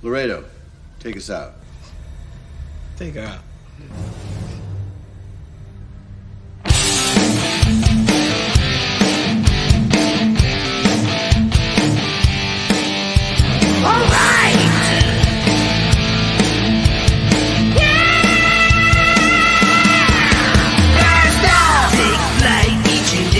Laredo, take us out. Take her out.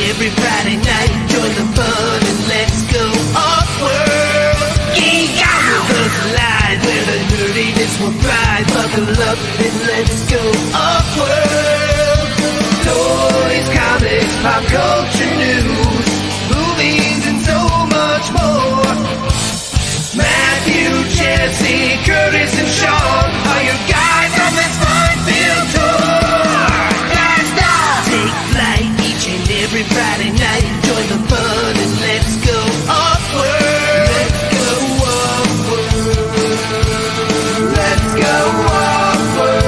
Every Friday night, join the fun and let's go off-world. Geek out with us live, where the nerdiness will thrive. Buckle up and let's go off-world. Toys, comics, pop culture news, movies, and so much more. Matthew, Jesse, Curtis, and Sean are your guides on this fun-filled tour. Blast off! Take flight each and every Friday night. Join the fun and let's go off-world. Let's go off-world. Let's go off-world.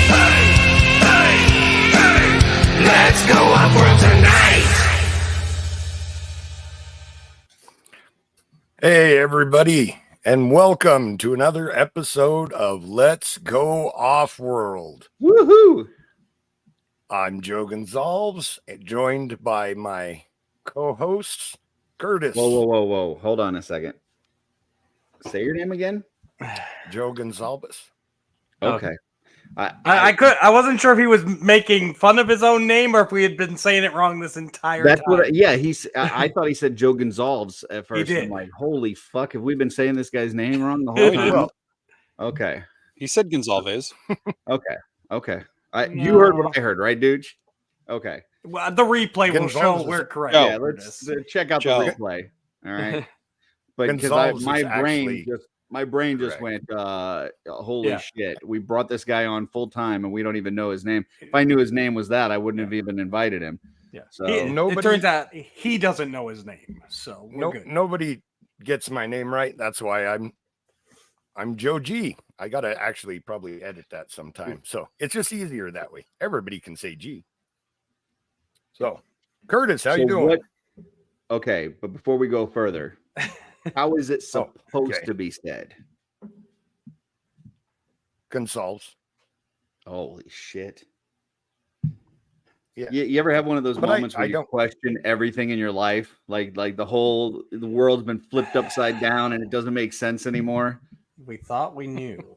Hey, hey, hey. Let's go off-world tonight. Hey, everybody, and welcome to another episode of Let's Go Off-World. Woohoo! I'm Joe Gonzalez, joined by my co-hosts, Curtis. Whoa. Hold on a second. Say your name again. Joe Gonzalez. Okay. I wasn't sure if he was making fun of his own name or if we had been saying it wrong this entire That's time. I thought he said Joe Gonzalez at first. He did. I'm like, holy fuck, have we been saying this guy's name wrong the whole time? Well, Okay. He said Gonzalez. Okay. You heard what I heard, right, dude? Okay. Well, the replay will show Gonzalez we're is- correct. Joe. Yeah, let's check out the Joe. replay. All right. But because Gonzalez my is brain actually just correct. went, holy Yeah. shit. We brought this guy on full time and we don't even know his name. If I knew his name was that, I wouldn't have even invited him. Yeah. So It Nobody- turns out he doesn't know his name, so we're good. Nobody gets my name right. That's why I'm Joe G. I gotta actually probably edit that sometime. So it's just easier that way. Everybody can say G. So, Curtis, how you doing? Okay, but before we go further, how is it Oh, supposed okay. to be said? Gonzalez. Holy shit. Yeah. You ever have one of those But moments I where you don't- question everything in your life? Like the world's been flipped upside down and it doesn't make sense anymore? We thought we knew.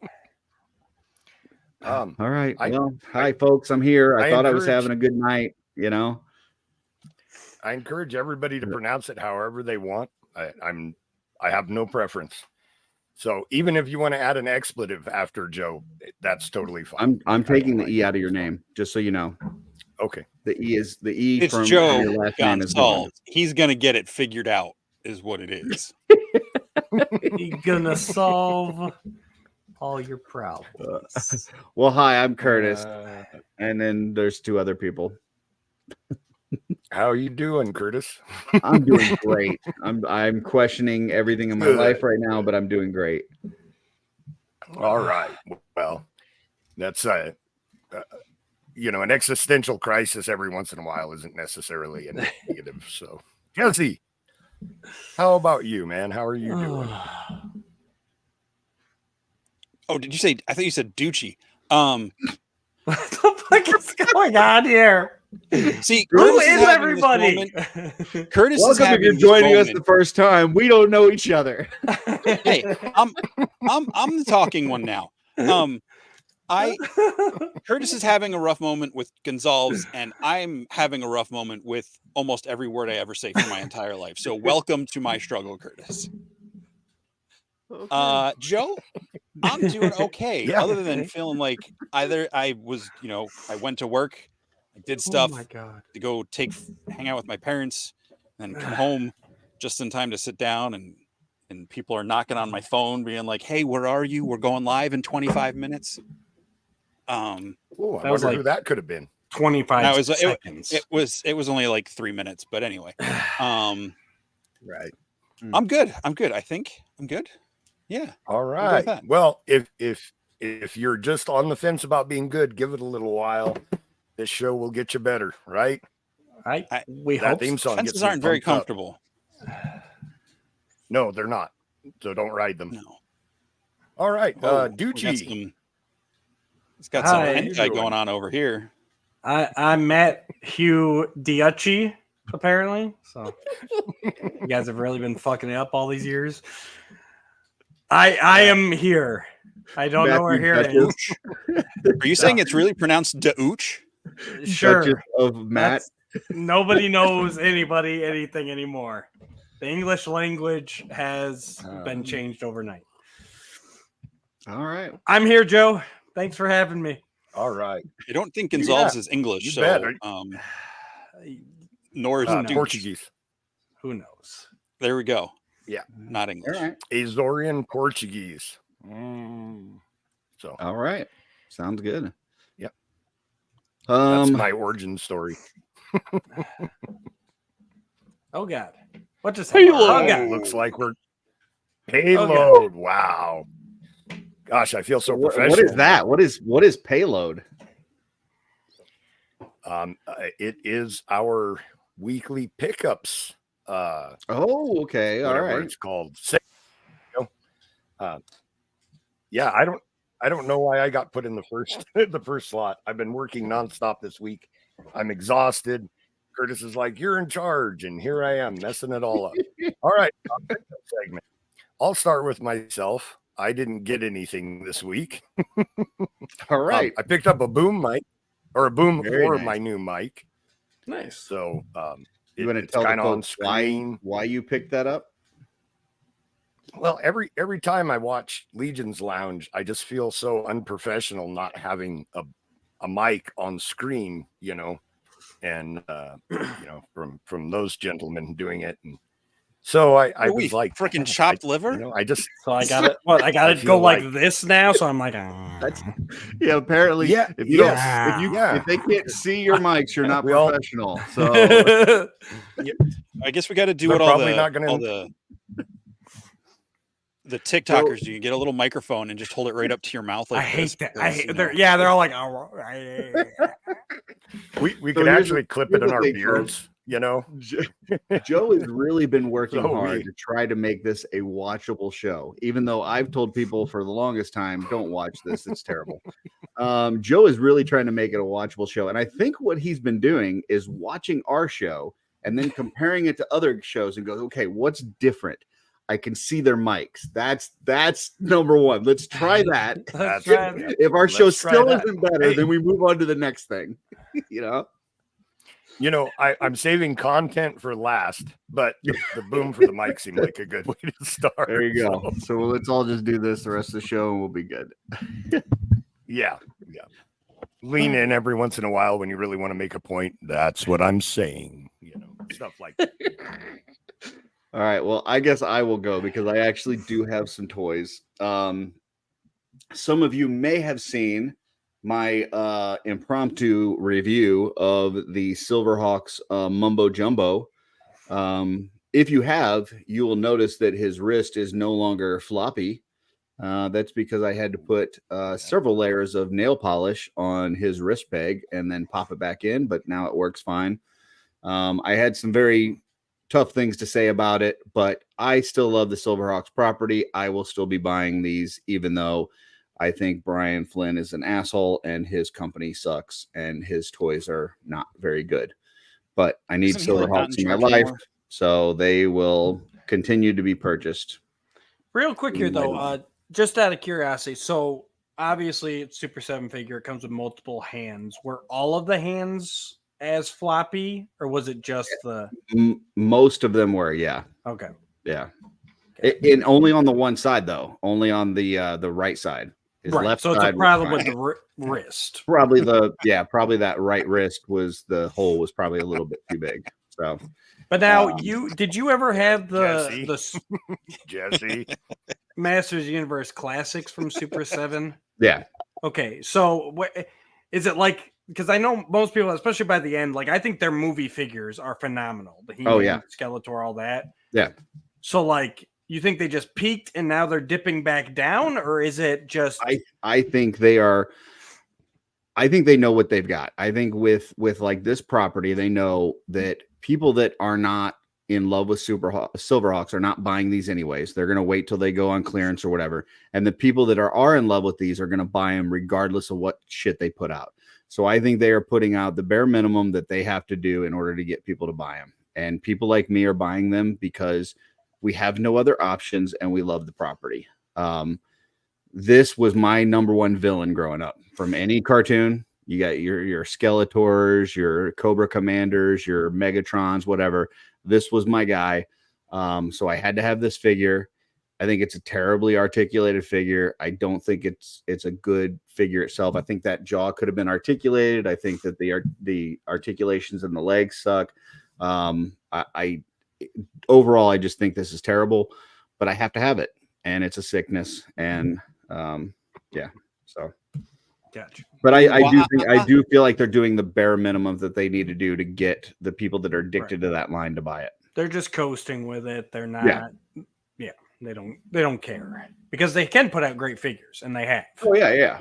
All right. I- Hi folks, I'm here. I I thought I was encourage- having a good night, you know. I encourage everybody to pronounce it however they want. I have no preference. So even if you want to add an expletive after Joe, that's totally fine. I'm taking the like E it. out of your name, just so you know. Okay. The E It's from Joe your last name is gone. Gonzalez. He's gonna get it figured out, is what it is. He's gonna solve all your problems. Well, hi, I'm Curtis, Uh, and then there's two other people. How are you doing, Curtis? I'm doing great. I'm questioning everything in my Good. life right now, but I'm doing great. All right. Well, that's an existential crisis every once in a while isn't necessarily a negative. So, Jesse, how about you, man? How are you doing? Oh, did you say? I thought you said Ducci. what the fuck is going on here? See, Who Curtis is having this everybody? moment- Curtis is Welcome if having you're this joining us moment. the first time. We don't know each other. Hey, I'm the talking one now. Curtis is having a rough moment with Gonzalez, and I'm having a rough moment with almost every word I ever say for my entire life. So welcome to my struggle, Curtis. Joe, I'm doing okay. Yeah. Other than feeling like either I went to work, I did Oh stuff my god. to go hang out with my parents, and then come home just in time to sit down and people are knocking on my phone being like, "Hey, where are you? We're going live in 25 minutes." Oh, I That was wonder who like- that could have been. 25 That was- seconds. it was only like 3 minutes, but anyway. Right. I'm good. I think I'm good. Yeah. All go with right. that. Well, if you're just on the fence about being good, give it a little while. This show will get you better, right? we That hope theme so. song gets Fences me aren't very pumped up. comfortable. No, they're not. So don't ride them. No. All right. We got Ducci. It's got some Hi. hentai going on over here. I'm Matt Hugh Diucci, apparently. So you guys have really been fucking it up all these years. I am here. I don't know where here is. Are you saying it's really pronounced Dauch? Sure. Duchess of Matt. Nobody knows anything anymore. The English language has been changed overnight. All right. I'm here, Joe. Thanks for having me. All right. I don't think Gonzalez is English, You so bet. nor is Dauch. Portuguese. Who knows? There we go. Yeah. Not English. All right. Azorian Portuguese. So All right. Sounds good. Yep. Um, that's my origin story. Oh God. What just Payload. happened? Oh, God. Looks like we're payload. Wow. Gosh, I feel so professional. what is that? What is payload? It is our weekly pickups. Oh, okay. All Whatever right. it's called. Yeah, I don't know why I got put in the first slot. I've been working nonstop this week. I'm exhausted. Curtis is like, "You're in charge," and here I am messing it all up. All right, segment. I'll start with myself. I didn't get anything this week. All right. I picked up a boom mic or a boom Very for nice. my new mic. Nice. So You want to it's tell the kind of on folks screen. why you picked that up? Well, every time I watch Legion's Lounge, I just feel so unprofessional not having a mic on screen, and from those gentlemen doing it. And so I was like, freaking chopped liver. I just So I got it. What I got I it feel go like like- this now. So I'm like, That's yeah. Apparently, Yeah, If you yes, if they can't see your mics, you're not We all- professional. So I guess we got to do They're what probably not gonna- all the TikTokers do. You get a little microphone and just hold it right up to your mouth. Like I hate this, that. because, They're all like, oh, we So could here's actually the- clip here's it in the our thing, beards, Joe has really been working So hard we- to try to make this a watchable show. Even though I've told people for the longest time, don't watch this; it's terrible. Joe is really trying to make it a watchable show, and I think what he's been doing is watching our show and then comparing it to other shows and goes, "Okay, what's different? I can see their mics. That's number one. Let's try that. Let's try it. If our show Let's try still that. isn't better, Hey. then we move on to the next thing." I'm saving content for last, but the boom for the mic seemed like a good way to start. There you go. So, So let's all just do this the rest of the show, and we'll be good. yeah. Lean in every once in a while when you really want to make a point. That's what I'm saying. Stuff like that. All right. Well, I guess I will go because I actually do have some toys. Some of you may have seen my impromptu review of the Silverhawks Mumbo Jumbo. If you have, you will notice that his wrist is no longer floppy. That's because I had to put several layers of nail polish on his wrist peg and then pop it back in, but now it works fine. I had some very tough things to say about it, but I still love the Silverhawks property. I will still be buying these, even though I think Brian Flynn is an asshole and his company sucks and his toys are not very good. But I need Isn't he, like, not Silverhawks in in my charge life, anymore? so they will continue to be purchased. Real quick here, though, just out of curiosity. So obviously, it's Super 7 figure. It comes with multiple hands. Were all of the hands as floppy, or was it just the? Most of them were, yeah. Okay. Yeah. And only on the one side, though. Only on the right side. His Right. left So it's a side was problem fine. with the wrist. Probably probably that right wrist the hole was probably a little bit too big. So But now, did you ever have Jesse. the Jesse. Masters Universe Classics from Super 7? yeah. Okay, so what is it like? Because I know most people, especially by the end, like I think their movie figures are phenomenal. The He-Man, yeah. Skeletor, all that. Yeah. So like, you think they just peaked and now they're dipping back down, or is it just? I think they are. I think they know what they've got. I think with like this property, they know that people that are not in love with Silverhawks are not buying these anyways. They're going to wait till they go on clearance or whatever. And the people that are in love with these are going to buy them regardless of what shit they put out. So I think they are putting out the bare minimum that they have to do in order to get people to buy them. And people like me are buying them because we have no other options and we love the property. This was my number one villain growing up from any cartoon. You got your Skeletors, your Cobra Commanders, your Megatrons, whatever. This was my guy. So I had to have this figure. I think it's a terribly articulated figure. I don't think it's a good figure itself. I think that jaw could have been articulated. I think that the articulations in the legs suck. Overall, I just think this is terrible, but I have to have it, and it's a sickness, and yeah. So, Gotcha. but I do feel like they're doing the bare minimum that they need to do to get the people that are addicted to that line to buy it. They're just coasting with it. They're not. Yeah, they don't care because they can put out great figures, and they have. Oh yeah.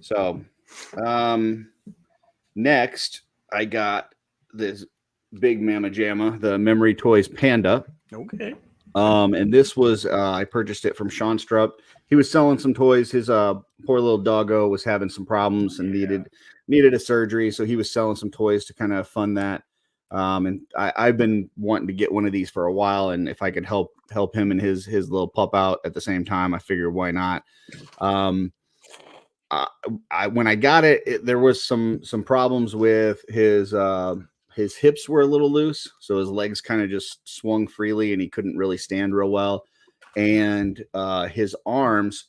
So, next I got this big Mama Jamma, the Memory Toys Panda. Okay. And this was I purchased it from Sean Strupp. He was selling some toys. His poor little doggo was having some problems and needed a surgery, so he was selling some toys to kind of fund that. And I've been wanting to get one of these for a while, and if I could help him and his little pup out at the same time, I figured why not. When I got it, there was some problems with his hips were a little loose, so his legs kind of just swung freely, and he couldn't really stand real well. And his arms,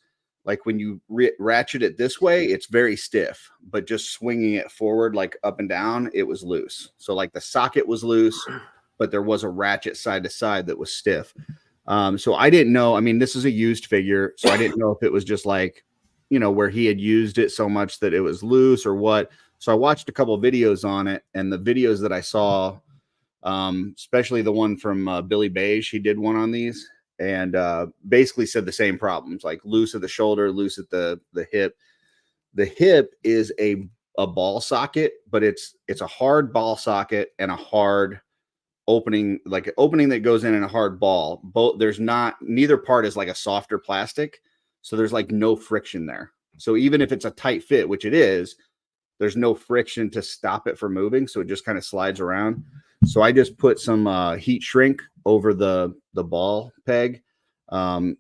like when you ratchet it this way, it's very stiff, but just swinging it forward, like up and down, it was loose. So like the socket was loose, but there was a ratchet side to side that was stiff. So I didn't know. I mean, this is a used figure, so I didn't know if it was just like, where he had used it so much that it was loose or what. So I watched a couple of videos on it, and the videos that I saw, especially the one from Billy Beige, he did one on these, and basically said the same problems, like loose at the shoulder, loose at the hip. The hip is a ball socket, but it's a hard ball socket and a hard opening, like an opening that goes in a hard ball. Neither part is like a softer plastic, so there's like no friction there. So even if it's a tight fit, which it is, there's no friction to stop it from moving, so it just kind of slides around. So I just put some heat shrink over the ball peg,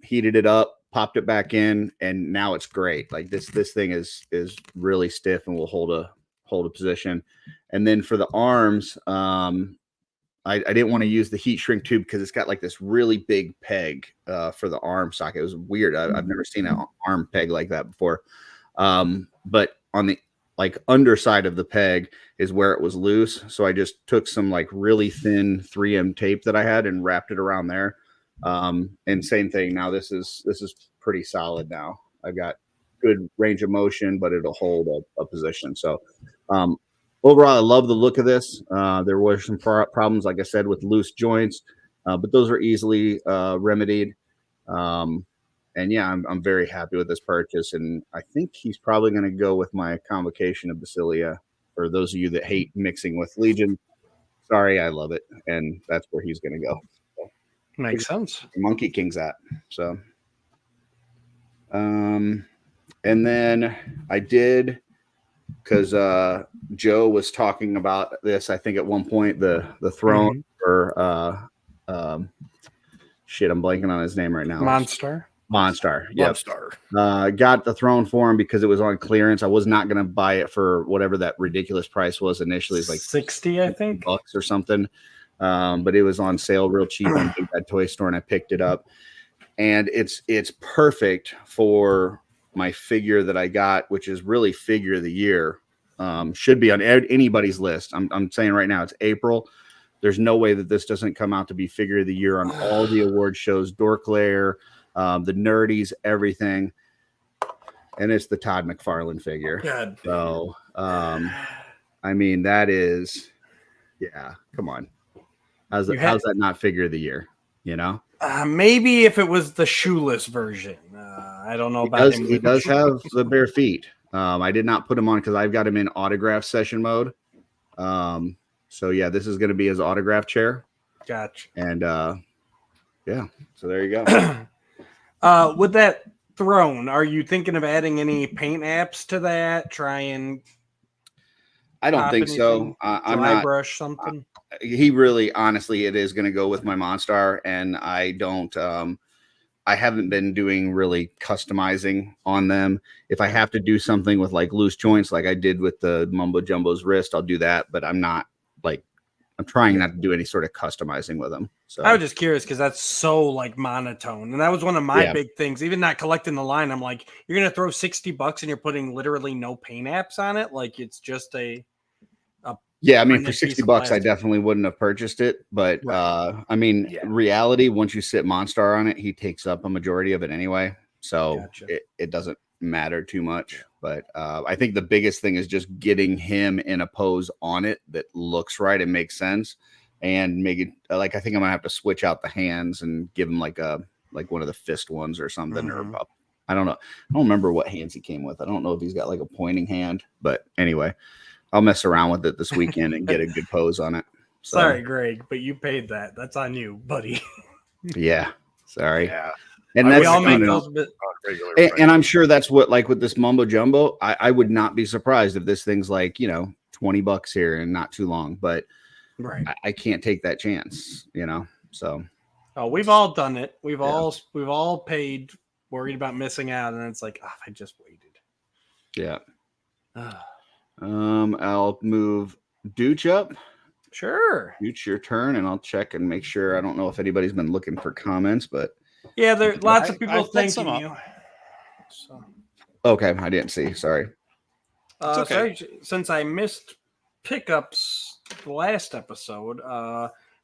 heated it up, popped it back in, and now it's great. Like this thing is really stiff and will hold a position. And then for the arms, I didn't want to use the heat shrink tube because it's got like this really big peg for the arm socket. It was weird. I've never seen an arm peg like that before. But on the underside of the peg is where it was loose. So I just took some like really thin 3M tape that I had and wrapped it around there. And same thing. Now this is pretty solid now. I've got good range of motion, but it'll hold a position. So, overall, I love the look of this. There were some problems, like I said, with loose joints, but those are easily remedied. And yeah, I'm very happy with this purchase, and I think he's probably going to go with my convocation of Basilia. For those of you that hate mixing with Legion, sorry, I love it, and that's where he's going to go. So, makes sense. Monkey King's at. So, and then I did, because Joe was talking about this, I think at one point, the throne for shit, I'm blanking on his name right now. Monstar. Yep. Got the throne for him because it was on clearance. I was not going to buy it for whatever that ridiculous price was initially. It's like 60, I think, bucks or something. But it was on sale real cheap on Big Bad Toy Store, and I picked it up. And it's perfect for my figure that I got, which is really figure of the year. Should be on anybody's list. I'm saying right now, it's April. There's no way that this doesn't come out to be figure of the year on all the award shows, Dork Lair, the Nerdies, everything. And it's the Todd McFarlane figure. God. So, I mean, that is, yeah, come on. How's that not figure of the year? Maybe if it was the shoeless version. I don't know about him. He does have the bare feet. I did not put him on because I've got him in autograph session mode. So yeah, this is going to be his autograph chair. Gotcha. And yeah, so there you go. With that throne, are you thinking of adding any paint apps to that? Try and I don't pop think so. anything? I'm Dry not. brush something. He really, honestly, it is going to go with my Monstar, and I don't. I haven't been doing really customizing on them. If I have to do something with like loose joints, like I did with the Mumbo Jumbo's wrist, I'll do that. But I'm not like, I'm trying not to do any sort of customizing with them. So I was just curious because that's so like monotone, and that was one of my Yeah. big things. Even not collecting the line, I'm like, you're gonna throw $60 and you're putting literally no paint apps on it. Like it's just a yeah, I mean, for printed piece of $60, I plastic. definitely wouldn't have purchased it. But Right. I mean, Yeah. reality, once you sit Monstar on it, he takes up a majority of it anyway. So Gotcha. it doesn't matter too much. But I think the biggest thing is just getting him in a pose on it that looks right and makes sense, and make it like I think I'm gonna have to switch out the hands and give him like one of the fist ones or something. Mhm. Or I don't know. I don't remember what hands he came with. I don't know if he's got like a pointing hand, but anyway. I'll mess around with it this weekend and get a good pose on it. So, Sorry, Greg, but you paid that. That's on you, buddy. Yeah. Sorry. Yeah. And I that's We all make you know, those. But On regular and price. I'm sure that's what, like with this Mumbo Jumbo, I would not be surprised if this thing's like, you know, $20 here and not too long, but right. I can't take that chance, you know? So Oh, we've all done it. We've Yeah. all paid, worried about missing out, and it's like, oh, I just waited. yeah. Ah, I'll move Dooch up. sure. Dooch, your turn, and I'll check and make sure. I don't know if anybody's been looking for comments, but Yeah, there lots of people I've put some thanking up. you. So, okay, I didn't see. Sorry. It's okay. sorry, since I missed pickups the last episode,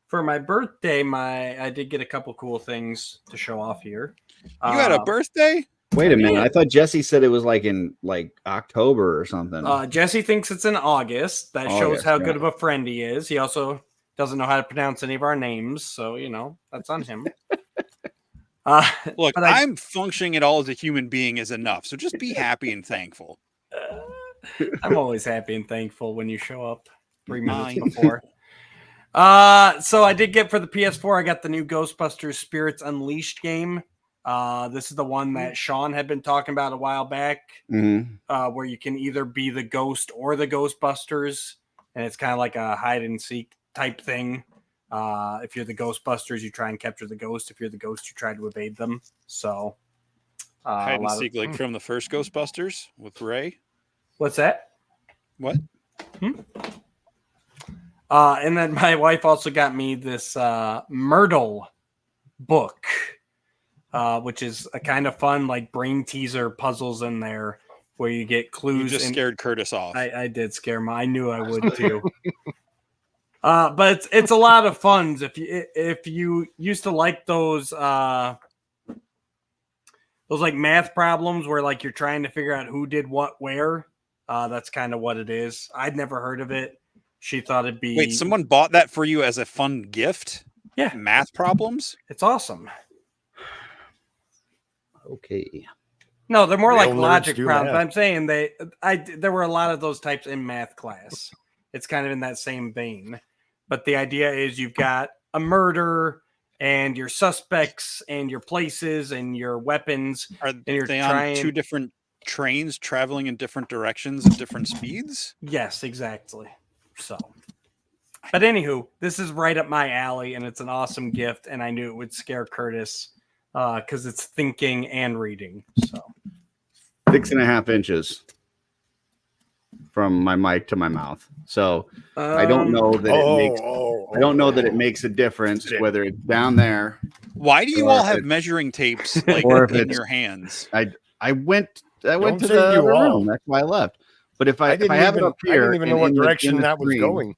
for my birthday, I did get a couple cool things to show off here. You had a birthday? Wait a minute. Yeah. I thought Jesse said it was like in like October or something. Jesse thinks it's in August. That shows August, how yeah. good of a friend he is. He also doesn't know how to pronounce any of our names, so you know that's on him. Look, but I'm functioning at all as a human being is enough. So just be happy and thankful. I'm always happy and thankful when you show up 3 minutes Mine. before. So I did get for the PS4. I got the new Ghostbusters Spirits Unleashed game. This is the one that Sean had been talking about a while back, Mhm. where you can either be the ghost or the Ghostbusters, and it's kind of like a hide and seek type thing. If you're the Ghostbusters, you try and capture the ghost. If you're the ghost, you try to evade them. So, Hide a and lot seek, like from the first Ghostbusters with Ray. what's that? What? And then my wife also got me this Myrtle book, which is a kind of fun, like brain teaser puzzles in there where you get You clues. just and scared Curtis off. I did scare him. I knew I would too. But it's a lot of fun. If you used to like those like math problems where like you're trying to figure out who did what where, that's kind of what it is. I'd never heard of it. She thought it'd be Wait, someone bought that for you as a fun gift? Yeah. Math problems? It's awesome. Okay. No, they're more Real like nerds logic do problems. math. I'm saying there were a lot of those types in math class. It's kind of in that same vein. But the idea is you've got a murder and your suspects and your places and your weapons. Are you're they trying- on two different trains traveling in different directions at different speeds? Yes, exactly. So, but anywho, this is right up my alley and it's an awesome gift. And I knew it would scare Curtis because it's thinking and reading. So 6.5 inches from my mic to my mouth. So I don't know that it makes. I don't know that it makes a difference whether it's down there. Why do you Or all if have it's- measuring tapes like or if in it's- your hands? I went to Don't the say you other all. room. That's why I left. But if I didn't have it even, up here, I didn't even know and what in the direction that was screen, going.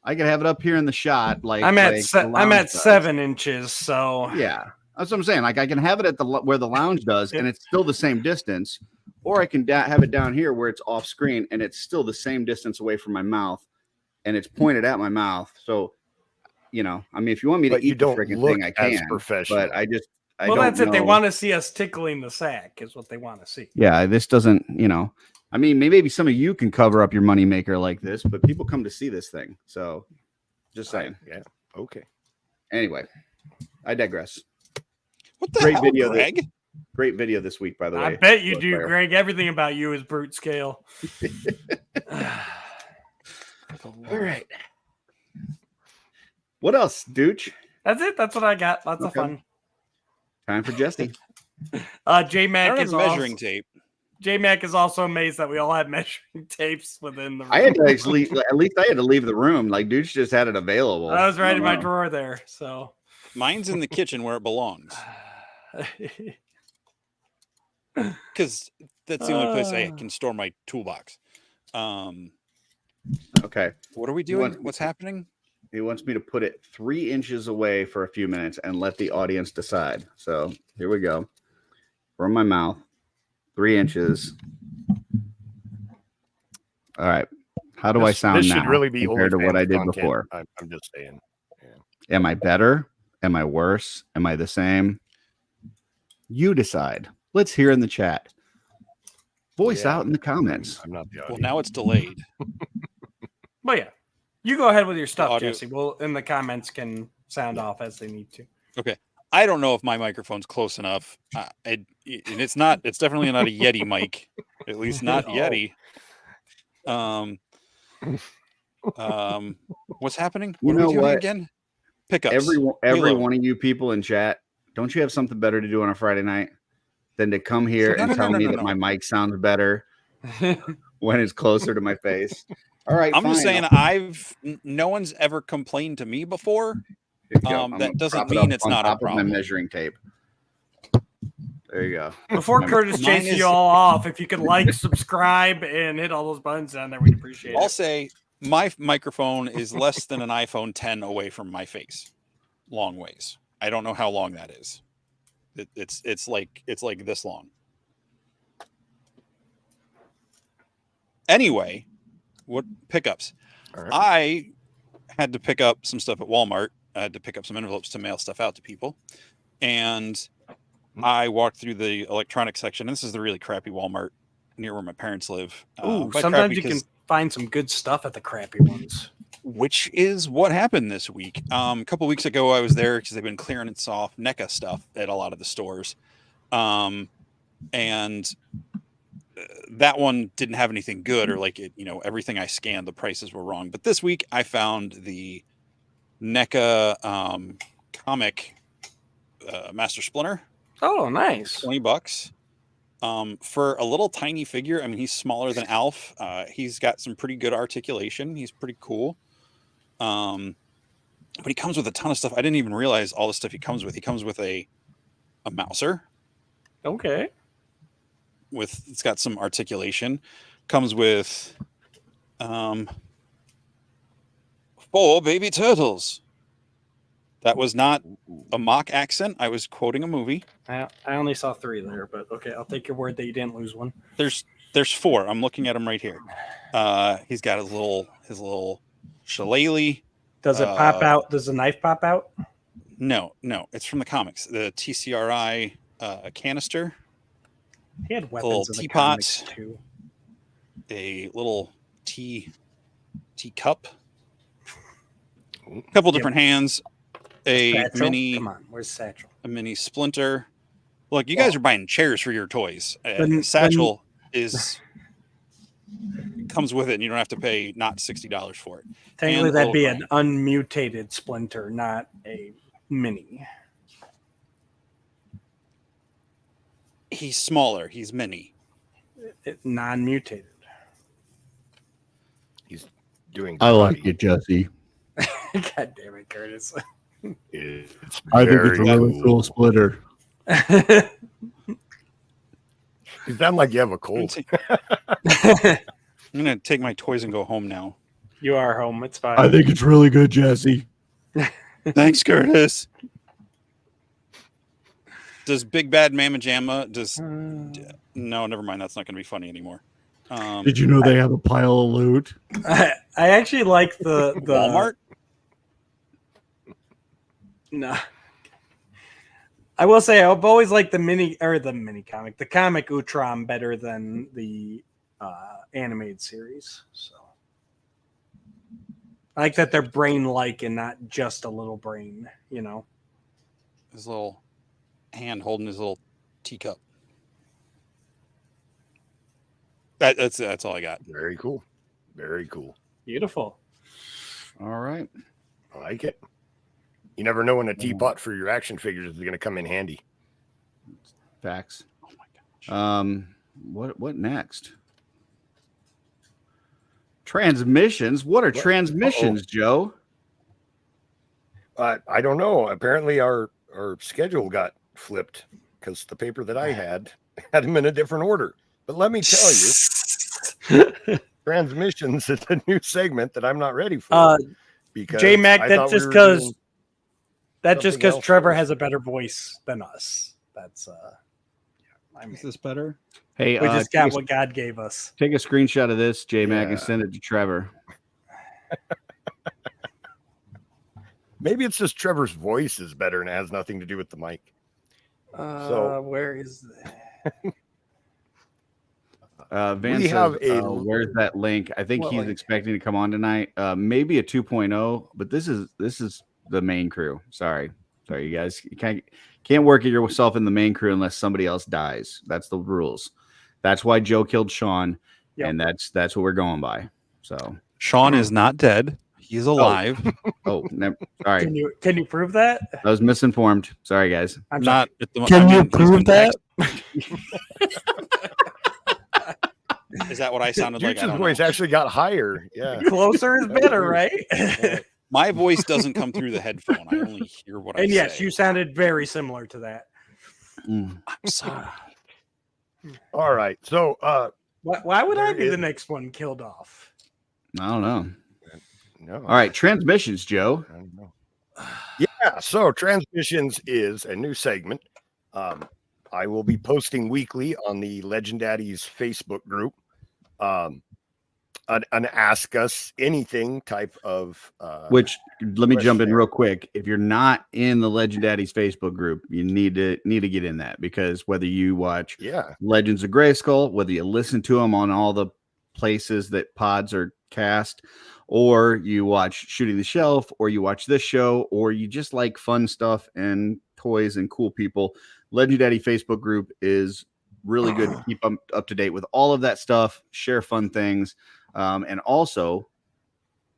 I could have it up here in the shot. Like I'm at the I'm lounge at does. 7 inches. So Yeah, that's what I'm saying. Like I can have it at where the lounge does, and it's still the same distance, or I can have it down here where it's off screen, and it's still the same distance away from my mouth, and it's pointed at my mouth. So, you know, I mean, if you want me to But you eat the don't freaking look thing, I as can. professional. But I well, don't that's it. They know. want to see us tickling the sack, is what they want to see. Yeah, this doesn't. You know, I mean, maybe some of you can cover up your moneymaker like this, but people come to see this thing. So, just saying. Yeah. Okay. Anyway, I digress. What the Great hell, video, Greg? Great video this week, by the way. I bet you do, Player. Greg. Everything about you is brute scale. All right. What else, Dooch? That's it. That's what I got. Lots of fun. Time for Jesse. J I don't Mac have is measuring tape. J Mac is also amazed that we all had measuring tapes within the room. I had to actually, at least I had to leave the room. Like, Dooch just had it available. I was right in my know. drawer there. So Mine's in the kitchen where it belongs. Because that's the only place I can store my toolbox. Okay. What are we doing? What's happening? He wants me to put it 3 inches away for a few minutes and let the audience decide. So here we go. From my mouth, 3 inches. All right. How do I sound this now should really be compared to what I did content. before? I'm just saying. Am I better? Am I worse? Am I the same? You decide. Let's hear in the chat. Voice out in the comments. I'm not the audience. Well, now it's delayed. but yeah, you go ahead with your stuff, audio- Jesse. Well, in the comments can sound off as they need to. Okay. I don't know if my microphone's close enough. And it's not. It's definitely not a Yeti mic. At least not No. Yeti. What's happening? What You are know we doing what? again? Pickups. Every Reload. one of you people in chat, don't you have something better to do on a Friday night than to come here and tell me that my mic sounds better when it's closer to my face? All right, I'm just fine. saying no one's ever complained to me before. Here you go. I'm that gonna doesn't prop it mean up it's on not a top of my problem. measuring tape. There you go. Before Curtis Mine chases is- you all off, if you could like, subscribe, and hit all those buttons down there, we'd appreciate I'll it. say my microphone is less than an iPhone 10 away from my face. Long ways. I don't know how long that is. It's like this long. Anyway, what pickups? All right. I had to pick up some stuff at Walmart. I had to pick up some envelopes to mail stuff out to people. And I walked through the electronics section. And this is the really crappy Walmart near where my parents live. Ooh, By sometimes crappy you can 'cause- find some good stuff at the crappy ones. which is what happened this week. A couple weeks ago, I was there because they've been clearing its off NECA stuff at a lot of the stores. And that one didn't have anything good, or like it, everything I scanned, the prices were wrong. But this week I found the NECA comic Master Splinter, Oh, nice. $20 for a little tiny figure. I mean, he's smaller than Alf. He's got some pretty good articulation. He's pretty cool. But he comes with a ton of stuff. I didn't even realize all the stuff he comes with. He comes with a mouser. Okay. It's got some articulation. Comes with 4 baby turtles. That was not a mock accent. I was quoting a movie. I only saw 3 there, but okay, I'll take your word that you didn't lose one. There's 4. I'm looking at him right here. He's got his little shillelagh. Does it pop out? Does the knife pop out? No, it's from the comics. The TCRI canister, He had little weapons in the teapot. comics too. a little teacup, a couple different hands, a Satchel? mini Come on, where's Satchel? a mini splinter. Look, you guys are buying chairs for your toys. Then- Satchel comes with it, and you don't have to pay not $60 for it. Technically, And that'd be little an unmutated splinter, not a mini. He's smaller. He's mini. Non-mutated. He's doing. I like karate. it, Jesse. God damn it, Curtis. It's I think it's a very really cool splitter. You sound like you have a cold. I'm gonna take my toys and go home now. You are home. It's fine. I think it's really good, Jesse. Thanks, Curtis. Does Big Bad Mama Jamma no, never mind. That's not going to be funny anymore. Did you know they have a pile of loot? I actually like the Walmart? No. I will say I've always liked the comic, the comic Utrom better than the animated series. So I like that they're brain-like and not just a little brain, you know. His little hand holding his little teacup. That's all I got. Very cool. Very cool. Beautiful. All right. I like it. You never know when a teapot for your action figures is going to come in handy. Facts. Oh my gosh. What next? Transmissions. What are transmissions, Joe? I don't know. Apparently, our schedule got flipped because the paper that I had them in a different order. But let me tell you, transmissions is a new segment that I'm not ready for. Because J Mac, I that's thought we just were because doing that's just something because else Trevor first. has a better voice than us. That's I mean, Is this better? Hey, we just got take, what God gave us. take a screenshot of this, J Mac, and Yeah. send it to Trevor. Maybe it's just Trevor's voice is better and it has nothing to do with the mic. So- Where is that? Van We says, have a- where's that link? I think What he's link? expecting to come on tonight. Maybe a 2.0, but this is the main crew. Sorry, you guys. You can't work at yourself in the main crew unless somebody else dies. That's the rules. That's why Joe killed Sean, Yep. and that's what we're going by. So, Sean is not dead. He's alive. sorry, Can you prove that? I was misinformed. Sorry, guys. I'm Not at the Can you he's prove been that? Is that what I sounded like? I Duke's don't voice know. actually got higher. Yeah. closer is better, right? My voice doesn't come through the headphone. I only hear what I And say. yes, you sounded very similar to that. Mm. I'm sorry. All right. So Why would I There be is- the next one killed off? I don't know. no. All right, transmissions, Joe. I don't know. Yeah, so transmissions is a new segment. I will be posting weekly on the Legend Daddies Facebook group. An ask us anything type of Which let me jump in questionnaire. real quick. If you're not in the Legend Daddies Facebook group, you need to get in that, because whether you watch yeah, Legends of Grayskull, whether you listen to them on all the places that pods are cast, or you watch Shooting the Shelf, or you watch this show, or you just like fun stuff and toys and cool people, Legend Daddy Facebook group is really good to keep up to date with all of that stuff, share fun things, and also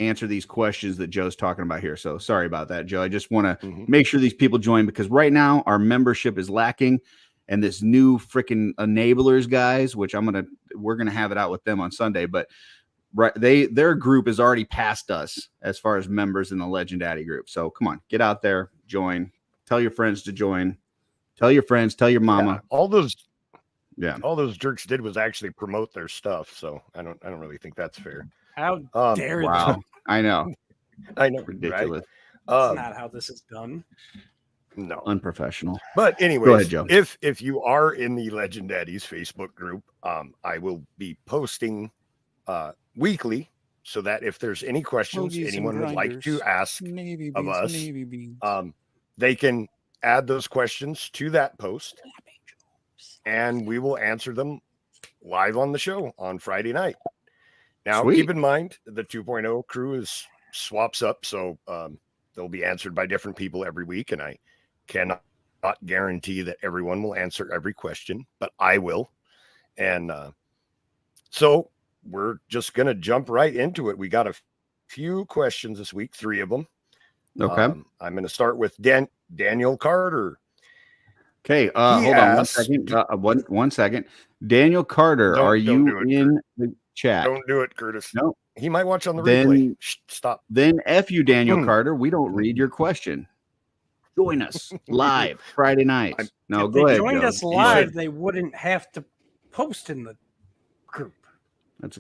answer these questions that Joe's talking about here. So sorry about that, Joe. I just want to make sure these people join, because right now our membership is lacking, and this new freaking enablers guys, which we're gonna have it out with them on Sunday, but their group is already past us as far as members in the Legend Daddy group. So come on, get out there, join, tell your friends to join, tell your friends, tell your mama. all those jerks did was actually promote their stuff. So I don't really think that's fair. How dare Wow, them? I know, I know, ridiculous, That's not how this is done. no. unprofessional. But anyways, Go ahead, Joe. If you are in the Legend Daddies Facebook group, I will be posting weekly, so that if there's any questions Hoagies and anyone would like to grinders. ask Navy of beans, us, Navy beans. they can add those questions to that post, and we will answer them live on the show on Friday night. Now, Sweet. keep in mind, the 2.0 crew swaps up, so they'll be answered by different people every week, and I cannot guarantee that everyone will answer every question, but I will. And so we're just going to jump right into it. We got a few questions this week, 3 of them. Okay. I'm going to start with Daniel Carter. Okay, He hold on asked- 1 second. One second. Daniel Carter, Don't are do you it, in the chat? Don't do it, Curtis. No. He might watch on the Then- replay. Shh, stop. Then F you, Daniel Carter. We don't read your question. Join us live Friday nights. No, If go they ahead. joined Joe. us live, they wouldn't have to post in the group. That's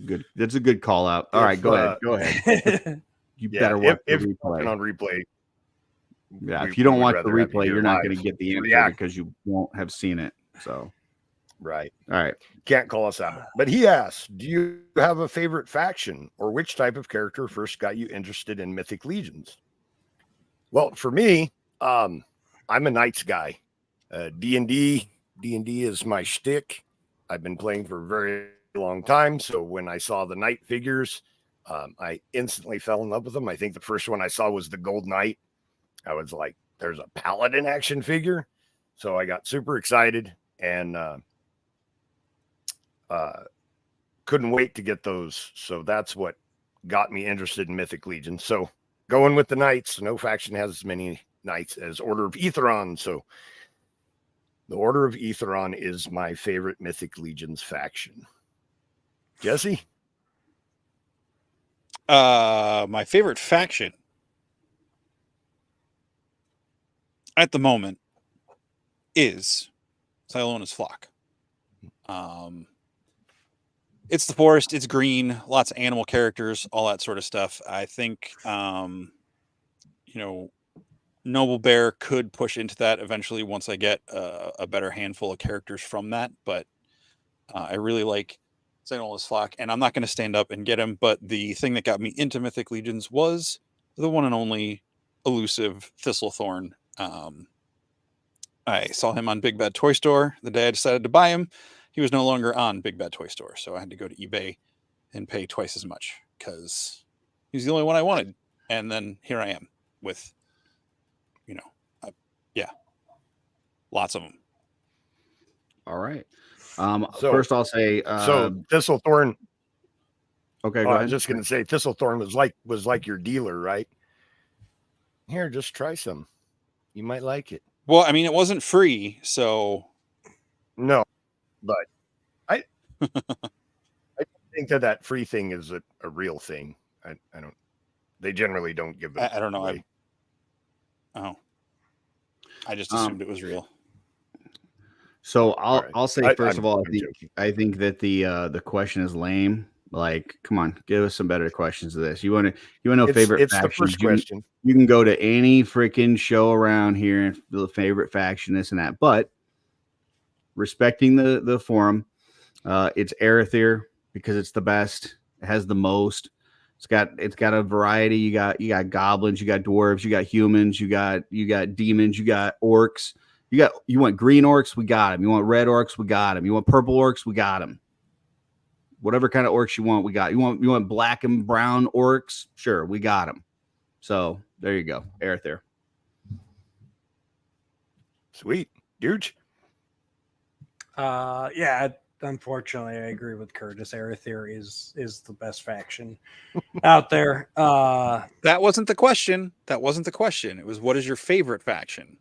a good call out. All right, go ahead. Go ahead. You better watch if the you're replay. on replay. Yeah, we- if you don't we would watch the rather have you replay, here you're not live going to get the answer react. because you won't have seen it. So, Right. all right. Can't call us out. But he asked, do you have a favorite faction, or which type of character first got you interested in Mythic Legions? Well, for me, I'm a Knights guy. D&D is my shtick. I've been playing for a very long time. So when I saw the Knight figures, I instantly fell in love with them. I think the first one I saw was the Gold Knight. I was like, there's a Paladin action figure. So I got super excited and couldn't wait to get those. So that's what got me interested in Mythic Legion. So going with the Knights, no faction has as many Knights as Order of Aetheron. So the Order of Aetheron is my favorite Mythic Legions faction. Jesse? My favorite faction at the moment is Silona's Flock. It's the forest, it's green, lots of animal characters, all that sort of stuff. I think, Noble Bear could push into that eventually once I get a better handful of characters from that. But I really like Silona's Flock, and I'm not going to stand up and get him. But the thing that got me into Mythic Legions was the one and only elusive Thistlethorn. I saw him on Big Bad Toy Store the day I decided to buy him. He was no longer on Big Bad Toy Store, so I had to go to eBay and pay twice as much because he's the only one I wanted. And then here I am with, lots of them. All right. First I'll say so Thistlethorn. Okay, go I ahead. was just going to say Thistlethorn was like your dealer, right? Here, just try some. You might like it. Well, I mean, it wasn't free, so no, but I think that free thing is a real thing. I don't. They generally don't give them. I don't know. Away. I just assumed it was real. So Right. I'll say first of all, I think that the question is lame. Like, come on, give us some better questions to this. You want to know favorite It's factions? the first question. You can go to any freaking show around here and the favorite faction, this and that. But respecting the forum, it's Arethyr because it's the best. It has the most. It's got a variety. You got goblins, you got dwarves, you got humans, you got demons, you got orcs. You want green orcs, we got them. You want red orcs, we got them. You want purple orcs, we got them. Whatever kind of orcs you want, we got. You want black and brown orcs, sure, we got them. So there you go, Arethyr. Sweet, huge. Yeah. Unfortunately, I agree with Curtis. Arethyr is the best faction out there. That wasn't the question. It was, what is your favorite faction?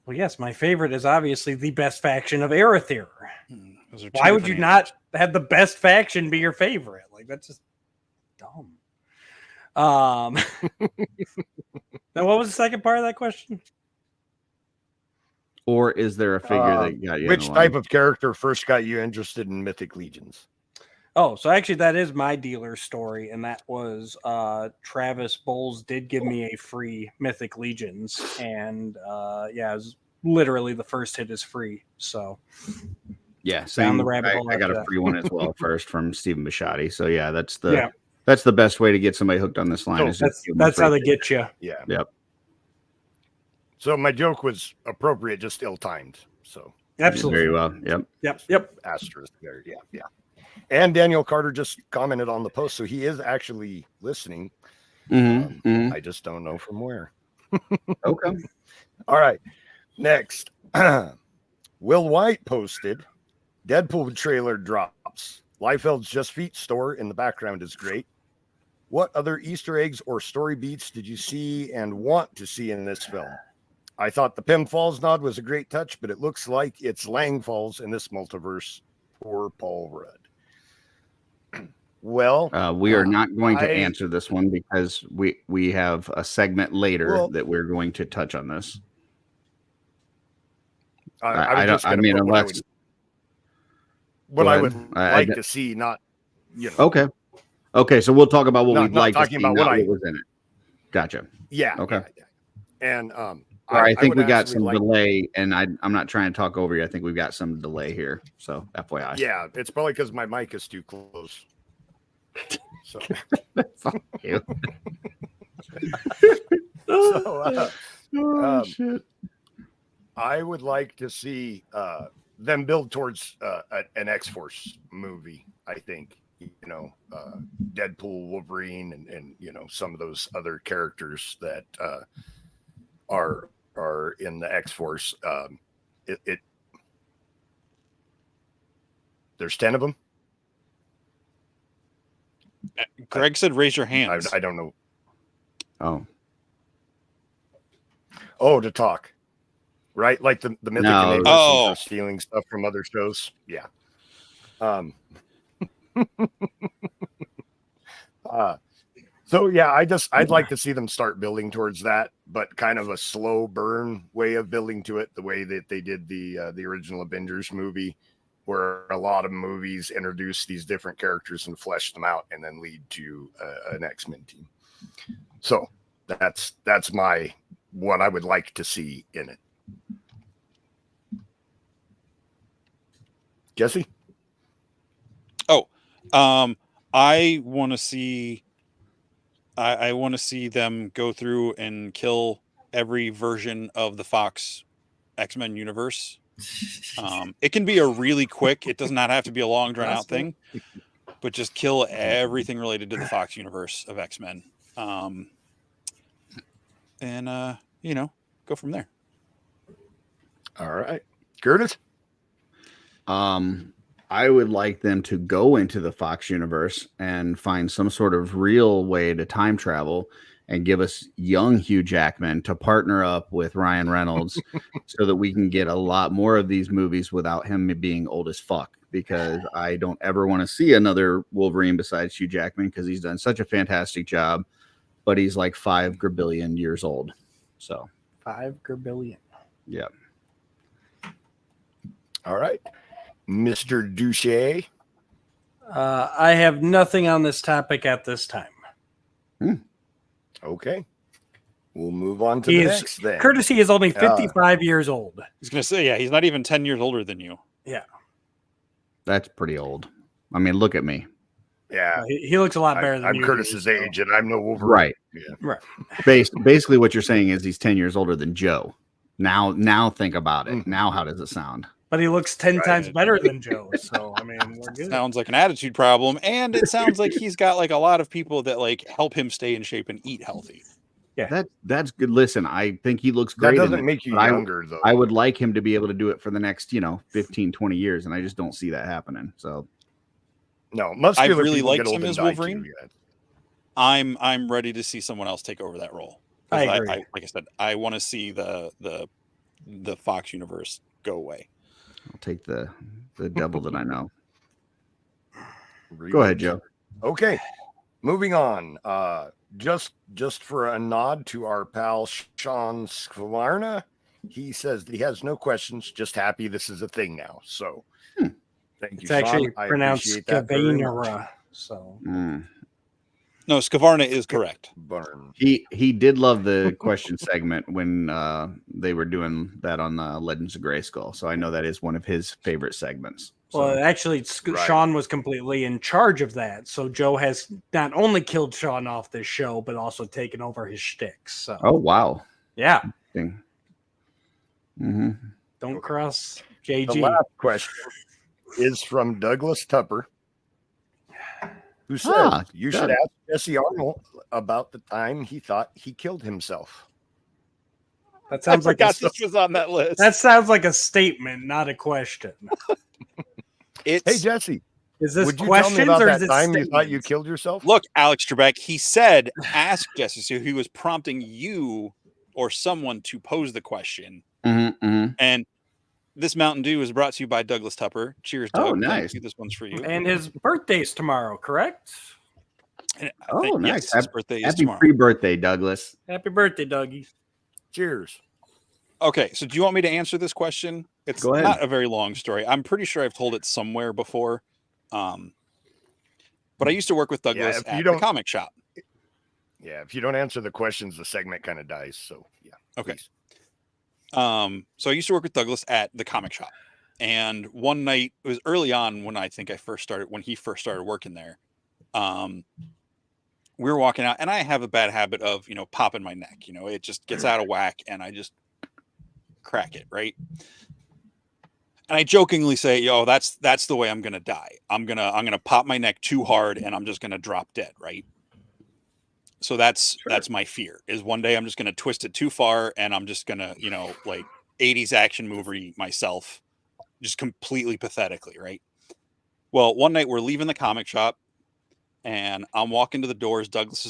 Well, yes, my favorite is obviously the best faction of Arethyr. Those are two Why would you different not answers. have the best faction be your favorite? Like, that's just dumb. Now, what was the second part of that question? Or is there a figure that got you? Which type of character first got you interested in Mythic Legions? Oh, so actually that is my dealer story, and that was Travis Bowles did give me a free Mythic Legions, and it was literally the first hit is free. So Yeah, down same. the rabbit hole. I got after a free one as well first from Stephen Bisciotti. So yeah, that's the Yeah. that's the best way to get somebody hooked on this line. So is just give them that's free how they ticket. get you. Yeah. Yep. So my joke was appropriate, just ill-timed. So Absolutely. Very well. Yep. Yep. asterisk there. Yeah. And Daniel Carter just commented on the post, so he is actually listening. Mm-hmm. I just don't know from where. Okay. All right. Next, Will White posted Deadpool trailer drops. Liefeld's Just Feet store in the background is great. What other Easter eggs or story beats did you see and want to see in this film? I thought the Pym Falls nod was a great touch, but it looks like it's Lang Falls in this multiverse. Poor Paul Rudd. Well, We are not going to answer this one because we have a segment later that we're going to touch on this. I would like to see, not, Okay. So we'll talk about what we'd like to see, about not what what was in it. Gotcha. Yeah. Okay. Yeah. And I think would we got actually some like- delay, and I'm not trying to talk over you. I think we've got some delay here. So FYI. Yeah, it's probably because my mic is too close. So, Fuck you. Shit. I would like to see them build towards an X-Force movie, I think. Deadpool, Wolverine, and some of those other characters that are in the X-Force. There's 10 of them. Greg said, "Raise your hands." I don't know. Oh, to talk, right? Like the Mythic No. Enigma Oh. for stealing stuff from other shows. Yeah. So yeah, I'd like to see them start building towards that, but kind of a slow burn way of building to it, the way that they did the original Avengers movie, where a lot of movies introduce these different characters and flesh them out, and then lead to an X-Men team. So that's my what I would like to see in it. Jesse? Oh, I want to see. I want to see them go through and kill every version of the Fox X-Men universe. It can be a really quick. It does not have to be a long, drawn out thing, but just kill everything related to the Fox universe of X-Men, and go from there. All right, Curtis. I would like them to go into the Fox universe and find some sort of real way to time travel and give us young Hugh Jackman to partner up with Ryan Reynolds so that we can get a lot more of these movies without him being old as fuck, because I don't ever want to see another Wolverine besides Hugh Jackman, because he's done such a fantastic job, but he's like 5 gabillion years old. So 5 gabillion. Yeah. All right. Mr. Douche. I have nothing on this topic at this time. Okay. We'll move on to the next then. Courtesy is only 55 years old. I was going to say, yeah, he's not even 10 years older than you. Yeah. That's pretty old. I mean, look at me. Yeah. He looks a lot better than I'm you. Curtis's age, and I'm no Wolverine. Right. Yeah. Right. Basically, what you're saying is he's 10 years older than Joe. Now think about it. Now, how does it sound? But he looks 10 times better than Joe. So, I mean, we're good. Sounds like an attitude problem. And it sounds like he's got like a lot of people that like help him stay in shape and eat healthy. Yeah. That's good. Listen, I think he looks great. That doesn't make you younger, though. I would like him to be able to do it for the next, 15, 20 years. And I just don't see that happening. So, no, I really liked him as Wolverine. I'm ready to see someone else take over that role. I agree. Like I said, I want to see the Fox universe go away. I'll take the devil that I know. Go ahead, Joe. Okay, moving on. Just for a nod to our pal Sean Skvarna, he says that he has no questions, just happy this is a thing now. So, thank you. It's actually Sean. pronounced Skavanera. So, No, Skavarna is correct. Burn. He did love the question segment when they were doing that on Legends of Grayskull. So I know that is one of his favorite segments. So. Well, actually, Sean was completely in charge of that. So Joe has not only killed Sean off this show, but also taken over his shtick. So. Oh, wow. Yeah. Mm-hmm. Don't cross JG. The last question is from Douglas Tupper, who said you should ask Jesse Arnold about the time he thought he killed himself. That sounds like this was on that list. That sounds like a statement, not a question. Hey Jesse, is this would you questions tell me about or that is it time statements? you thought you killed yourself? Look, Alex Trebek, he said, ask Jesse. So he was prompting you or someone to pose the question. And this Mountain Dew is brought to you by Douglas Tupper. Cheers, Doug. Oh, nice. Thank you. This one's for you. And his birthday's tomorrow, correct? Nice. Yes, his birthday is Happy tomorrow. pre-birthday, Douglas. Happy birthday, Dougie. Cheers. Okay, so do you want me to answer this question? It's Go ahead. not a very long story. I'm pretty sure I've told it somewhere before. But I used to work with Douglas at the comic shop. Yeah, if you don't answer the questions, the segment kind of dies. So yeah. Okay. Please. So I used to work with Douglas at the comic shop. And one night, it was early on when I think when he first started working there. We were walking out, and I have a bad habit of, popping my neck. It just gets out of whack, and I just crack it, right? And I jokingly say, "Yo, that's the way I'm gonna die. I'm gonna pop my neck too hard, and I'm just gonna drop dead." Right. So that's my fear. Is one day I'm just gonna twist it too far, and I'm just gonna, like 80s action movie myself, just completely pathetically, right? Well, one night we're leaving the comic shop, and I'm walking to the doors.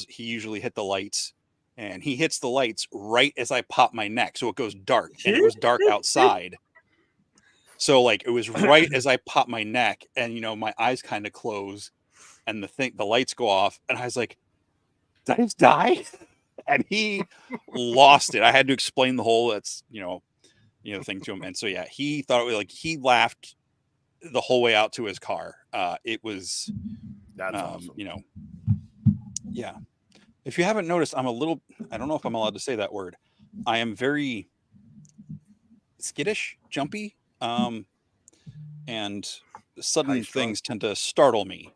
He usually hit the lights, and he hits the lights right as I pop my neck, so it goes dark, and it was dark outside. So like it was right as I pop my neck, and my eyes kind of close, and the lights go off, and I was like, "Did I just die?" And he lost it. I had to explain the whole thing to him, and so yeah, he thought it was like he laughed the whole way out to his car. It was That's awesome. Yeah. If you haven't noticed, I don't know if I'm allowed to say that word. I am very skittish, jumpy, and sudden things tend to startle me.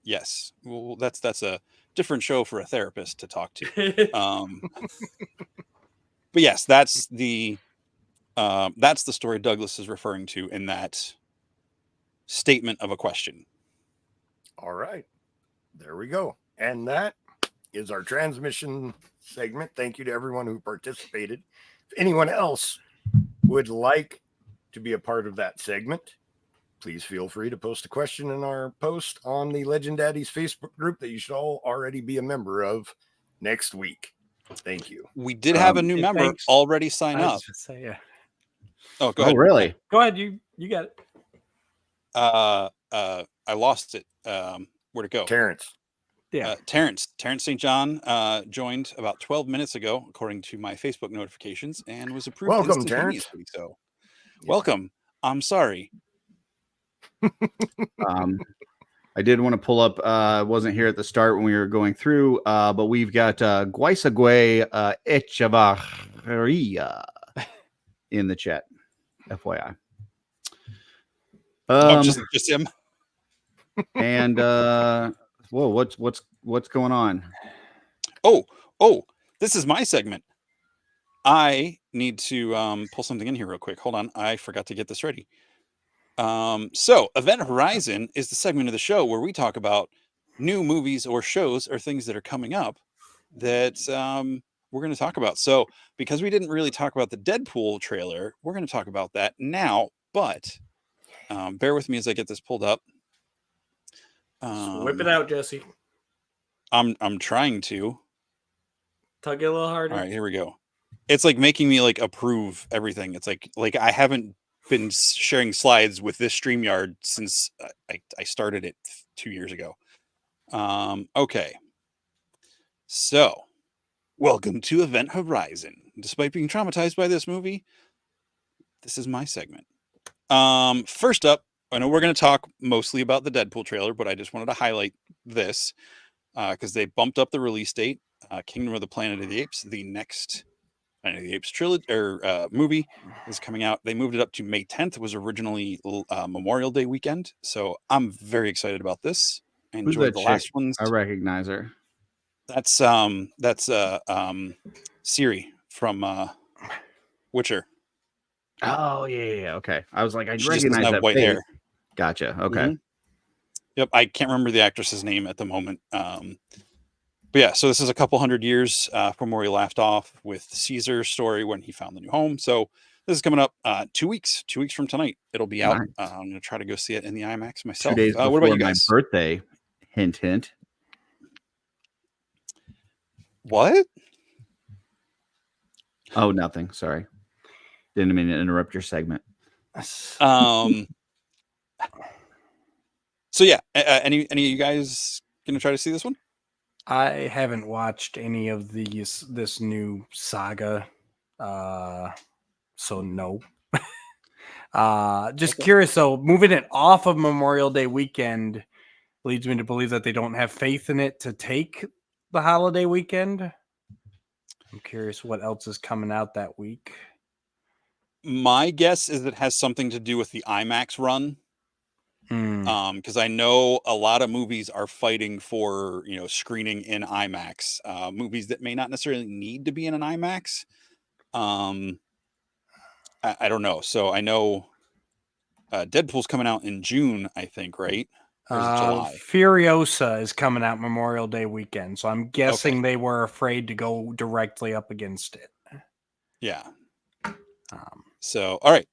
Yes. Well, that's a different show for a therapist to talk to. But yes, that's the story Douglas is referring to in that statement of a question. All right. There we go. And that is our transmission segment. Thank you to everyone who participated. If anyone else would like to be a part of that segment, please feel free to post a question in our post on the Legend Daddies Facebook group that you should all already be a member of next week. Thank you. We did have a new member already sign up. Say, yeah. Oh, go ahead. Oh, really? Go ahead. You got it. I lost it. Where'd it go? Terrence. Yeah. Terrence St. John joined about 12 minutes ago, according to my Facebook notifications, and was approved. Welcome, Terrence. So, welcome. I'm sorry. I did want to pull up. Wasn't here at the start when we were going through, but we've got Guaisagüe Echevarria in the chat. FYI. Just him. And whoa, what's going on? Oh, this is my segment. I need to pull something in here real quick. Hold on, I forgot to get this ready. So Event Horizon is the segment of the show where we talk about new movies or shows or things that are coming up that we're going to talk about. So because we didn't really talk about the Deadpool trailer, we're going to talk about that now. But bear with me as I get this pulled up. Whip it out, Jesse. I'm trying to Tug it a little harder. All right, here we go. It's like making me like approve everything. It's like I haven't been sharing slides with this StreamYard since I started it 2 years ago. Okay. So, welcome to Event Horizon. Despite being traumatized by this movie, this is my segment. First up, I know we're going to talk mostly about the Deadpool trailer, but I just wanted to highlight this because they bumped up the release date. Kingdom of the Planet of the Apes, the next Planet of the Apes trilogy or movie is coming out. They moved it up to May 10th. It was originally Memorial Day weekend, so I'm very excited about this. I enjoyed the last ones. I recognize her. That's Siri from Witcher. Oh yeah. Okay. I was like, I She just recognize doesn't have that white face. hair. Gotcha. Okay. Mhm. Yep, I can't remember the actress's name at the moment. But yeah, so this is a couple hundred years from where we left off with Caesar's story when he found the new home. So this is coming up 2 weeks. 2 weeks from tonight, it'll be out. Nice. I'm going to try to go see it in the IMAX myself. 2 days before what about you my guys? birthday. Hint, hint. What? Oh, nothing. Sorry. Didn't mean to interrupt your segment. So yeah, any of you guys going to try to see this one? I haven't watched any of this new saga, so no. Just curious. So moving it off of Memorial Day weekend leads me to believe that they don't have faith in it to take the holiday weekend. I'm curious what else is coming out that week. My guess is it has something to do with the IMAX run. Because I know a lot of movies are fighting for screening in IMAX. Movies that may not necessarily need to be in an IMAX. I don't know. So I know Deadpool's coming out in June, I think, right? Or is it July? Furiosa is coming out Memorial Day weekend, so I'm guessing they were afraid to go directly up against it. Yeah. Um, So, all right.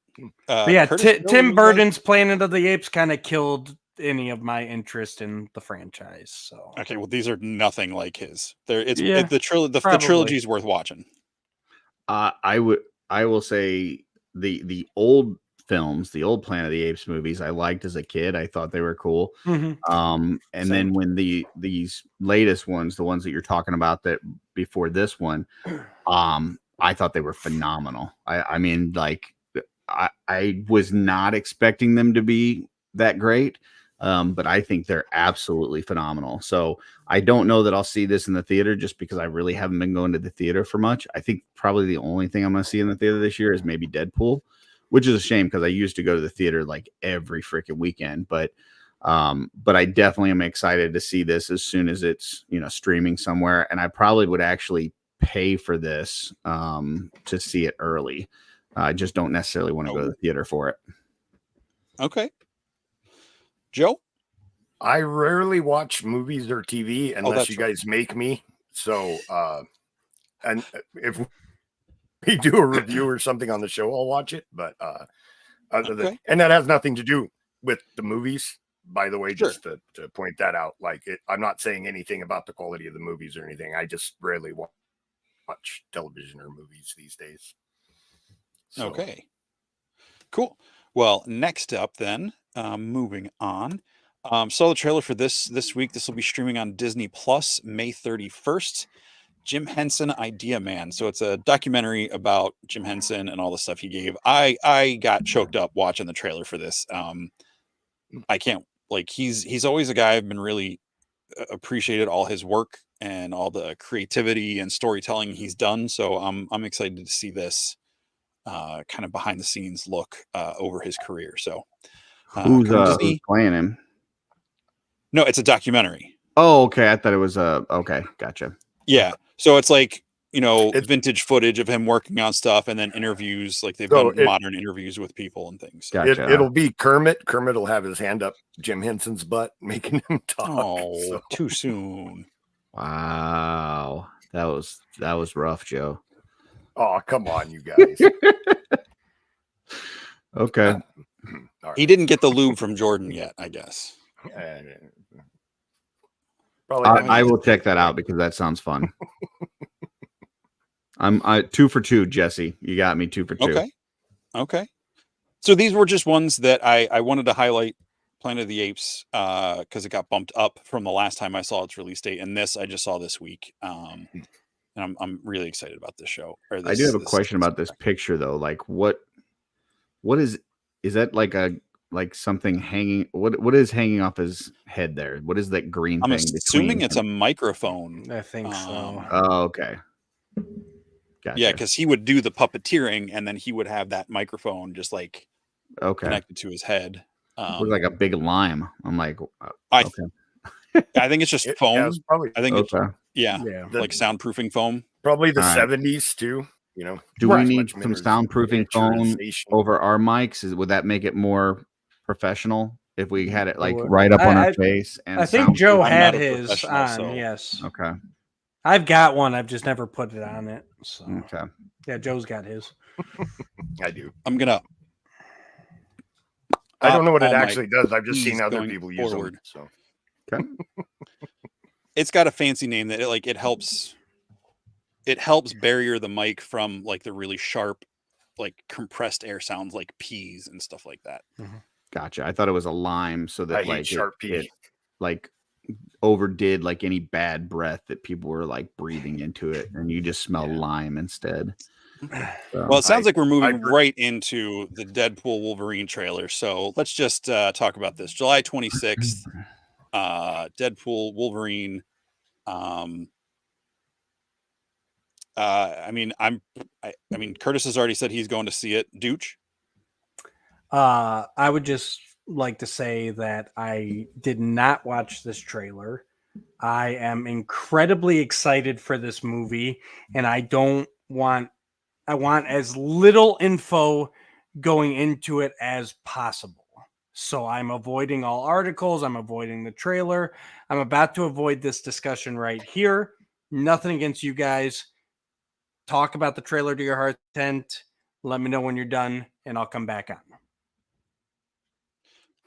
but yeah, Curtis, Tim Burton's Planet of the Apes kind of killed any of my interest in the franchise. So Okay, well, these are nothing like his. Yeah, The probably. trilogy is worth watching. I will say the old films, the old Planet of the Apes movies, I liked as a kid. I thought they were cool. Mhm. And Same. then when these latest ones, the ones that you're talking about that before this one, I thought they were phenomenal. I mean, like I was not expecting them to be that great. But I think they're absolutely phenomenal. So I don't know that I'll see this in the theater just because I really haven't been going to the theater for much. I think probably the only thing I'm going to see in the theater this year is maybe Deadpool, which is a shame because I used to go to the theater like every freaking weekend. But I definitely am excited to see this as soon as it's, streaming somewhere. And I probably would actually pay for this to see it early. I just don't necessarily want to go to the theater for it. Okay. Joe? I rarely watch movies or TV unless you guys make me. So, and if we do a review or something on the show, I'll watch it. But and that has nothing to do with the movies, by the way, just to point that out. Like, I'm not saying anything about the quality of the movies or anything. I just rarely watch television or movies these days. So. Okay. Cool. Well, next up then, moving on. Saw the trailer for this week. This will be streaming on Disney Plus May 31st. Jim Henson Idea Man. So it's a documentary about Jim Henson and all the stuff he gave. I got choked up watching the trailer for this. I can't, like, he's always a guy I've been really appreciated all his work and all the creativity and storytelling he's done. So I'm excited to see this kind of behind the scenes look over his career. So who's playing him? No, it's a documentary. Oh, okay. I thought it was okay, gotcha. Yeah. So it's like, it's vintage footage of him working on stuff and then interviews, like they've done modern interviews with people and things. Gotcha. It'll be Kermit. Kermit will have his hand up Jim Henson's butt, making him talk. Oh, too soon. Wow. That was rough, Joe. Oh, come on, you guys. Okay. Right. He didn't get the lube from Jordan yet, I guess. I will check that out because that sounds fun. I'm 2 for 2, Jesse. You got me 2 for 2. Okay. So these were just ones that I wanted to highlight. Planet of the Apes because it got bumped up from the last time I saw its release date, and this I just saw this week. And I'm really excited about this show. I do have a question about this picture though. Like, what is that like something hanging? What is hanging off his head there? What is that green thing? I'm assuming it's a microphone. I think so. Oh, okay. Gotcha. Yeah, because he would do the puppeteering, and then he would have that microphone just like connected to his head. Looks like a big lime. I'm like, I think it's just foam. I think it's like soundproofing foam. Probably the 70s too. Do we need some soundproofing foam over our mics? Would that make it more professional if we had it like right up on our face? And I think Joe had his on. Yes. Okay. I've got one. I've just never put it on it. So. Okay. Yeah, Joe's got his. I do. I don't know what it actually does. I've just seen other people use them. So. Okay. It's got a fancy name that it helps barrier the mic from like the really sharp, like compressed air sounds like peas and stuff like that. Mm-hmm. Gotcha. I thought it was a lime so that like sharp it like overdid like any bad breath that people were like breathing into it, and you just smell lime instead. So, well, it sounds like we're moving right into the Deadpool Wolverine trailer. So let's just talk about this. July 26th, Deadpool Wolverine. I mean, Curtis has already said he's going to see it. Dooch? I would just like to say that I did not watch this trailer. I am incredibly excited for this movie, and I want as little info going into it as possible. So I'm avoiding all articles. I'm avoiding the trailer. I'm about to avoid this discussion right here. Nothing against you guys. Talk about the trailer to your heart's content. Let me know when you're done, and I'll come back on.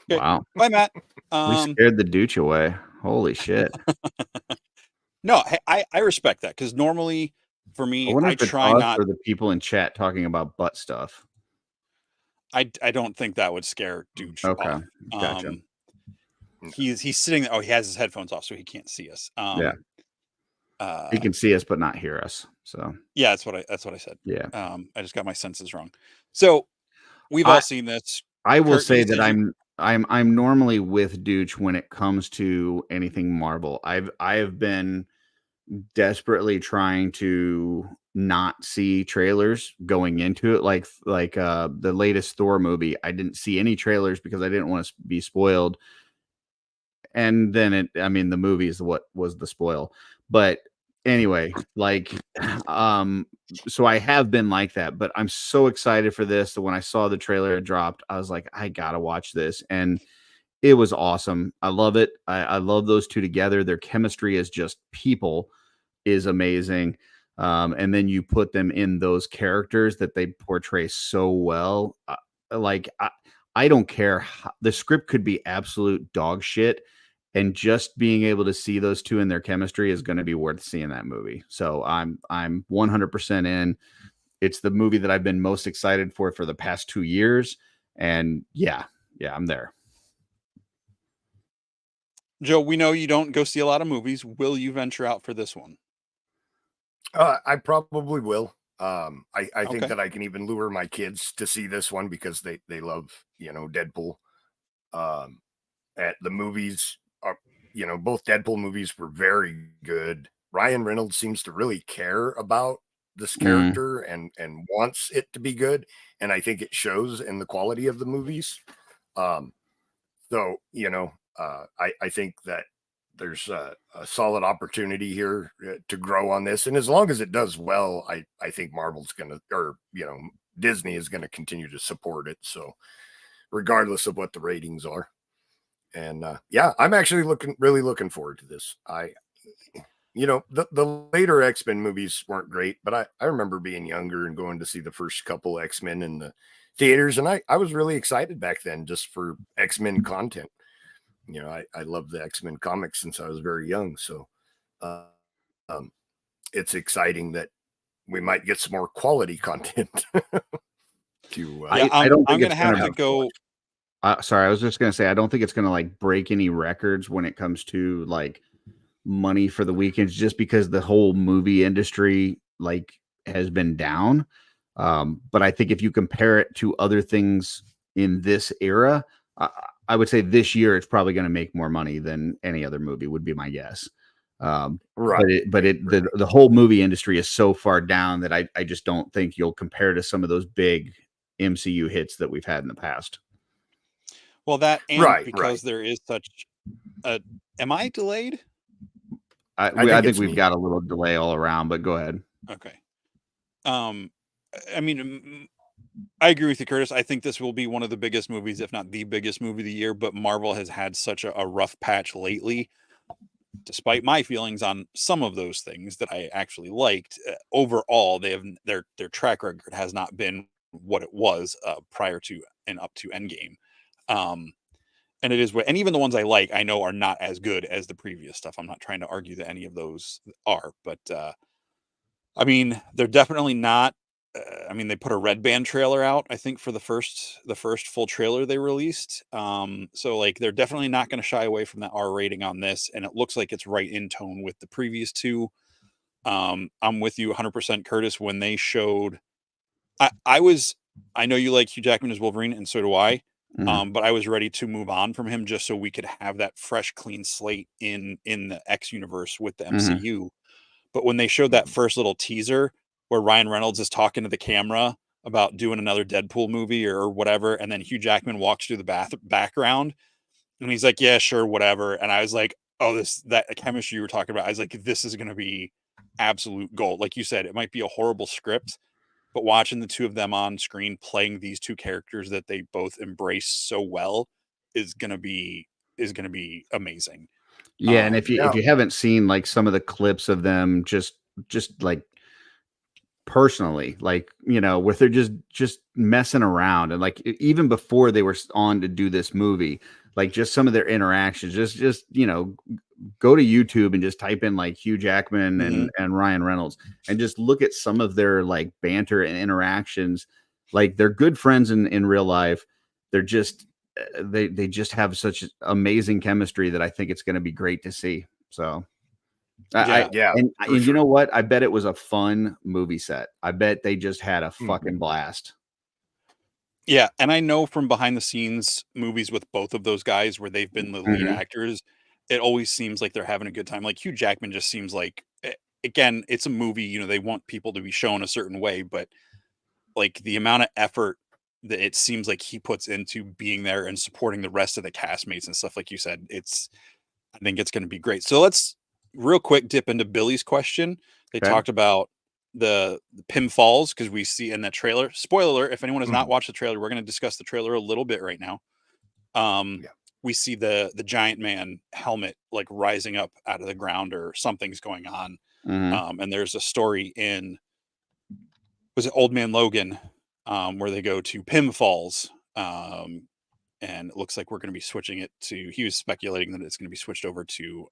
Okay. Wow. Bye, Matt. We scared the douche away. Holy shit. No, I respect that because normally for me, wonder I if it's try us not. or the people in chat talking about butt stuff. I don't think that would scare douche Okay. off. Gotcha. He's sitting there. Oh, he has his headphones off, so he can't see us. Yeah. He can see us but not hear us. So yeah, that's what I said. yeah. I just got my senses wrong. So we've all seen this. I will Kurt, say you that said I'm normally with Dooch when it comes to anything Marvel. I have been desperately trying to not see trailers going into it, like the latest Thor movie. I didn't see any trailers because I didn't want to be spoiled. And then the movie is what was the spoil. But anyway, like so I have been like that, but I'm so excited for this that when I saw the trailer it dropped, I was like, I gotta watch this. And it was awesome. I love it. I love those two together. Their chemistry as just people is amazing. And then you put them in those characters that they portray so well. I don't care. The script could be absolute dog shit. And just being able to see those two in their chemistry is going to be worth seeing that movie. So I'm 100% in. It's the movie that I've been most excited for the past 2 years. And yeah, I'm there. Joe, we know you don't go see a lot of movies. Will you venture out for this one? I probably will. I think Okay. that I can even lure my kids to see this one because they love, Deadpool. At the movies, both Deadpool movies were very good. Ryan Reynolds seems to really care about this character and wants it to be good, and I think it shows in the quality of the movies. I think that there's a solid opportunity here to grow on this, and as long as it does well, I think Marvel's Disney is gonna continue to support it. So, regardless of what the ratings are. And I'm actually really looking forward to this. The later X-Men movies weren't great, but I remember being younger and going to see the first couple X-Men in the theaters, and I was really excited back then just for X-Men content. I loved the X-Men comics since I was very young, so it's exciting that we might get some more quality content. I'm going to have to go. Sorry, I was just going to say, I don't think it's going to like break any records when it comes to like money for the weekends, just because the whole movie industry like has been down. But I think if you compare it to other things in this era, I would say this year it's probably going to make more money than any other movie would be my guess. Right. But the whole movie industry is so far down that I just don't think you'll compare to some of those big MCU hits that we've had in the past. Well, that and because there is such a. Am I delayed? I think we've got a little delay all around, but go ahead. Okay. I mean, I agree with you, Curtis. I think this will be one of the biggest movies, if not the biggest movie of the year. But Marvel has had such a rough patch lately. Despite my feelings on some of those things that I actually liked, overall their track record has not been what it was prior to and up to Endgame. And it is and even the ones I like, I know are not as good as the previous stuff. I'm not trying to argue that any of those are, but I mean, they're definitely not. They put a Red Band trailer out, I think, for the first full trailer they released. So like they're definitely not going to shy away from that R rating on this, and it looks like it's right in tone with the previous two. I'm with you 100%, Curtis. When they showed, I know you like Hugh Jackman as Wolverine, and so do I. But I was ready to move on from him just so we could have that fresh, clean slate in the X universe with the MCU. But when they showed that first little teaser where Ryan Reynolds is talking to the camera about doing another Deadpool movie or whatever, and then Hugh Jackman walks through the background, and he's like, "Yeah, sure, whatever." And I was like, "Oh, that chemistry you were talking about." I was like, "This is going to be absolute gold." Like you said, it might be a horrible script, but watching the two of them on screen playing these two characters that they both embrace so well, is gonna be amazing. Yeah, and if you Yeah. haven't seen like some of the clips of them just like personally, like, where they're just messing around, and like even before they were on to do this movie, like just some of their interactions, just go to YouTube and just type in like Hugh Jackman and Ryan Reynolds and just look at some of their like banter and interactions. Like they're good friends in real life. They're just they just have such amazing chemistry that I think it's going to be great to see. So Yeah, and for you sure. know what? I bet it was a fun movie set. I bet they just had a Mm-hmm. fucking blast. Yeah, and I know from behind the scenes movies with both of those guys where they've been the lead Mhm. actors, it always seems like they're having a good time. Like Hugh Jackman just seems like, again, it's a movie, they want people to be shown a certain way, but like the amount of effort that it seems like he puts into being there and supporting the rest of the castmates and stuff, like you said, I think it's going to be great. So let's real quick dip into Billy's question. They Okay. talked about the Pim Falls because we see in that trailer. Spoiler alert, if anyone has not Mhm. watched the trailer, we're going to discuss the trailer a little bit right now. Yeah. We see the giant man helmet like rising up out of the ground or something's going on. Mhm. And there's a story in, was it Old Man Logan, where they go to Pim Falls. And it looks like we're going to be switching it to, he was speculating that it's going to be switched over to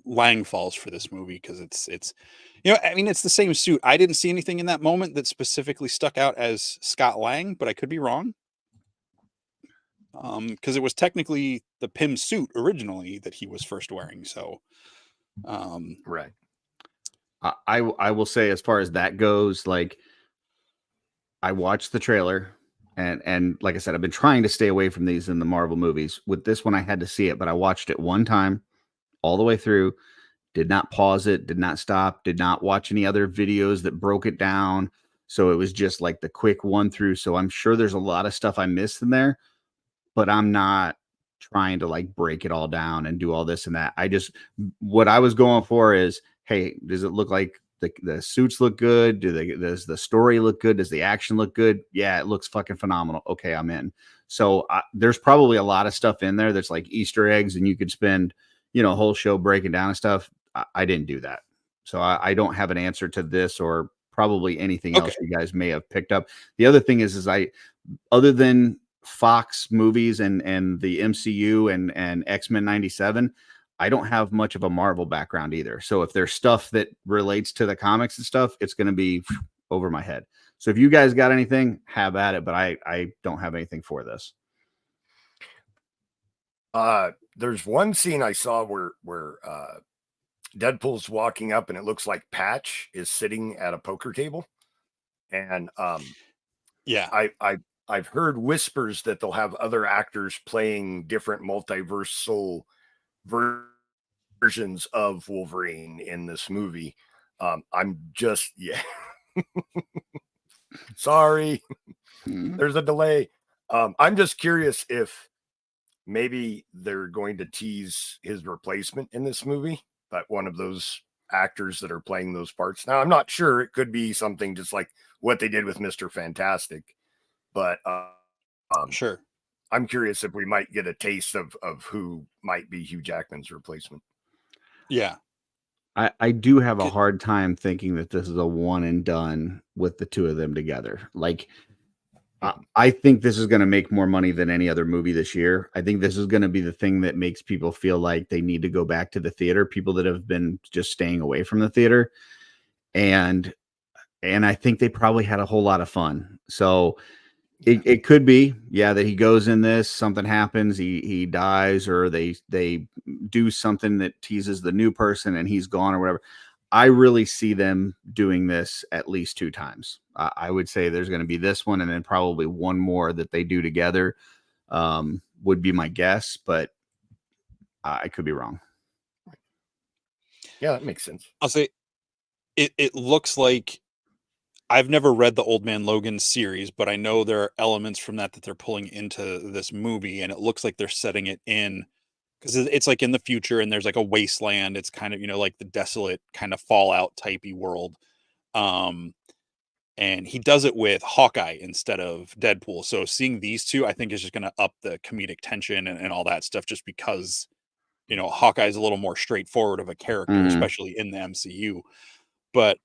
Lang Falls for this movie because it's I mean, it's the same suit. I didn't see anything in that moment that specifically stuck out as Scott Lang, but I could be wrong. Because it was technically the Pym suit originally that he was first wearing. So, Right. I will say, as far as that goes, like I watched the trailer, and like I said, I've been trying to stay away from these in the Marvel movies. With this one, I had to see it, but I watched it one time all the way through. Did not pause it, did not stop, did not watch any other videos that broke it down. So it was just like the quick one through. So I'm sure there's a lot of stuff I missed in there, but I'm not trying to like break it all down and do all this and that. What I was going for is, hey, does it look like the suits look good? Does the story look good? Does the action look good? Yeah, it looks fucking phenomenal. Okay, I'm in. So there's probably a lot of stuff in there that's like Easter eggs, and you could spend, a whole show breaking down and stuff. I didn't do that. So I don't have an answer to this or probably anything else you guys may have picked up. The other thing is other than Fox movies and the MCU and X-Men 97, I don't have much of a Marvel background either. So if there's stuff that relates to the comics and stuff, it's going to be over my head. So if you guys got anything, have at it, but I don't have anything for this. There's one scene I saw where Deadpool's walking up and it looks like Patch is sitting at a poker table. And yeah, I've heard whispers that they'll have other actors playing different multiversal versions of Wolverine in this movie. I'm just, yeah. Sorry. There's a delay. I'm just curious if maybe they're going to tease his replacement in this movie, but one of those actors that are playing those parts. Now, I'm not sure. It could be something just like what they did with Mr. Fantastic, but sure. I'm curious if we might get a taste of who might be Hugh Jackman's replacement. Yeah. I do have a hard time thinking that this is a one and done with the two of them together. Like, I think this is going to make more money than any other movie this year. I think this is going to be the thing that makes people feel like they need to go back to the theater, people that have been just staying away from the theater. And I think they probably had a whole lot of fun. So it could be, that he goes in this, something happens, he dies, or they do something that teases the new person and he's gone or whatever. I really see them doing this at least 2 times. I would say there's going to be this one and then probably one more that they do together, would be my guess, but I could be wrong. Yeah, that makes sense. I'll say it looks like, I've never read the Old Man Logan series, but I know there are elements from that they're pulling into this movie, and it looks like they're setting it in because it's like in the future and there's like a wasteland. It's kind of, like the desolate kind of Fallout typey world. and he does it with Hawkeye instead of Deadpool. So seeing these two, I think, is just going to up the comedic tension and all that stuff, just because, you know, Hawkeye is a little more straightforward of a character, Mhm. especially in the MCU. But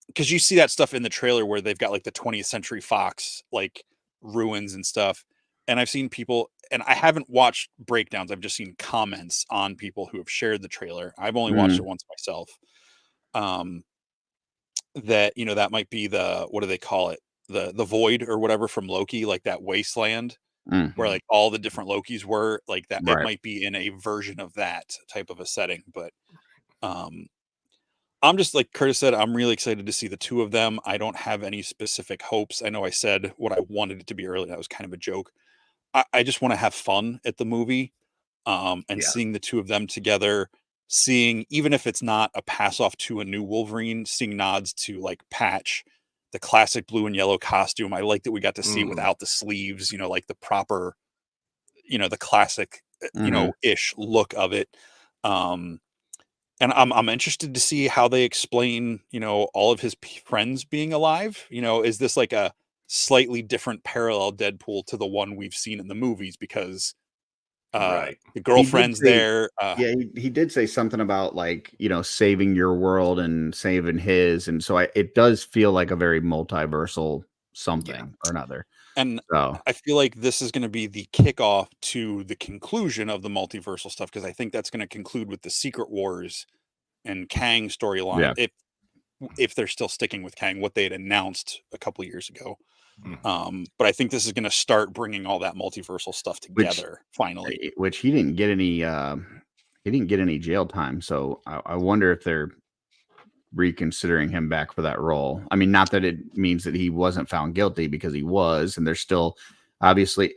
because you see that stuff in the trailer where they've got like the 20th Century Fox like ruins and stuff, and I've seen people, and I haven't watched breakdowns, I've just seen comments on people who have shared the trailer. I've only watched it once myself. That, you know, that might be the, what do they call it, the void or whatever from Loki, like that wasteland where like all the different Lokis were, like that. It Right. might be in a version of that type of a setting. But I'm just, like Curtis said, I'm really excited to see the two of them. I don't have any specific hopes. I know I said what I wanted it to be earlier. That was kind of a joke. I just want to have fun at the movie, and seeing the two of them together, seeing, even if it's not a pass off to a new Wolverine, seeing nods to like Patch, the classic blue and yellow costume. I like that we got to see it without the sleeves, you know, like the proper, you know, the classic, you know, ish look of it. And I'm interested to see how they explain, you know, all of his friends being alive. You know, is this like a slightly different parallel Deadpool to the one we've seen in the movies? Because the girlfriend's there. He did say something about, like, you know, saving your world and saving his, and so it does feel like a very multiversal something or another. And so I feel like this is going to be the kickoff to the conclusion of the multiversal stuff, because I think that's going to conclude with the Secret Wars and Kang storyline. If they're still sticking with Kang, what they had announced a couple of years ago. But I think this is going to start bringing all that multiversal stuff together finally. Which he didn't get any jail time, so I wonder if they're reconsidering him back for that role. I mean, not that it means that he wasn't found guilty, because he was, and there's still obviously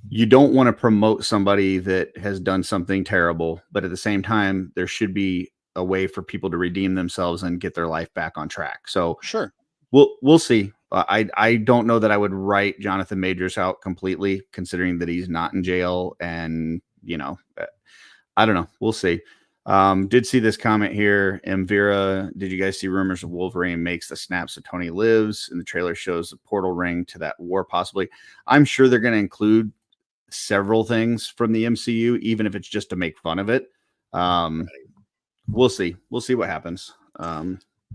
you don't want to promote somebody that has done something terrible, but at the same time there should be a way for people to redeem themselves and get their life back on track. So sure, we'll see. I don't know that I would write Jonathan Majors out completely, considering that he's not in jail, and, you know, I don't know. We'll see. Did see this comment here. Mvira, did you guys see rumors of Wolverine makes the snap so Tony lives? And the trailer shows the portal ring to that war, possibly. I'm sure they're going to include several things from the MCU, even if it's just to make fun of it. We'll see. We'll see what happens.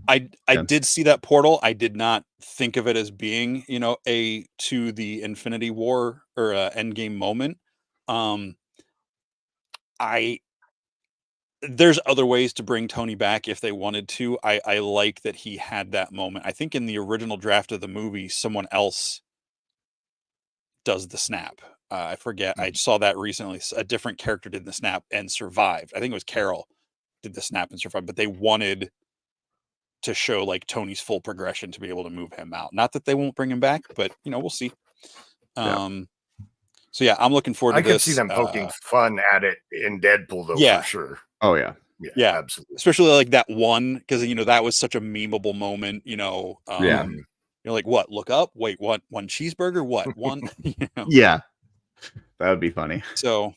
I did see that portal. I did not think of it as being, you know, to the Infinity War or Endgame moment. There's other ways to bring Tony back if they wanted to. I like that he had that moment. I think in the original draft of the movie, someone else does the snap. I forget. I saw that recently. A different character did the snap and survived. I think it was Carol did the snap and survived, but they wanted to show like Tony's full progression to be able to move him out. Not that they won't bring him back, but, you know, we'll see. So yeah, I'm looking forward to this. I could see them poking fun at it in Deadpool, though, for sure. Oh yeah, absolutely. Especially like that one, because, you know, that was such a memeable moment. You know, you're like, what? Look up. Wait, what? One cheeseburger? What? One? You know? Yeah, that would be funny. So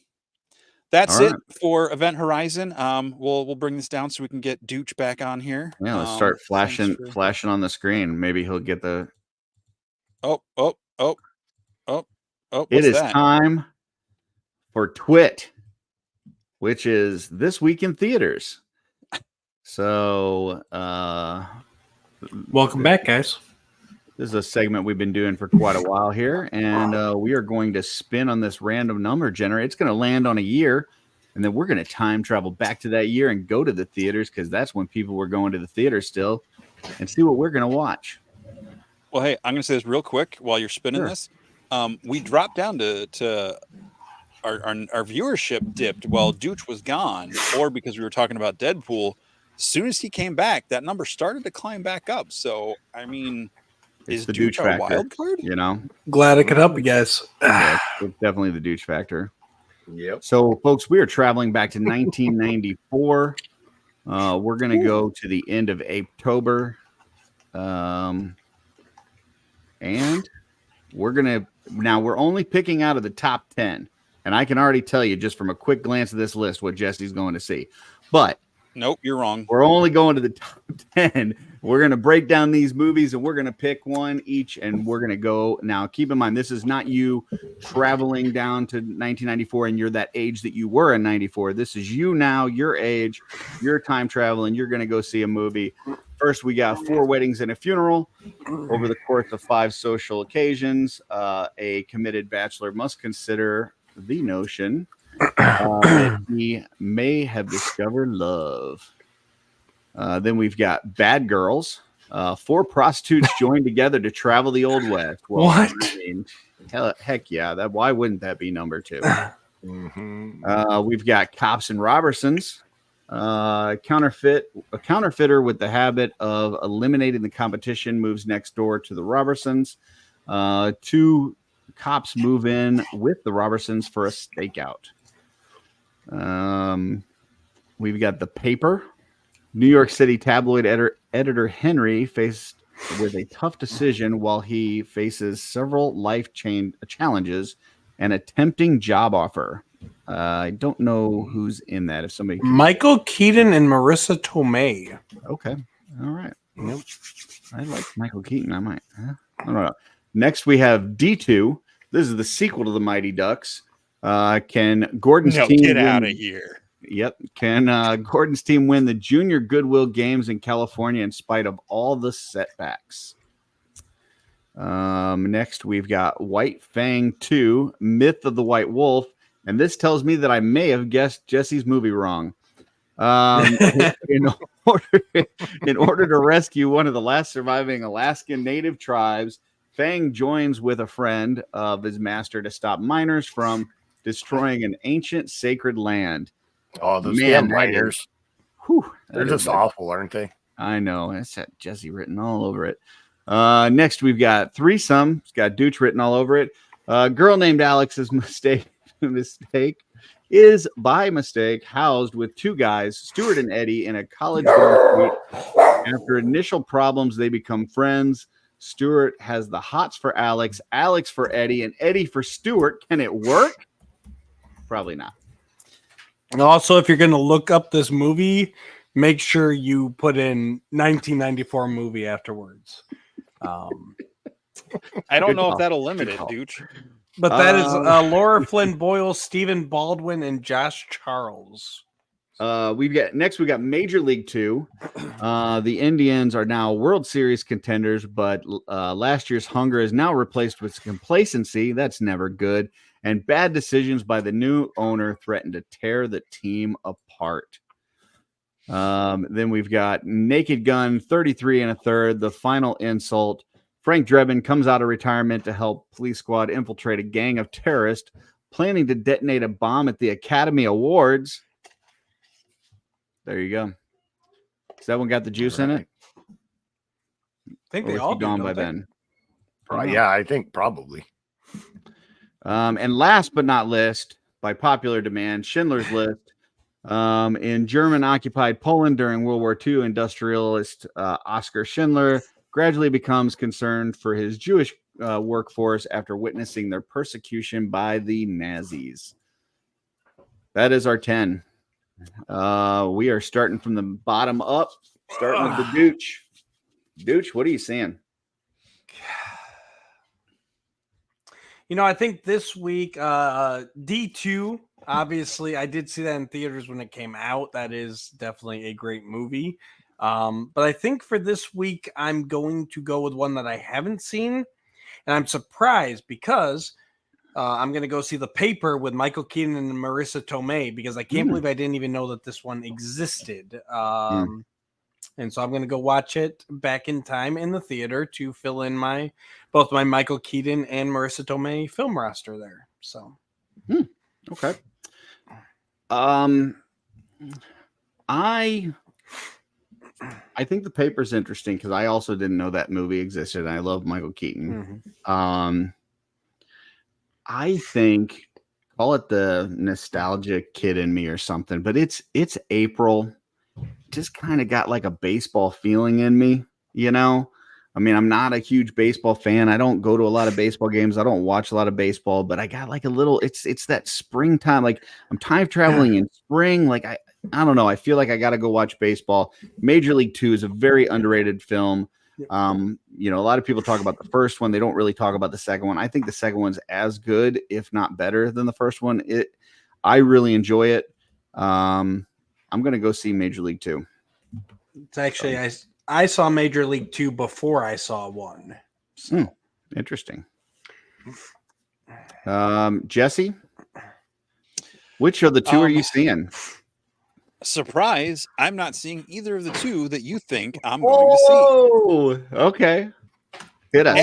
that's it for Event Horizon. We'll bring this down so we can get Dooch back on here. Yeah, let's start flashing on the screen. Maybe he'll get the. Oh! It is time for Twit, which is This Week in Theaters. So, welcome back, guys. This is a segment we've been doing for quite a while here, and we are going to spin on this random number generator. It's going to land on a year, and then we're going to time travel back to that year and go to the theaters, because that's when people were going to the theater still, and see what we're going to watch. Well, hey, I'm going to say this real quick while you're spinning this. We dropped down to our viewership dipped while Dooch was gone, or because we were talking about Deadpool. As soon as he came back, that number started to climb back up. So, I mean, it's is the Dooch a wild card? You know, glad I could help you guys. Yeah, it's definitely the Dooch factor. Yep. So, folks, we are traveling back to 1994. We're going to go to the end of October, and we're only picking out of the top 10. And I can already tell you just from a quick glance of this list what Jesse's going to see. But Nope, you're wrong. We're only going to the top 10. We're going to break down these movies and we're going to pick one each and we're going to go. Now, keep in mind, this is not you traveling down to 1994 and you're that age that you were in 94. This is you now, your age, your time traveling. You're going to go see a movie. First, we got 4 weddings and a funeral. Over the course of 5 social occasions, a committed bachelor must consider the notion that he may have discovered love. Then we've got Bad Girls. 4 prostitutes joined together to travel the Old West. Well, What? I mean, heck yeah. Why wouldn't that be number 2? We've got Cops and Robertsons. A counterfeiter with the habit of eliminating the competition moves next door to the Robertsons. 2 cops move in with the Robertsons for a stakeout. We've got The Paper. New York City tabloid editor Henry faced with a tough decision while he faces several life challenges and a tempting job offer. I don't know who's in that. If somebody Michael Keaton and Marissa Tomei. Okay. All right. Nope. I like Michael Keaton. I might. I don't know. Next, we have D2. This is the sequel to the Mighty Ducks. Can Gordon's team get win? out of here. Yep. Can Gordon's team win the Junior Goodwill Games in California in spite of all the setbacks? Next, we've got White Fang 2, Myth of the White Wolf. And this tells me that I may have guessed Jesse's movie wrong. In order to rescue one of the last surviving Alaskan native tribes, Fang joins with a friend of his master to stop miners from destroying an ancient sacred land. Oh, those Man, damn miners. They're just awful, aren't they? I know. That's got Jesse written all over it. Next, we've got Threesome. It's got Dooch written all over it. A girl named Alex's mistake is by mistake housed with 2 guys, Stuart and Eddie, in a college dorm suite. After initial problems, they become friends. Stuart has the hots for Alex, Alex for Eddie, and Eddie for Stuart. Can it work? Probably not. And also, if you're going to look up this movie, make sure you put in 1994 movie afterwards. I don't Good know call. if that'll limit Good it, call. Dooch. But that is Laura Flynn Boyle, Stephen Baldwin, and Josh Charles. We got Major League 2. The Indians are now World Series contenders, but last year's hunger is now replaced with complacency. That's never good. And bad decisions by the new owner threaten to tear the team apart. Then we've got Naked Gun 33 1/3, the final insult. Frank Drebin comes out of retirement to help police squad infiltrate a gang of terrorists planning to detonate a bomb at the Academy Awards. There you go. Has that one got the juice in it? I think Or they was all he gone do, by don't they? then. Yeah, I think probably. And last but not least, by popular demand, Schindler's List. In German-occupied Poland during World War II, industrialist Oskar Schindler gradually becomes concerned for his Jewish workforce after witnessing their persecution by the Nazis. That is our 10. We are starting from the bottom up, starting with the Dooch. Dooch, what are you seeing? You know, I think this week, D2, obviously, I did see that in theaters when it came out. That is definitely a great movie. But I think for this week, I'm going to go with one that I haven't seen. And I'm surprised because I'm going to go see The Paper with Michael Keaton and Marissa Tomei because I can't believe I didn't even know that this one existed. And so I'm going to go watch it back in time in the theater to fill in both my Michael Keaton and Marissa Tomei film roster there. So, Okay. I think The Paper's interesting because I also didn't know that movie existed. And I love Michael Keaton. I think, call it the nostalgic kid in me or something, but it's April. Just kind of got like a baseball feeling in me, you know? I mean, I'm not a huge baseball fan. I don't go to a lot of baseball games. I don't watch a lot of baseball, but I got like a little, it's that springtime. Like I'm time traveling in spring. Like I don't know. I feel like I got to go watch baseball. Major League 2 is a very underrated film. You know, a lot of people talk about the first one. They don't really talk about the second one. I think the second one's as good, if not better, than the first one. I really enjoy it. I'm going to go see Major League 2. It's actually I saw Major League 2 before I saw 1. So. Interesting. Jesse, which of the two are you seeing? Surprise! I'm not seeing either of the two that you think I'm going to see. Oh, okay. Hit us.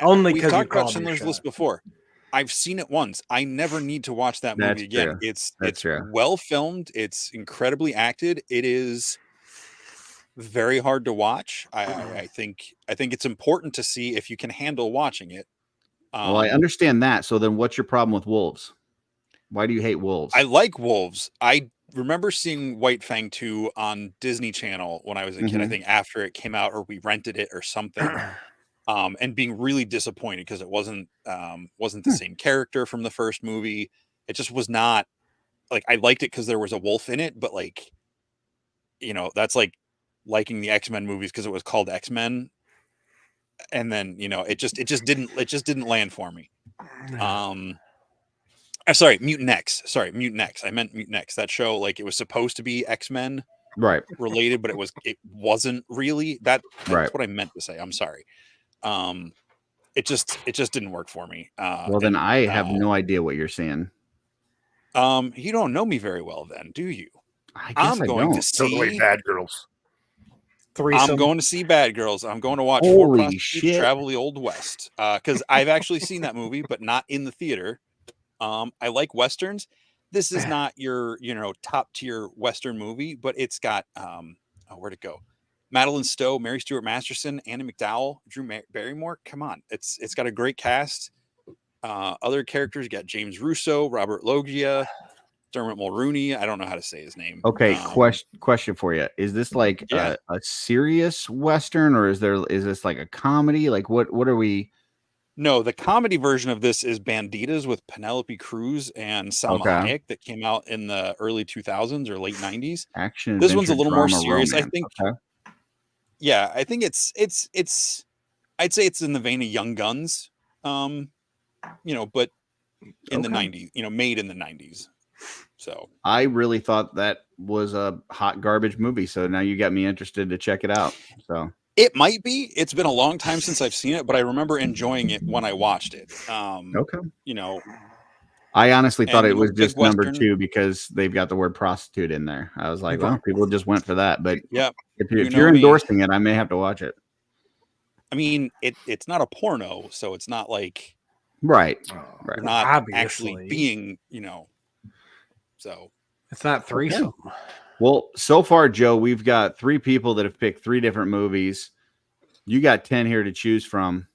Only we've 'cause you talked about called your Schindler's shot. List before. I've seen it once. I never need to watch that movie again. True. It's true. well filmed. It's incredibly acted. It is very hard to watch. I think it's important to see if you can handle watching it. Well, I understand that. So then what's your problem with wolves? Why do you hate wolves? I like wolves. I remember seeing White Fang 2 on Disney Channel when I was a kid, I think after it came out, or we rented it or something. And being really disappointed because it wasn't the same character from the first movie. It just was not like, I liked it because there was a wolf in it, but like, you know, that's like liking the X-Men movies because it was called X-Men. And then, you know, it just didn't land for me. Sorry, Mutant X. Mutant X. I meant Mutant X. That show, like, it was supposed to be X-Men related, but it wasn't really. That's what I meant to say. I'm sorry. It just didn't work for me. Well, then I have no idea what you're saying. You don't know me very well, then, do you? I guess I'm going to Totally see Bad Girls. I'm going to see Bad Girls. I'm going to watch Holy Four Prostitutes shit. Travel the Old West. Because I've actually seen that movie, but not in the theater. I like Westerns. This is not your, you know, top tier Western movie, but it's got where'd it go? Madeline Stowe, Mary Stuart Masterson, Anna McDowell, Drew Barrymore. Come on. It's got a great cast. Other characters, you got James Russo, Robert Loggia, Dermot Mulrooney. I don't know how to say his name. Okay, question for you. Is this like a serious Western, or is this like a comedy? Like what are we? No, the comedy version of this is Banditas with Penelope Cruz and Salma Hayek that came out in the early 2000s or late 90s. Action. This one's a adventure, little more drama, serious, romance. I think. Okay. Yeah, I think it's I'd say it's in the vein of Young Guns. You know, but in the 90s, you know, made in the 90s. So I really thought that was a hot garbage movie. So now you got me interested to check it out. So it might be. It's been a long time since I've seen it, but I remember enjoying it when I watched it. okay. You know, I honestly thought it was big just number Western. 2 because they've got the word prostitute in there. I was like, well, people just went for that. But yeah, if you know you're me. endorsing it, I may have to watch it. I mean, it's not a porno, so it's not like Right. you're not Obviously. actually being, you know. So It's not threesome. Okay. Well, so far, Joe, we've got 3 people that have picked 3 different movies. You got 10 here to choose from.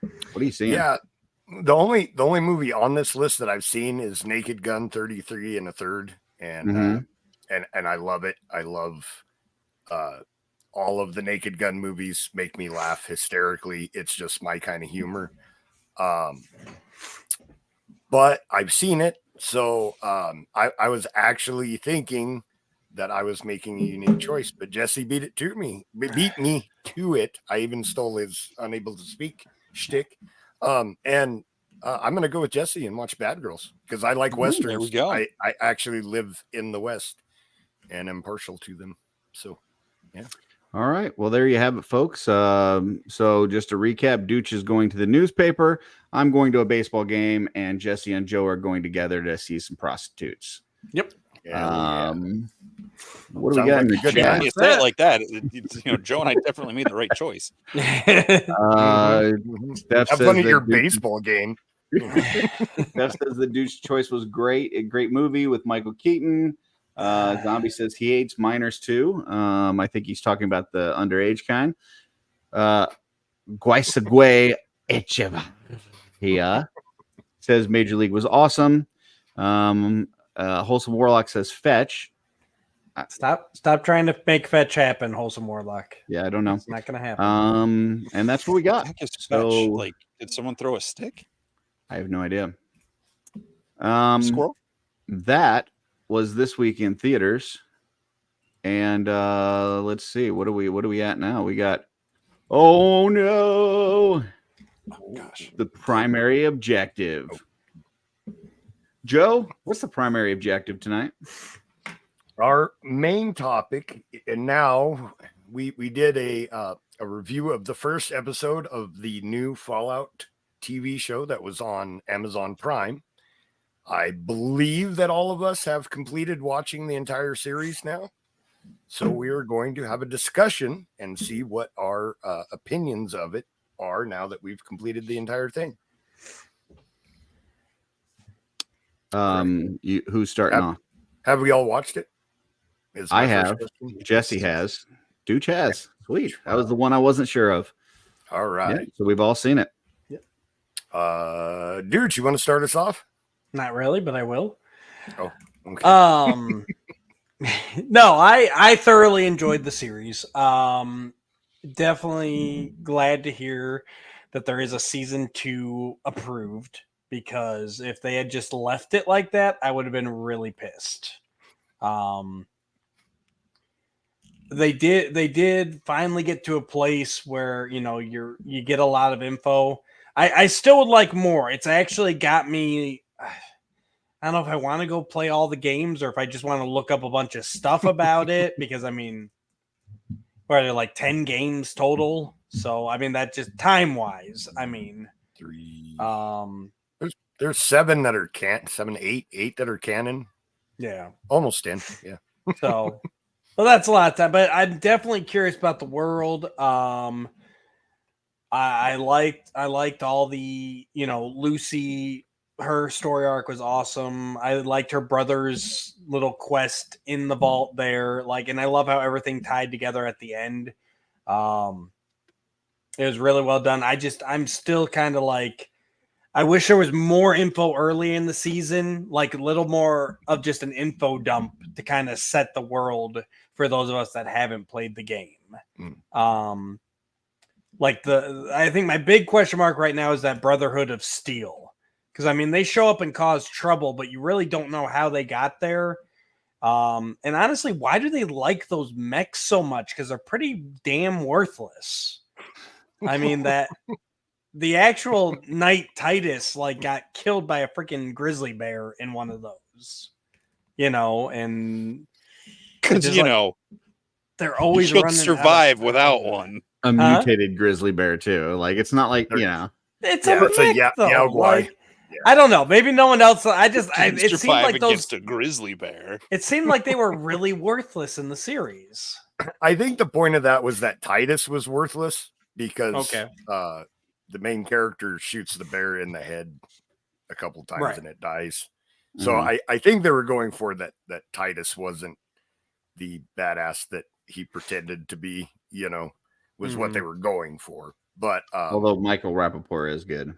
What are you seeing? Yeah, the only movie on this list that I've seen is Naked Gun 33 and a third, and and I love it. I love all of the Naked Gun movies. Make me laugh hysterically. It's just my kind of humor. But I've seen it, so I was actually thinking that I was making a unique choice, but Jesse beat me to it. I even stole his unable to speak shtick. I'm going to go with Jesse and watch Bad Girls because I like Westerns. There we go. I actually live in the West and am partial to them. So, yeah. All right. Well, there you have it, folks. So just to recap, Dooch is going to the newspaper. I'm going to a baseball game, and Jesse and Joe are going together to see some prostitutes. Yep. What do we got in the I mean, when chat? you say it like that, you know, Joe and I definitely made the right choice. Steph Have says fun at that your Dooch- baseball game. Steph says the Dooch choice was great. A great movie with Michael Keaton. Zombie says he hates minors too. I think he's talking about the underage kind. Guaisagüe Echeva. He says Major League was awesome. Wholesome Warlock says fetch. Stop trying to make fetch happen, Wholesome Warlock. Yeah, I don't know. It's not gonna happen. And that's what we got. Heck is So fetch? Like, did someone throw a stick? I have no idea. Squirrel? That was this week in theaters. And let's see, what are we at now? We got oh no, Gosh. the primary objective. Joe, what's the primary objective tonight? Our main topic, and now we did a review of the first episode of the new Fallout TV show that was on Amazon Prime. I believe that all of us have completed watching the entire series now. So we are going to have a discussion and see what our opinions of it are now that we've completed the entire thing. Who's starting off? Have we all watched it? I have. Jesse has. Dooch has. Sweet. That was the one I wasn't sure of. All right. Yeah, so we've all seen it. Dooch, you want to start us off? Not really, but I will. Oh, okay. No, I thoroughly enjoyed the series. Definitely glad to hear that there is a season 2 approved, because if they had just left it like that, I would have been really pissed. They did finally get to a place where, you know, you get a lot of info. I still would like more. It's actually got me. I don't know if I want to go play all the games or if I just want to look up a bunch of stuff about it, because I mean, what are there, like 10 games total? So I mean, that just time wise, I mean, 3. There's 7 that are eight that are canon. Yeah, almost 10. Yeah. So, well, that's a lot of time, but I'm definitely curious about the world. I liked all the, you know, Lucy, her story arc was awesome. I liked her brother's little quest in the vault there. Like, and I love how everything tied together at the end. It was really well done. I'm still kind of like, I wish there was more info early in the season, like a little more of just an info dump to kind of set the world for those of us that haven't played the game. I think my big question mark right now is that Brotherhood of Steel. Because, I mean, they show up and cause trouble, but you really don't know how they got there. And honestly, why do they like those mechs so much? Because they're pretty damn worthless. I mean, that the actual Knight Titus like got killed by a freaking grizzly bear in one of those, you know, and because you know they're always should running survive without one. A mutated grizzly bear too. Like, it's not like, you know, it's a mech, though. Like, I don't know. Maybe no one else. It seemed like against a grizzly bear. It seemed like they were really worthless in the series. I think the point of that was that Titus was worthless because the main character shoots the bear in the head a couple times and it dies. So I think they were going for that Titus wasn't the badass that he pretended to be, you know, was what they were going for. But although Michael Rappaport is good.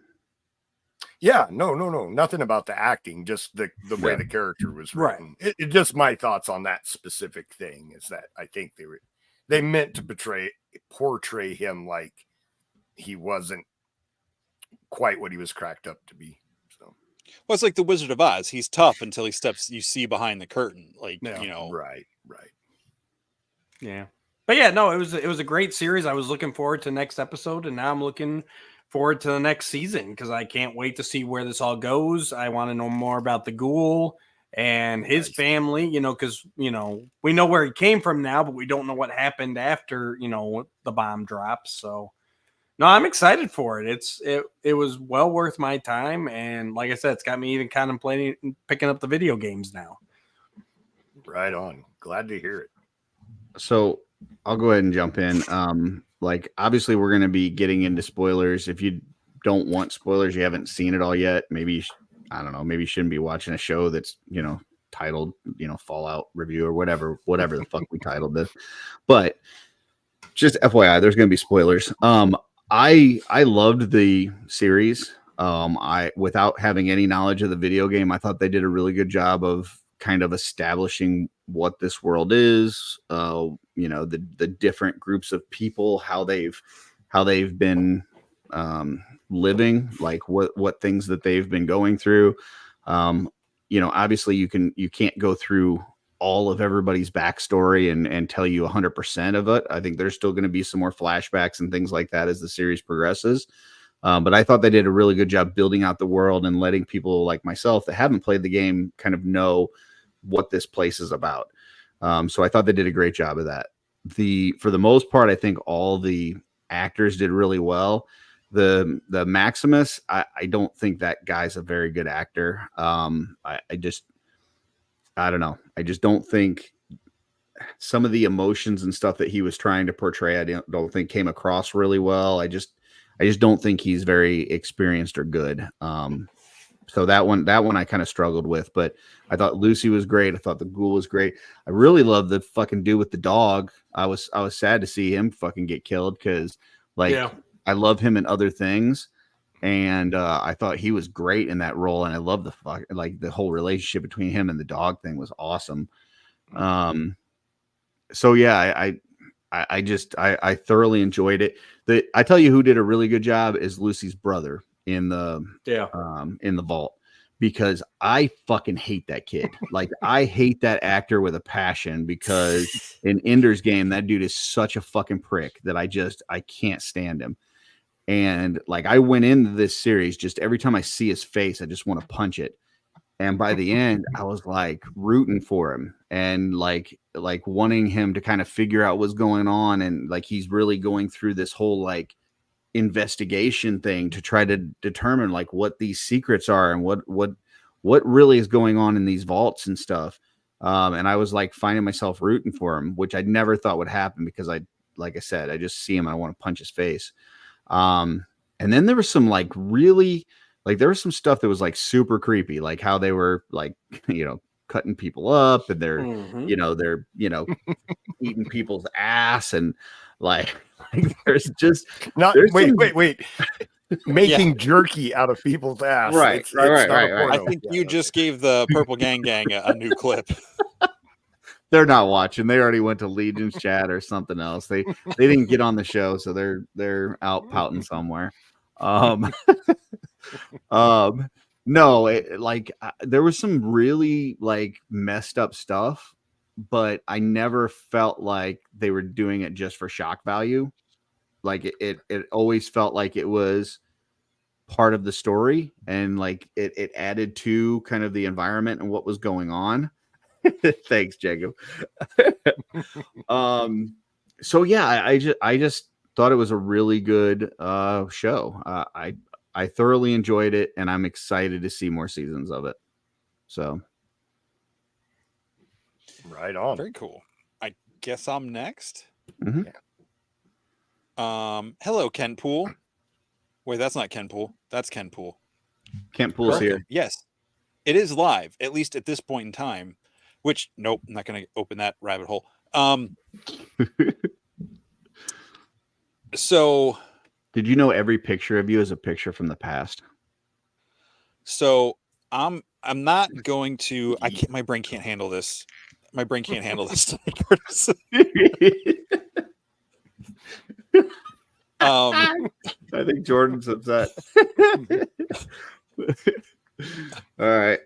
Yeah, no, nothing about the acting, just the way the character was written. Right. It just my thoughts on that specific thing is that I think they meant to portray him like he wasn't quite what he was cracked up to be. So, well, it's like the Wizard of Oz. He's tough until he steps. You see behind the curtain, like you know. Right. Yeah, but yeah, no, it was a great series. I was looking forward to next episode, and now I'm looking forward to the next season because I can't wait to see where this all goes. I want to know more about the ghoul and his family, you know, because, you know, we know where he came from now, but we don't know what happened after, you know, the bomb drops. So, no, I'm excited for it. It was well worth my time. And like I said, it's got me even contemplating picking up the video games now. Right on. Glad to hear it. So I'll go ahead and jump in. Like, obviously we're going to be getting into spoilers. If you don't want spoilers, you haven't seen it all yet, maybe, I don't know, maybe you shouldn't be watching a show that's, you know, titled, you know, Fallout review or whatever the fuck we titled this. But just FYI, there's going to be spoilers. I loved the series. Without having any knowledge of the video game, I thought they did a really good job of kind of establishing what this world is, you know, the different groups of people, how they've been living, like what things that they've been going through. you know, obviously you can't go through all of everybody's backstory and tell you 100% of it. I think there's still going to be some more flashbacks and things like that as the series progresses. But I thought they did a really good job building out the world and letting people like myself that haven't played the game kind of know what this place is about. So I thought they did a great job of that. For the most part, I think all the actors did really well. The Maximus, I don't think that guy's a very good actor. I don't know. I just don't think some of the emotions and stuff that he was trying to portray, I don't think came across really well. I just don't think he's very experienced or good. So that one I kind of struggled with, but I thought Lucy was great. I thought the ghoul was great. I really loved the fucking dude with the dog. I was sad to see him fucking get killed because I love him in other things. And I thought he was great in that role. And I love the whole relationship between him and the dog thing was awesome. So yeah, I thoroughly enjoyed it. I tell you who did a really good job is Lucy's brother in the vault, because I fucking hate that kid. Like I hate that actor with a passion, because in Ender's Game, that dude is such a fucking prick that I can't stand him. And like I went into this series, just every time I see his face, I just want to punch it. And by the end, I was like rooting for him and like wanting him to kind of figure out what's going on. And like he's really going through this whole like investigation thing to try to determine like what these secrets are and what really is going on in these vaults and stuff. And I was like finding myself rooting for him, which I never thought would happen, because like I said, I just see him and I want to punch his face. And then there was some like really, like there was some stuff that was like super creepy, like how they were like, you know, cutting people up and they're eating people's ass and like there's just wait. Making jerky out of people's ass. Right. I think you just gave the Purple Gang a new clip. They're not watching. They already went to Legion's chat or something else. They didn't get on the show, so they're out pouting somewhere. No, there was some really like messed up stuff, but I never felt like they were doing it just for shock value. Like it always felt like it was part of the story, and like it added to kind of the environment and what was going on. Thanks, Jacob. So yeah, I just thought it was a really good show. I thoroughly enjoyed it, and I'm excited to see more seasons of it. So right on. Very cool. I guess I'm next. Mm-hmm. Yeah. Hello, Ken Pool. Wait, that's not Ken Pool. That's Ken Pool. Ken Pool's here. Yes, it is live, at least at this point in time. Which, nope, I'm not going to open that rabbit hole. So, did you know every picture of you is a picture from the past? So I'm not going to. My brain can't handle this. My brain can't handle this. I think Jordan's upset. All right.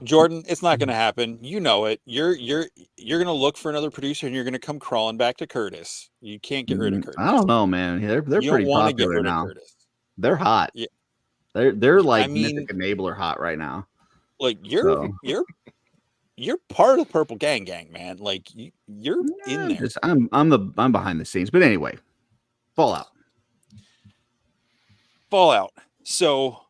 Jordan, it's not going to happen. You know it. You're going to look for another producer, and you're going to come crawling back to Curtis. You can't get rid of Curtis. I don't know, man. They're pretty popular now. They're hot. Yeah. They're like Mythic Enabler hot right now. Like you're part of the Purple Gang, man. Like you're in there. I'm behind the scenes, but anyway, Fallout. So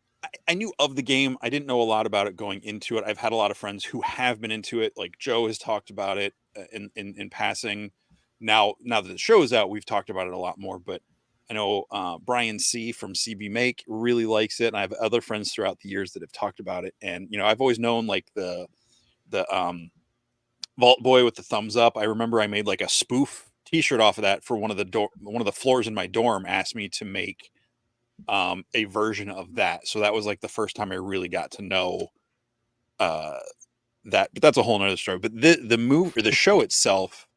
I knew of the game. I didn't know a lot about it going into it. I've had a lot of friends who have been into it. Like Joe has talked about it in passing. Now that the show is out, we've talked about it a lot more. But I know Brian C from CB Make really likes it, and I have other friends throughout the years that have talked about it. And I've always known like the Vault Boy with the thumbs up. I remember I made like a spoof T-shirt off of that for one of the floors in my dorm. Asked me to make a version of that, so that was like the first time I really got to know that. But that's a whole nother story. But the show itself,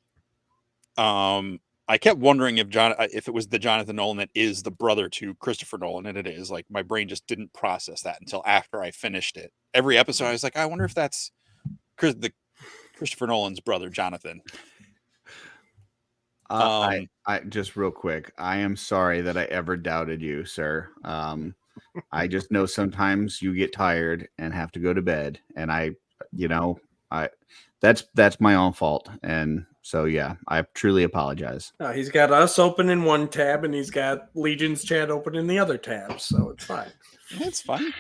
I kept wondering if it was the Jonathan Nolan that is the brother to Christopher Nolan, and it is. Like, my brain just didn't process that until after I finished it. Every episode, I was like, I wonder if that's Christopher Nolan's brother, Jonathan. I just real quick, I am sorry that I ever doubted you, sir. I just know sometimes you get tired and have to go to bed, and that's my own fault. And so, yeah, I truly apologize. He's got us open in one tab, and he's got Legion's chat open in the other tab, so it's fine. It's fine.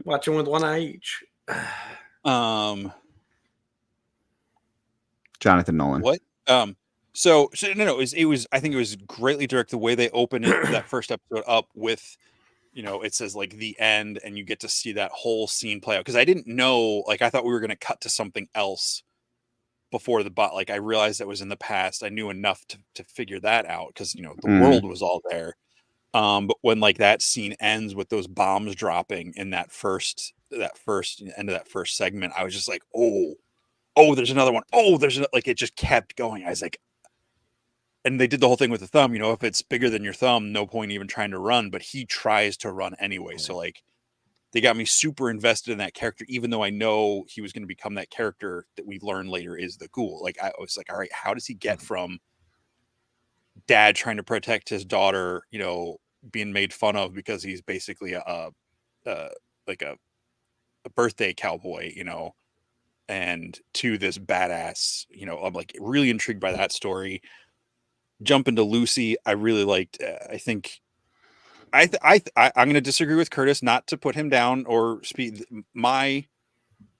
Watching with one eye each. Jonathan Nolan. What? So no, it was. I think it was greatly directed the way they opened it, that first episode up with, it says like the end, and you get to see that whole scene play out. Because I didn't know, like, I thought we were going to cut to something else before the bot. Like, I realized that was in the past. I knew enough to figure that out because the world was all there. But when like that scene ends with those bombs dropping in that first end of that first segment, I was just like, oh, there's another one. Oh, like, it just kept going. I was like, and they did the whole thing with the thumb. If it's bigger than your thumb, no point even trying to run. But he tries to run anyway. So like, they got me super invested in that character, even though I know he was going to become that character that we learn later is the ghoul. Like, I was like, all right, how does he get from dad trying to protect his daughter, being made fun of because he's basically a birthday cowboy, and to this badass, I'm like really intrigued by that story. Jump into Lucy. I really liked. I think I'm going to disagree with Curtis, not to put him down or speed. The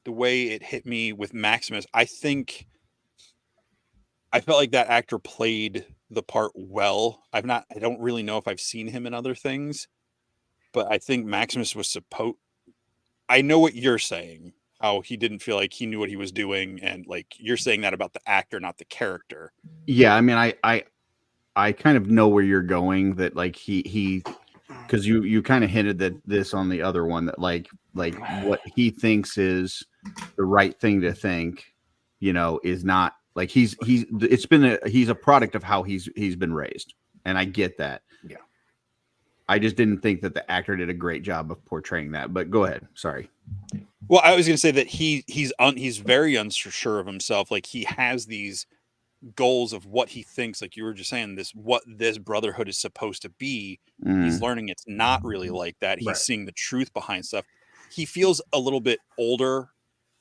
way it hit me with Maximus, I think I felt like that actor played the part well. I don't really know if I've seen him in other things, but I think Maximus was I know what you're saying, how he didn't feel like he knew what he was doing, and like you're saying that about the actor, not the character. Yeah, I mean, I kind of know where you're going, that like he because you kind of hinted that this on the other one, that like what he thinks is the right thing to think, is not like he's a product of how he's been raised, and I get that. Yeah, I just didn't think that the actor did a great job of portraying that. But go ahead, sorry. Well, I was going to say that he's very unsure of himself. Like, he has these goals of what he thinks, like you were just saying, what this brotherhood is supposed to be. He's learning it's not really like that. He's seeing the truth behind stuff. He feels a little bit older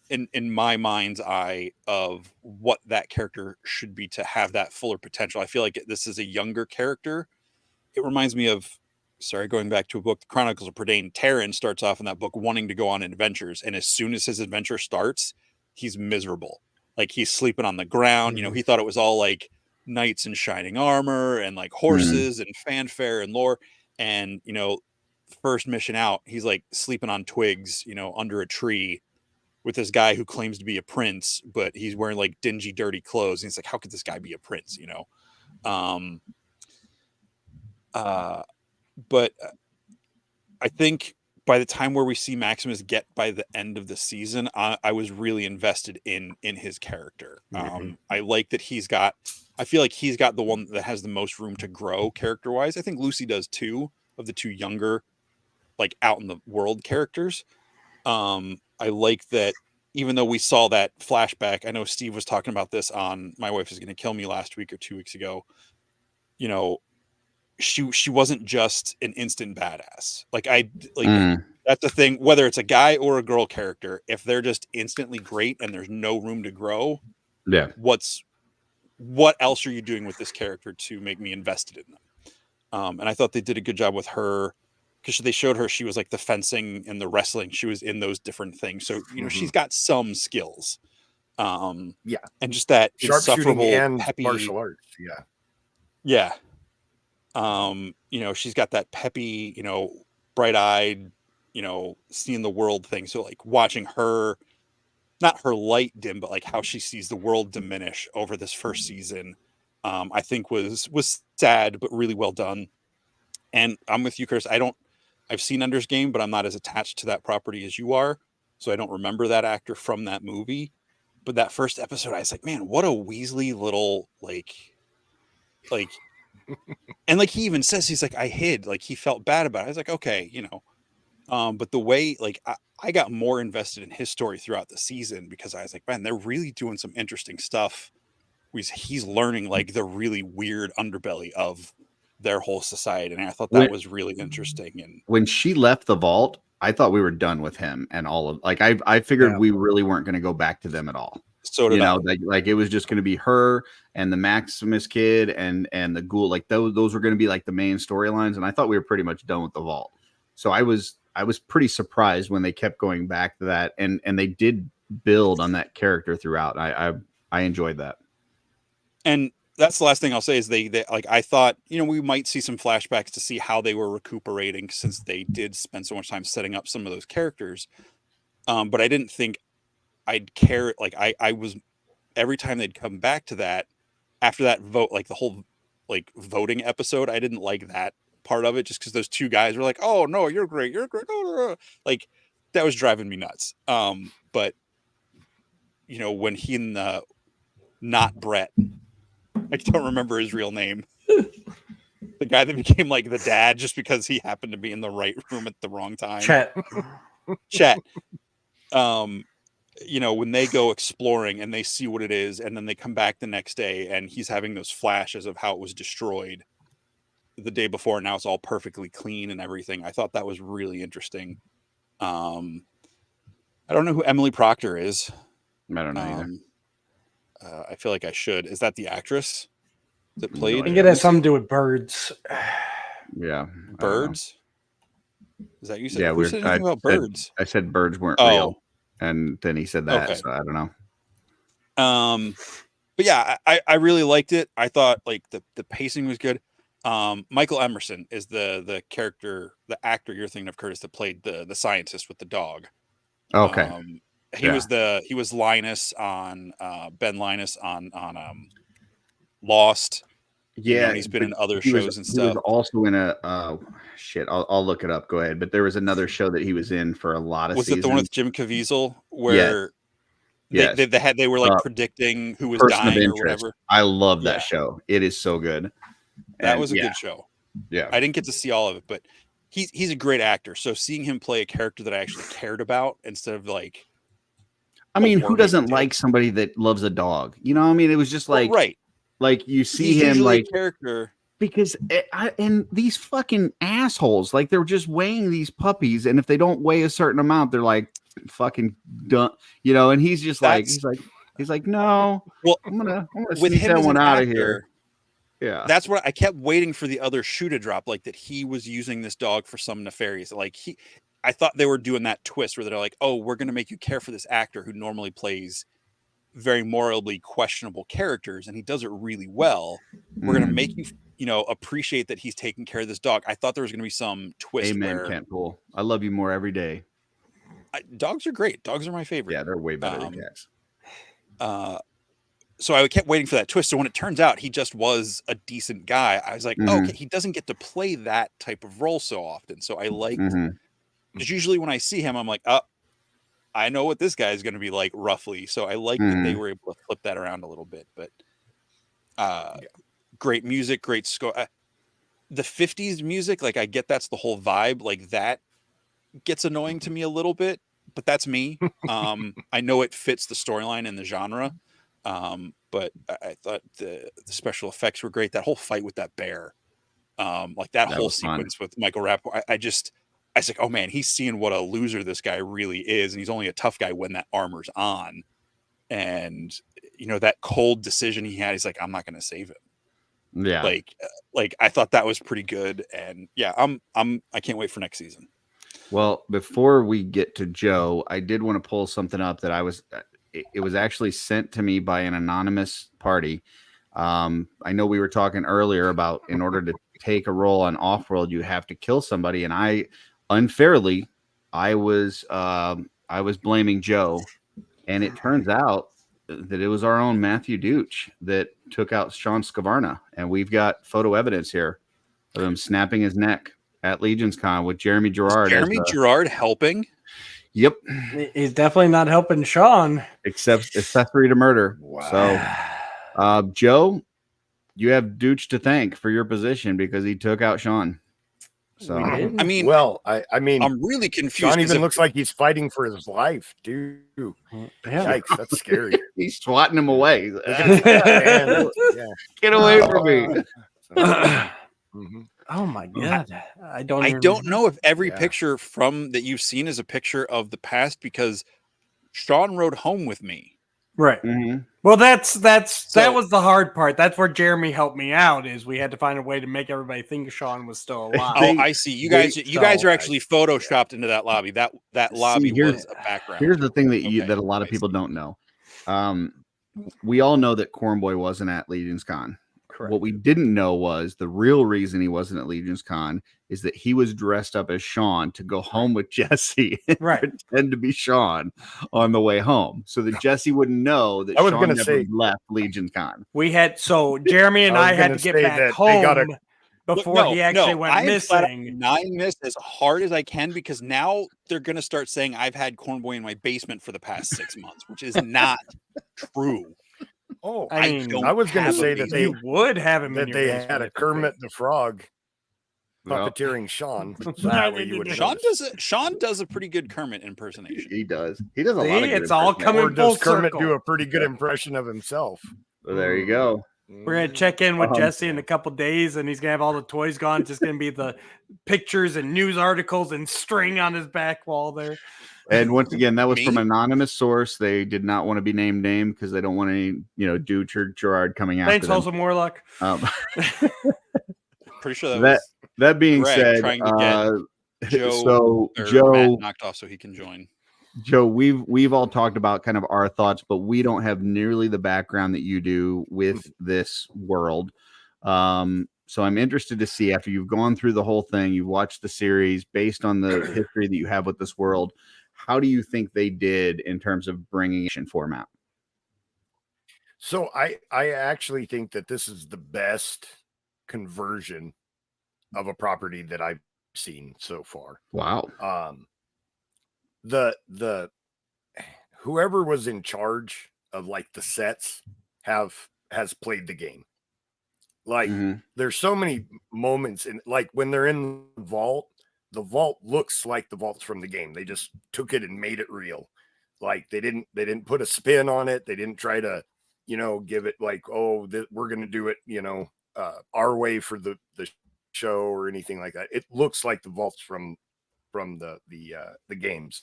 in my mind's eye of what that character should be to have that fuller potential. I feel like this is a younger character. It reminds me of, going back to a book, The Chronicles of Prydain. Terran starts off in that book wanting to go on adventures, and as soon as his adventure starts, he's miserable. Like, he's sleeping on the ground. He thought it was all like knights in shining armor and like horses and fanfare and lore. And, first mission out, he's like sleeping on twigs, under a tree with this guy who claims to be a prince, but he's wearing like dingy, dirty clothes. And he's like, how could this guy be a prince? But I think by the time where we see Maximus get by the end of the season, I was really invested in his character. I like that I feel like he's got the one that has the most room to grow character wise. I think Lucy does too, of the two younger, like out in the world characters. I like that even though we saw that flashback, I know Steve was talking about this on My Wife Is Going to Kill Me last week or 2 weeks ago. She wasn't just an instant badass. That's the thing, whether it's a guy or a girl character, if they're just instantly great and there's no room to grow, what else are you doing with this character to make me invested in them? And I thought they did a good job with her, because they showed her, she was like the fencing and the wrestling, she was in those different things, so she's got some skills, and just that insufferable and peppy martial arts. She's got that peppy, bright-eyed, seeing the world thing. So like watching her, not her light dim, but like how she sees the world diminish over this first season, I think was sad, but really well done. And I'm with you, Chris. I've seen Ender's Game, but I'm not as attached to that property as you are. So I don't remember that actor from that movie. But that first episode, I was like, man, what a Weasley little, like And like he even says, he's like, I hid, like he felt bad about it. I was like, okay, you know, but the way like I got more invested in his story throughout the season because I was like, man, they're really doing some interesting stuff. He's learning like the really weird underbelly of their whole society, and I thought that was really interesting. And when she left the vault, I thought we were done with him and all of like I figured we really weren't going to go back to them at all. So did I. Like it was just going to be her and the Maximus kid and the ghoul. Like those were going to be like the main storylines, and I thought we were pretty much done with the vault. So I was pretty surprised when they kept going back to that, and they did build on that character throughout. I enjoyed that. And that's the last thing I'll say is they like I thought, you know, we might see some flashbacks to see how they were recuperating since they did spend so much time setting up some of those characters. But I didn't think I'd care. Like I was every time they'd come back to that after that vote, like the whole like voting episode, I didn't like that part of it just because those two guys were like, oh no, you're great. Like that was driving me nuts. But you know, when he and not Brett, I don't remember his real name. The guy that became like the dad just because he happened to be in the right room at the wrong time. Chet. You know, when they go exploring and they see what it is, and then they come back the next day and he's having those flashes of how it was destroyed the day before. Now it's all perfectly clean and everything. I thought that was really interesting. I don't know who Emily Proctor is. I don't know either. I feel like I should. Is that the actress that played? I think it has something to do with birds. Yeah. Birds? Is that you said? Yeah, Who said anything about birds? I said birds weren't real. And then he said that. Okay. So I don't know. But yeah, I really liked it. I thought like the pacing was good. Michael Emerson is the character, the actor you're thinking of, Curtis, that played the scientist with the dog. Okay. He was Linus on Ben Linus on Lost. Yeah, and he's been in other shows and stuff. He was also in a shit. I'll look it up. Go ahead. But there was another show that he was in for a lot of seasons. Was it the one with Jim Caviezel where they were like predicting who was dying or whatever? I love that show. It is so good. That was a good show. Yeah, I didn't get to see all of it, but he's a great actor. So seeing him play a character that I actually cared about instead of like, I mean, who doesn't like somebody that loves a dog? You know, I mean, it was just like right. Like you see him like character because and these fucking assholes, like they're just weighing these puppies, and if they don't weigh a certain amount, they're like fucking done, you know. And he's just like he's like no, well, I'm gonna with sneak him that one out actor, of here. Yeah, that's what I kept waiting for the other shoe to drop, like that he was using this dog for some nefarious. Like I thought they were doing that twist where they're like, oh, we're gonna make you care for this actor who normally plays very morally questionable characters, and he does it really well. We're gonna make you know appreciate that he's taking care of this dog. I thought there was gonna be some twist. Amen, Kent Poole. I love you more every day. Dogs are great. Dogs are my favorite. Yeah, they're way better than cats. So I kept waiting for that twist. So when it turns out he just was a decent guy, I was like, okay, he doesn't get to play that type of role so often. So I liked because usually when I see him, I'm like, I know what this guy is going to be like roughly. So I like that they were able to flip that around a little bit, but great music, great score. The 50s music, like I get that's the whole vibe. Like that gets annoying to me a little bit, but that's me. I know it fits the storyline and the genre. But I thought the special effects were great. That whole fight with that bear, like that whole sequence with Michael Rappaport. I was like, oh man, he's seeing what a loser this guy really is. And he's only a tough guy when that armor's on. And, you know, that cold decision he had, he's like, I'm not going to save him. Yeah. Like I thought that was pretty good. And yeah, I can't wait for next season. Well, before we get to Joe, I did want to pull something up that it was actually sent to me by an anonymous party. I know we were talking earlier about in order to take a role on OffWorld, you have to kill somebody. And I was blaming Joe, and it turns out that it was our own Matthew Deutsch that took out Sean Scavarna, and we've got photo evidence here of him snapping his neck at Legion's Con with Jeremy Gerard. Jeremy Gerard helping? Yep, he's definitely not helping Sean. Except accessory to murder. Wow. So, Joe, you have Dooch to thank for your position because he took out Sean. So We did. I mean, Well, I mean, I'm really confused. Sean 'cause even if- looks like he's fighting for his life, dude. Yeah. Yikes, that's scary. he's swatting him away. He's like, Yeah, man. Yeah. Get away from me. Mhm. Oh my god! I don't. I even don't remember. know if every Yeah. picture from that you've seen is a picture of the past because Sean rode home with me. Right. Mhm. Well, that So- was the hard part. That's where Jeremy helped me out. Is we had to find a way to make everybody think Sean was still alive. Oh, I see. You guys so- are actually photoshopped into that lobby. That lobby here's- was a background. Here's the thing that Okay, that a lot of I people see. don't know. We all know that Cornboy wasn't at Legion's Con. Correct. What we didn't know was the real reason he wasn't at Legion's Con is that he was dressed up as Sean to go home with Jesse and Right. pretend to be Sean on the way home, so that Jesse wouldn't know that I was Sean gonna never say- left Legion's Con. We had Jeremy and I was I had gonna to get say back that they home gotta- before he actually went I am flat out missing. denying this as hard as I can because now they're going to start saying I've had Cornboy in my basement for the past 6 months, which is not true. Oh, I mean, don't I was going have to a say that basement. they You would have him in that your they basement had a if you Kermit could. the Frog Well, puppeteering Sean. So No, that way they you would didn't. Sean does a pretty good Kermit impersonation. he does. He does a See, lot of good it's all impersonations. coming Or does full Kermit circle. do a pretty good impression of himself? So there you go. We're gonna check in with Um, Jesse in a couple days, and he's gonna have all the toys gone. It's just gonna be the pictures and news articles and string on his back wall there. And once again, that was from Me? an anonymous source. They did not want to be named because they don't want any, Dooch or Gerard coming after Thanks, them. Wholesome Warlock. Pretty sure that, That- was That being Greg said, trying to get Joe so or Joe, Matt knocked off so he can join. Joe, we've all talked about kind of our thoughts, but we don't have nearly the background that you do with this world. So I'm interested to see, after you've gone through the whole thing, you've watched the series based on the history that you have with this world. How do you think they did in terms of bringing it in format? So I actually think that this is the best conversion of a property that I've seen so far. Wow. The whoever was in charge of like the sets has played the game. Like Mhm. there's so many moments in, like when they're in the vault looks like the vaults from the game. They just took it and made it real. Like they didn't put a spin on it. They didn't try to, give it like, oh, we're going to do it, our way for the show or anything like that. It looks like the vaults from the games.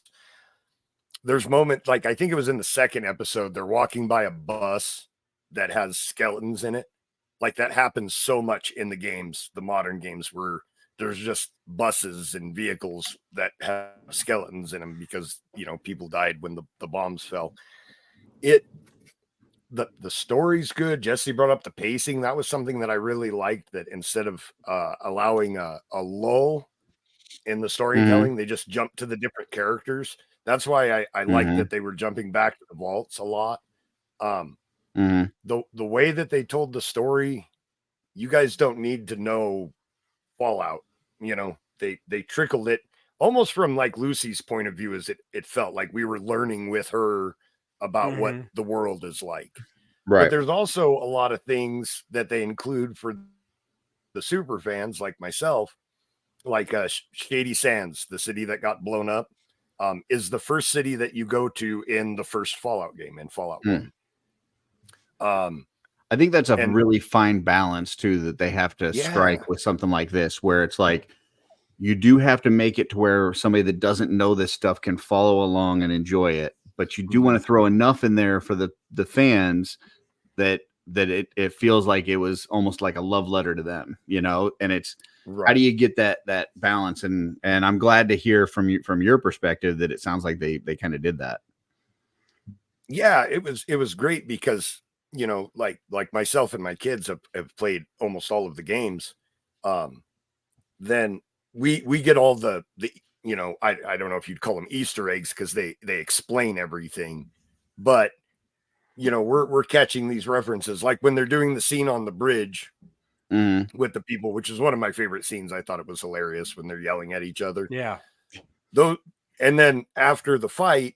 There's moments, like I think it was in the second episode, they're walking by a bus that has skeletons in it. Like that happens so much in the games, the modern games, where there's just buses and vehicles that have skeletons in them because people died when the bombs fell. The story's good. Jesse brought up the pacing. That was something that I really liked, that instead of allowing a lull in the storytelling, they just jumped to the different characters. That's why I like that they were jumping back to the vaults a lot. The way that they told the story, you guys don't need to know Fallout. They trickled it almost from like Lucy's point of view, as it felt like we were learning with her about what the world is like. Right. But there's also a lot of things that they include for the super fans like myself, like Shady Sands, the city that got blown up, is the first city that you go to in the first Fallout game, in Fallout 1. I think that's a really fine balance too, that they have to strike with something like this, where it's like you do have to make it to where somebody that doesn't know this stuff can follow along and enjoy it, but you do want to throw enough in there for the fans that it feels like it was almost like a love letter to them, and it's how do you get that balance? And I'm glad to hear from your perspective that it sounds like they kind of did that. Yeah, it was great because like myself and my kids have played almost all of the games. Then we get all the I don't know if you'd call them Easter eggs, because they explain everything, but we're catching these references, like when they're doing the scene on the bridge with the people, which is one of my favorite scenes. I thought it was hilarious when they're yelling at each other. Yeah. And then after the fight,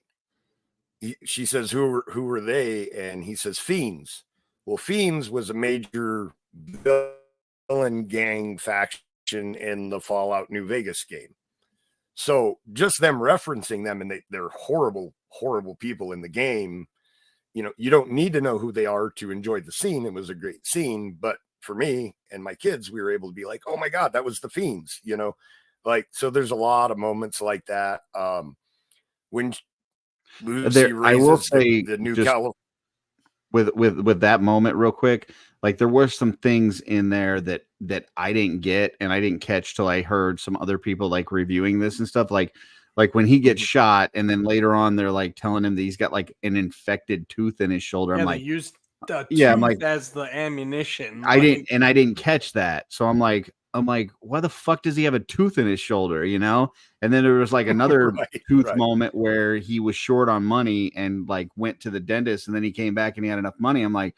she says, who were they? And he says, Fiends. Well, Fiends was a major villain gang faction in the Fallout New Vegas game. So just them referencing them, and they're horrible, horrible people in the game. You know, you don't need to know who they are to enjoy the scene. It was a great scene, but for me and my kids, we were able to be like, oh my God, that was the Fiends, you know, like, so there's a lot of moments like that. When Lucy I will raises say the new just California. with that moment real quick, like there were some things in there that I didn't get and I didn't catch till I heard some other people like reviewing this and stuff, like when he gets shot and then later on they're like telling him that he's got like an infected tooth in his shoulder. Yeah, I'm they like, used the yeah, I'm tooth like, as the ammunition. I didn't catch that. So I'm like, why the fuck does he have a tooth in his shoulder, you know? And then there was like another tooth moment where he was short on money and like went to the dentist and then he came back and he had enough money. I'm like,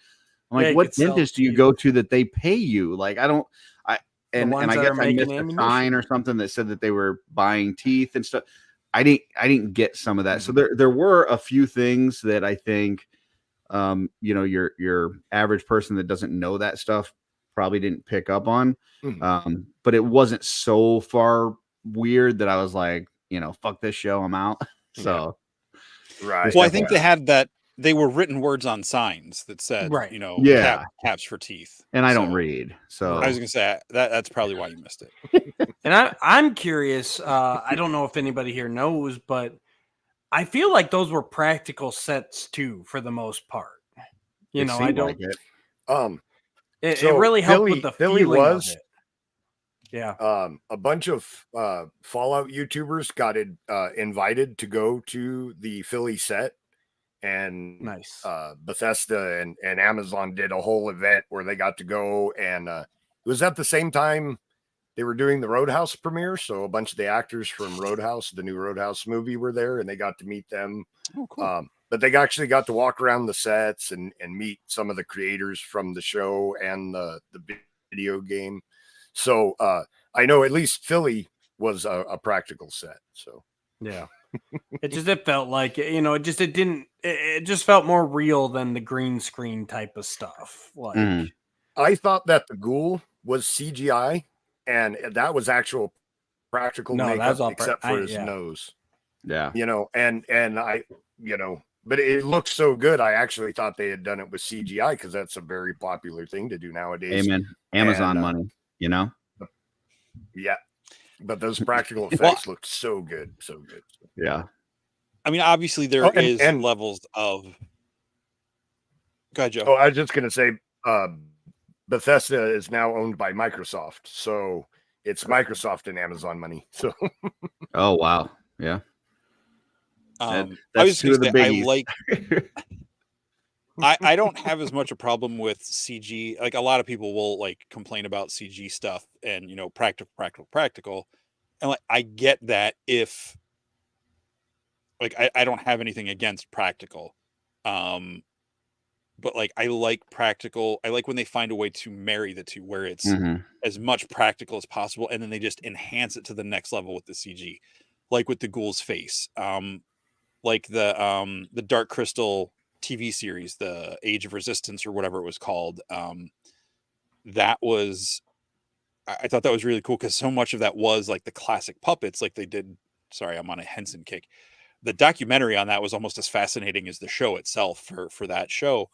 Yeah, you what could sell dentist do you teeth. go to that they pay you? Like, I ones I that guess are I missed making a ammunition. sign or something that said that they were buying teeth and stuff. I didn't get some of that. So there were a few things that I think, you know, your average person that doesn't know that stuff probably didn't pick up on. But it wasn't so far weird that I was like, you know, fuck this show, I'm out. So Right. Well, I think they had that. They were written words on signs that said, Right. you know, Yeah. caps for teeth. And I don't So, read. So I was gonna say that's probably why you missed it. And I'm curious. I don't know if anybody here knows, but I feel like those were practical sets too, for the most part. You it know, I seemed don't. like it. It So really helped with the Philly feeling was, of it. Yeah. a bunch of Fallout YouTubers got invited to go to the Philly set, and Nice. Bethesda and Amazon did a whole event where they got to go, and it was at the same time they were doing the Roadhouse premiere. So a bunch of the actors from Roadhouse, the new Roadhouse movie, were there, and they got to meet them. Oh, cool. But they actually got to walk around the sets and meet some of the creators from the show and the video game. So I know at least Philly was a practical set. So Yeah. It felt like, you know, it just felt more real than the green screen type of stuff. Like I thought that the ghoul was CGI and that was actual practical No, makeup, that's all except for his yeah. nose. Yeah. You know, and I, you know, but it looked so good. I actually thought they had done it with CGI because that's a very popular thing to do nowadays. Amen. Amazon money, you know? Yeah. But those practical effects looked so good. So good. Yeah. I mean, obviously there is levels of. Go ahead, Joe. Oh, I was just going to say, Bethesda is now owned by Microsoft, so it's Microsoft and Amazon money. So. Oh wow, yeah. I was going to say, I like. I don't have as much a problem with CG. Like a lot of people will like complain about CG stuff and, you know, practical. And like, I get that if like, I don't have anything against practical. But like, I like practical. I like when they find a way to marry the two where it's as much practical as possible. And then they just enhance it to the next level with the CG, like with the ghoul's face. Like the Dark Crystal TV series, the Age of Resistance or whatever it was called. That was, I thought that was really cool because so much of that was like the classic puppets, like they did. Sorry, I'm on a Henson kick. The documentary on that was almost as fascinating as the show itself for that show.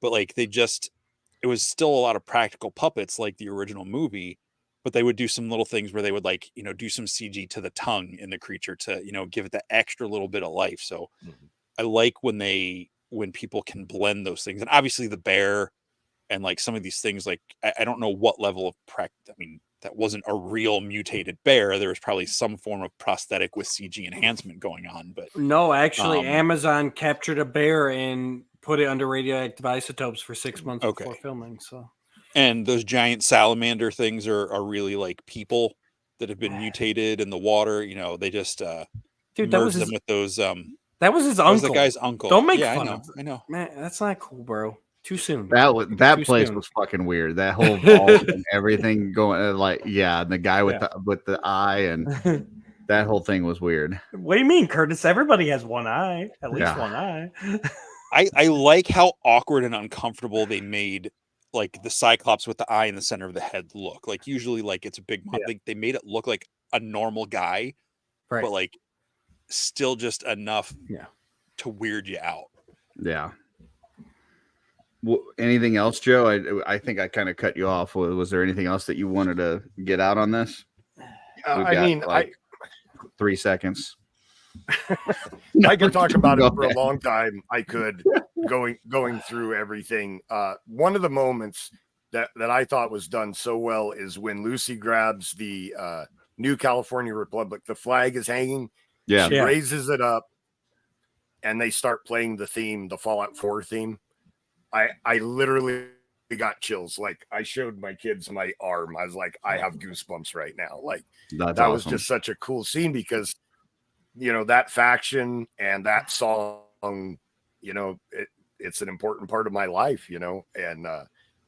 But like it was still a lot of practical puppets like the original movie, but they would do some little things where they would like, you know, do some CG to the tongue in the creature to, you know, give it that extra little bit of life. So I like when people can blend those things. And obviously the bear and like some of these things, like I don't know what level of I mean, that wasn't a real mutated bear. There was probably some form of prosthetic with CG enhancement going on, but no, actually Amazon captured a bear and put it under radioactive isotopes for 6 months before filming. So, and those giant salamander things are really like people that have been mutated in the water. You know, they just dude, that was them with those. That was his uncle. That was the guy's uncle. Don't make fun of I know. Man, that's not cool, bro. Too soon. That place was fucking weird. That whole vault and everything going like, yeah, and the guy with the eye and that whole thing was weird. What do you mean, Curtis? Everybody has one eye, at least one eye. I like how awkward and uncomfortable they made like the Cyclops with the eye in the center of the head look. Like usually like it's a big they made it look like a normal guy, Right. but like still just enough to weird you out. Yeah. Anything else, Joe? I think I kind of cut you off. Was there anything else that you wanted to get out on this? I mean, 3 seconds. I could talk about it for a long time. I could going through everything. One of the moments that I thought was done so well is when Lucy grabs the New California Republic. The flag is hanging. Yeah. She raises it up, and they start playing the theme, the Fallout 4 theme. I literally got chills. Like I showed my kids my arm. I was like, I have goosebumps right now. Like That's that awesome. was just such a cool scene because, you know, that faction and that song, you know, it's an important part of my life, you know, and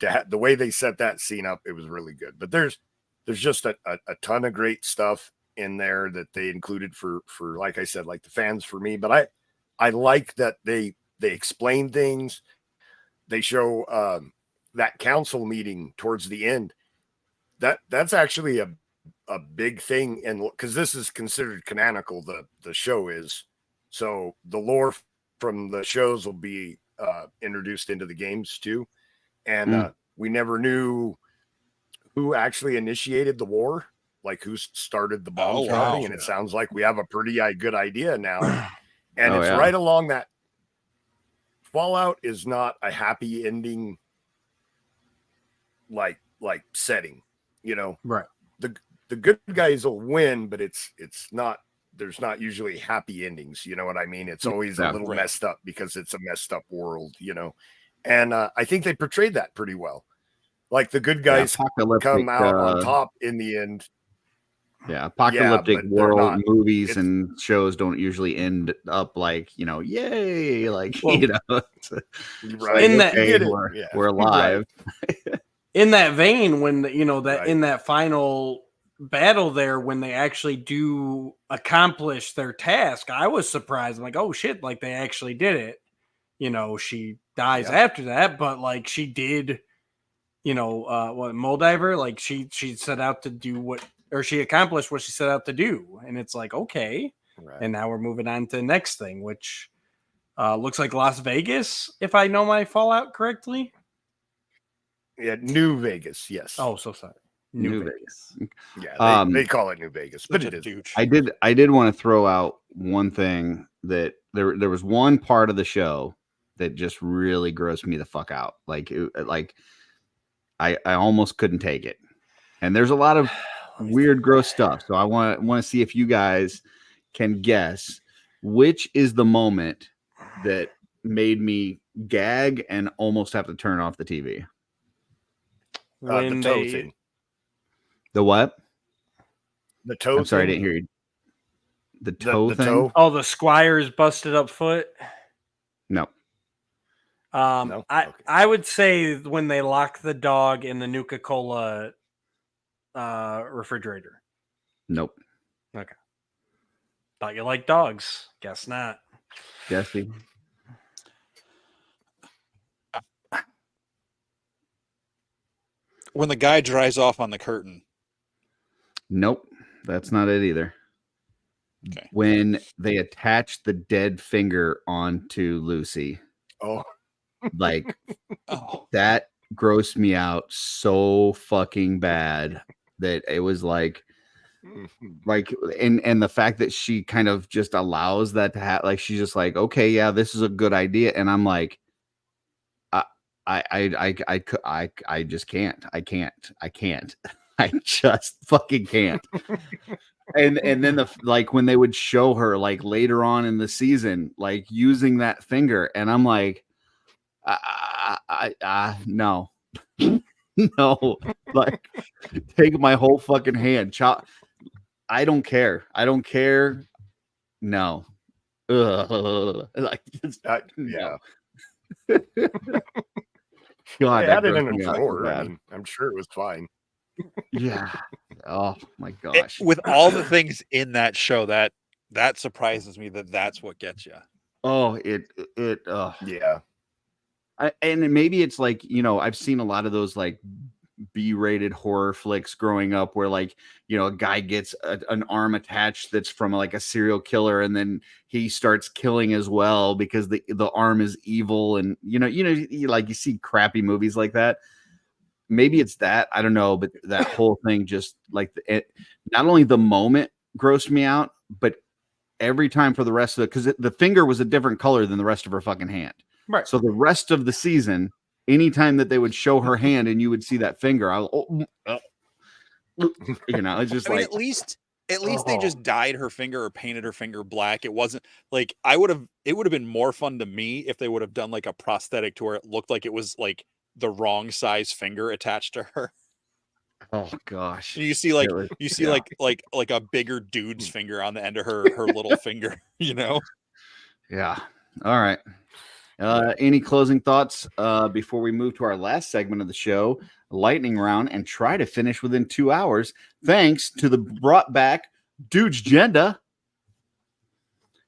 the way they set that scene up, it was really good. But there's just a ton of great stuff in there that they included for like I said, like the fans, for me. But I like that they explain things. They show that council meeting towards the end. That's actually a big thing, and because this is considered canonical, the show is. So the lore from the shows will be introduced into the games too. And we never knew who actually initiated the war, like who started the bomb starting. And it sounds like we have a pretty good idea now. And it's right along that. Fallout is not a happy ending like setting, you know. Right. The good guys will win, but it's not, there's not usually happy endings, you know what I mean? It's always a little messed up because it's a messed up world, you know. And I think they portrayed that pretty well. Like the good guys come out on top in the end. Yeah, apocalyptic world movies and shows don't usually end up like, you know, yay, like, you know, right. In that, we're alive. Right. In that vein, when you know that in that final battle there, when they actually do accomplish their task, I was surprised. I'm like, oh shit, like they actually did it. You know, she dies after that, but like she did, you know, what Moldiver, like she set out to do what. Or she accomplished what she set out to do. And it's like, okay. Right. And now we're moving on to the next thing, which looks like Las Vegas, if I know my Fallout correctly. Yeah, New Vegas, yes. Oh, so sorry. New Vegas. Yeah, they call it New Vegas, but it is. I did want to throw out one thing that there was one part of the show that just really grossed me the fuck out. Like I almost couldn't take it. And there's a lot of weird, gross stuff. So I want to see if you guys can guess which is the moment that made me gag and almost have to turn off the TV. The toe thing. The what? The toe. I'm sorry, I didn't hear you. The toe thing. Toe? Oh, the Squire's busted up foot. No. No? I would say when they lock the dog in the Nuka-Cola refrigerator. Nope. Okay. Thought you liked dogs. Guess not. Jesse. When the guy dries off on the curtain. Nope. That's not it either. Okay. When they attach the dead finger onto Lucy. Oh. Like that grossed me out so fucking bad that it was like and the fact that she kind of just allows that to happen, like she's just like, okay, yeah, this is a good idea, and I'm like, I just can't, I just fucking can't. and then like when they would show her like later on in the season, like using that finger, and I'm like, no. No, like take my whole fucking hand, chop. I don't care. No. Like yeah. God, they had it in a drawer. I mean, I'm sure it was fine. Yeah. Oh my gosh. With all the things in that show, that surprises me that's what gets you. Oh, it yeah. And maybe it's like, I've seen a lot of those like B-rated horror flicks growing up where like, a guy gets an arm attached that's from like a serial killer, and then he starts killing as well because the arm is evil. And you see crappy movies like that. Maybe it's that, I don't know, but that whole thing just like not only the moment grossed me out, but every time for the rest of it, because the finger was a different color than the rest of her fucking hand. Right. So the rest of the season, anytime that they would show her hand and you would see that finger, it's just I mean, like, at least they just dyed her finger or painted her finger black. It wasn't like it would have been more fun to me if they would have done like a prosthetic to where it looked like it was like the wrong size finger attached to her. oh gosh. You see like like a bigger dude's finger on the end of her little finger, Yeah. All right. Any closing thoughts before we move to our last segment of the show, lightning round, and try to finish within 2 hours, thanks to the brought back Dude's Genda.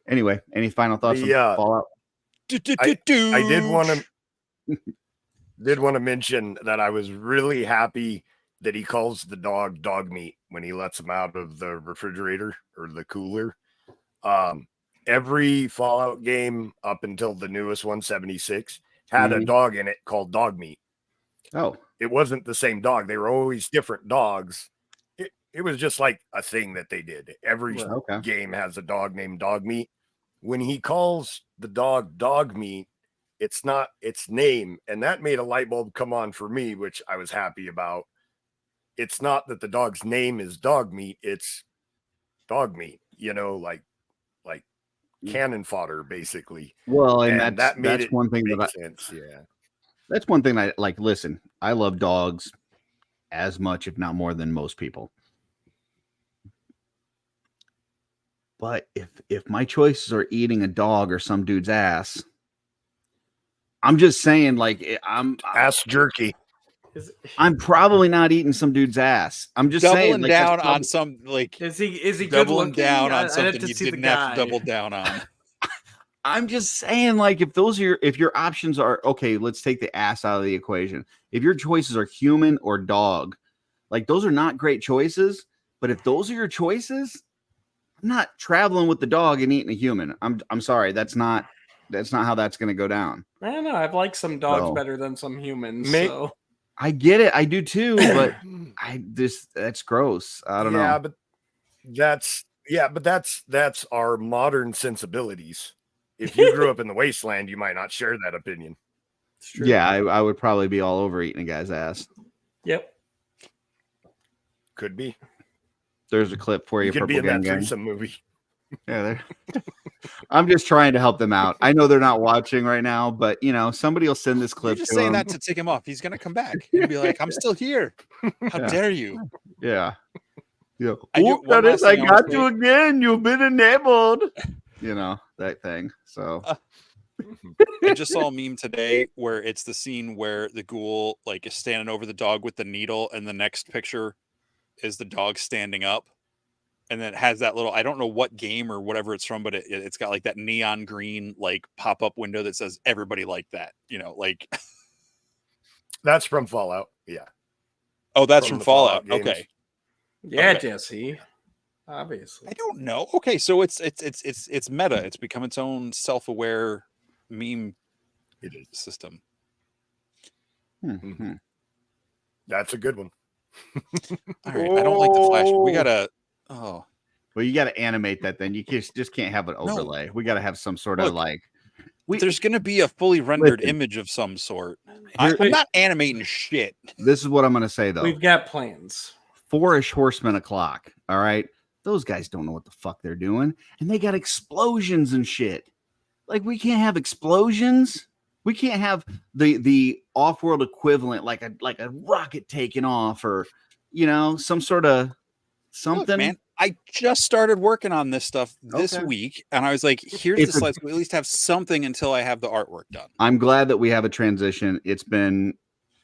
Anyway, any final thoughts on Fallout? I did want to mention that I was really happy that he calls the dog meat when he lets him out of the refrigerator or the cooler. Every Fallout game up until the newest 176 had a dog in it called dog meat. Oh, it wasn't the same dog. They were always different dogs. It was just like a thing that they did. Every game has a dog named dog meat. When he calls the dog meat, it's not its name. And that made a light bulb come on for me, which I was happy about. It's not that the dog's name is dog meat. It's dog meat, like cannon fodder, basically. Well, and that's one thing sense. Yeah. That's one thing I like. Listen, I love dogs as much, if not more than most people. But if my choices are eating a dog or some dude's ass, I'm just saying, like, I'm ass jerky. I'm probably not eating some dude's ass. I'm just saying, like, down on some, like, is he doubling good down on something you didn't have to double down on. I'm just saying, like, if your options are okay, let's take the ass out of the equation. If your choices are human or dog, like, those are not great choices. But if those are your choices, I'm not traveling with the dog and eating a human. I'm sorry, that's not how that's going to go down. I don't know. I've liked some dogs better than some humans. So I get it. I do too, but that's gross. I don't know. But that's our modern sensibilities. If you grew up in the wasteland, you might not share that opinion. It's true. Yeah, I would probably be all over eating a guy's ass. Yep. Could be. There's a clip for you. Could be in that threesome movie. Yeah, I'm just trying to help them out. I know they're not watching right now, but somebody will send this clip. You're just saying that to tick him off. He's gonna come back. He'll be like, "I'm still here. How dare you?" Yeah. I got you again. You've been enabled. That thing. So I just saw a meme today where it's the scene where the ghoul like is standing over the dog with the needle, and the next picture is the dog standing up. And then it has that little, I don't know what game or whatever it's from, but it's got like that neon green, like pop-up window that says everybody like that, like. That's from Fallout. Yeah. Oh, that's from Fallout. Okay. Yeah, okay. Jesse. Obviously. I don't know. Okay. So it's meta. It's become its own self-aware meme system. Mm-hmm. That's a good one. All right. I don't like the flash. We gotta. Oh, well, you got to animate that. Then you just can't have an overlay. We got to have some sort of like. There's going to be a fully rendered image of some sort. I'm not animating shit. This is what I'm going to say though. We've got plans. 4-ish horsemen o'clock. All right, those guys don't know what the fuck they're doing, and they got explosions and shit. Like we can't have explosions. We can't have the off-world equivalent, like a rocket taking off, or some sort of. Something. Look, man, I just started working on this stuff this week, and I was like, here's the slides. We at least have something until I have the artwork done. I'm glad that we have a transition. It's been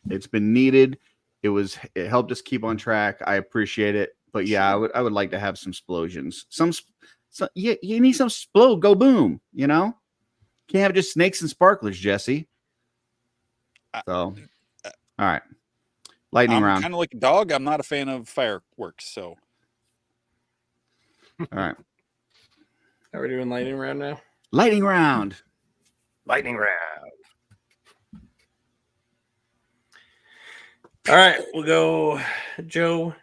needed. It helped us keep on track. I appreciate it. But yeah, I would like to have some explosions. You need some go boom, Can't have just snakes and sparklers, Jesse. So, all right. Lightning I'm round. kind of like a dog. I'm not a fan of fireworks, so All right. Are we doing lightning round now? Lightning round. Lightning round. All right, we'll go Joe,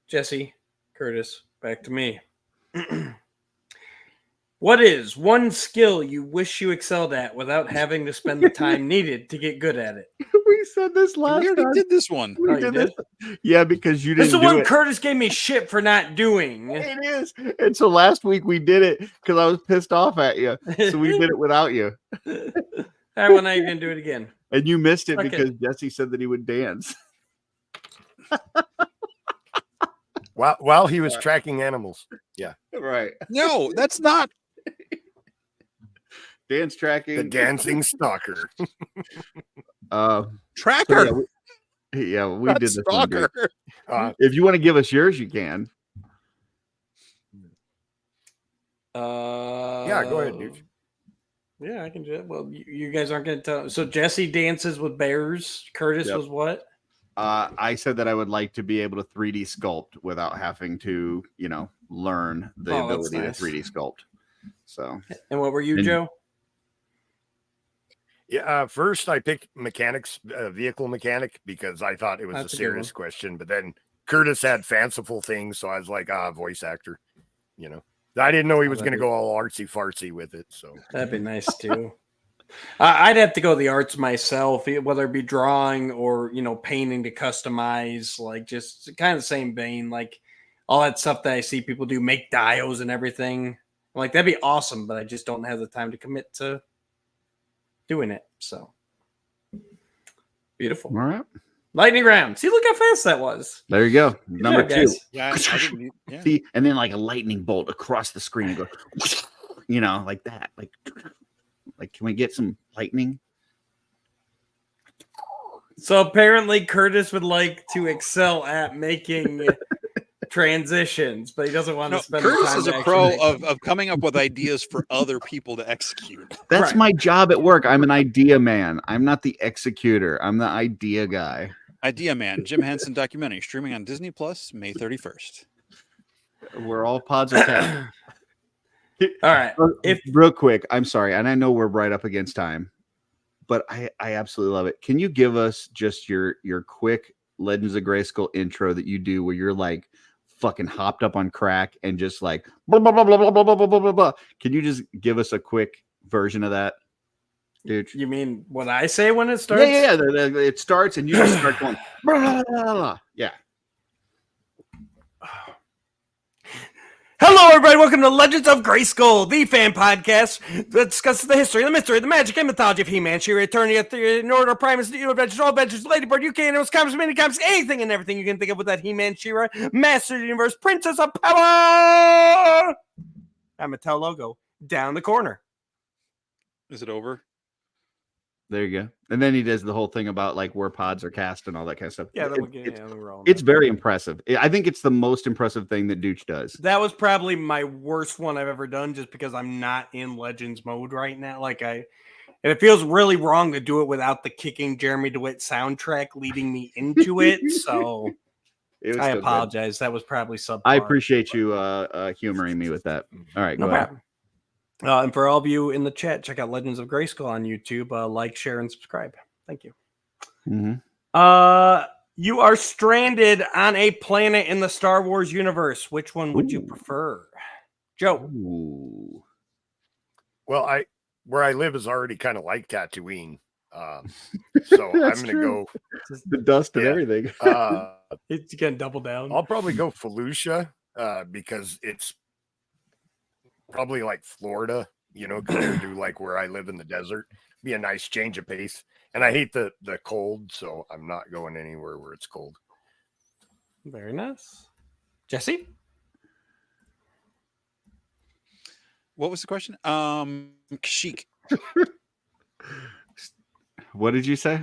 Jesse, Curtis, back to me. What is one skill you wish you excelled at without having to spend the time needed to get good at it? We said this last we already time. did this one. We Oh, you did did? this. Yeah, because you This is didn't the do one it. Curtis gave me shit for not doing. It is. And so last week we did it because I was pissed off at you. So we did it without you. All right, well, now you're going to do it again. And you missed it Okay. because Jesse said that he would dance. While he was tracking animals. Right. No, that's not. Dance tracking. The dancing stalker. Tracker. So yeah, we not did this one, dude. stalker. If you want to give us yours, you can. Yeah, go ahead, dude. Yeah, I can do it. Well, you guys aren't going to tell. So Jesse dances with bears. Curtis Yep. was what? I said that I would like to be able to 3D sculpt without having to, learn the Oh, that's ability nice. to 3D sculpt. So And what were you, And- Joe? Yeah, first I picked vehicle mechanic, because I thought it was That's a a good serious question. But then Curtis had fanciful things, so I was like, voice actor. I didn't know he was going to go all artsy fartsy with it. So That'd be nice too. I'd have to go the arts myself, whether it be drawing or painting to customize, like just kind of the same vein, like all that stuff that I see people do, make dials and everything. Like that'd be awesome, but I just don't have the time to commit to doing it. So beautiful. all right, Lightning round. See, look how fast that was. there you go. Good Number job, 2. guys. Yeah, I didn't, yeah. See, and then like a lightning bolt across the screen and go, like that. Like, can we get some lightning? So apparently Curtis would like to excel at making transitions, but he doesn't want No, to spend the Curtis time is to a actually pro make of coming up with ideas for other people to execute. That's Right. my job at work. I'm an idea man. I'm not the executor. I'm the idea guy. Idea Man, Jim Henson documentary streaming on Disney Plus May 31st. We're all pods of cat. All right. If Real quick, I'm sorry, and I know we're right up against time, but I absolutely love it. Can you give us just your quick Legends of Grayskull intro that you do where you're like fucking hopped up on crack and just like blah, blah, blah, blah, blah, blah, blah, blah, blah, blah. Can you just give us a quick version of that, dude? you mean what I say when it starts? Yeah. It starts and you just start going blah, blah, blah, blah. Yeah. Hello, everybody. Welcome to Legends of Grayskull, the fan podcast that discusses the history, the mystery, the magic, and mythology of He-Man, She-Ra, Eternia, in order, Primus, New Adventures, All Adventures, Ladybird, UK, Animals, Comics, Mini-Comics, anything and everything you can think of with that He-Man, She-Ra, Master of the Universe, Princess of Power! That Mattel logo down the corner. Is it over? There you go. And then he does the whole thing about like where pods are cast and all that kind of stuff. Yeah, then we're all It's very impressive. I think it's the most impressive thing that Dooch does. That was probably my worst one I've ever done, just because I'm not in Legends mode right now. And it feels really wrong to do it without the kicking Jeremy DeWitt soundtrack leading me into it. So It was I still good. apologize. That was probably subpar. I appreciate you humoring me with that. All right, No go ahead. problem. And for all of you in the chat, check out Legends of Grayskull on YouTube. Like, share, and subscribe. Thank you. Mhm. You are stranded on a planet in the Star Wars universe. Which one would you Ooh. prefer? Joe. Ooh. Well, where I live is already kind of like Tatooine. So I'm That's going to true. go. The dust and Yeah. everything. It's again double down. I'll probably go Felucia because it's probably like Florida, compared to like where I live in the desert. Be a nice change of pace. And I hate the cold, so I'm not going anywhere where it's cold. Very nice. Jesse? What was the question? Kashyyyk. What did you say?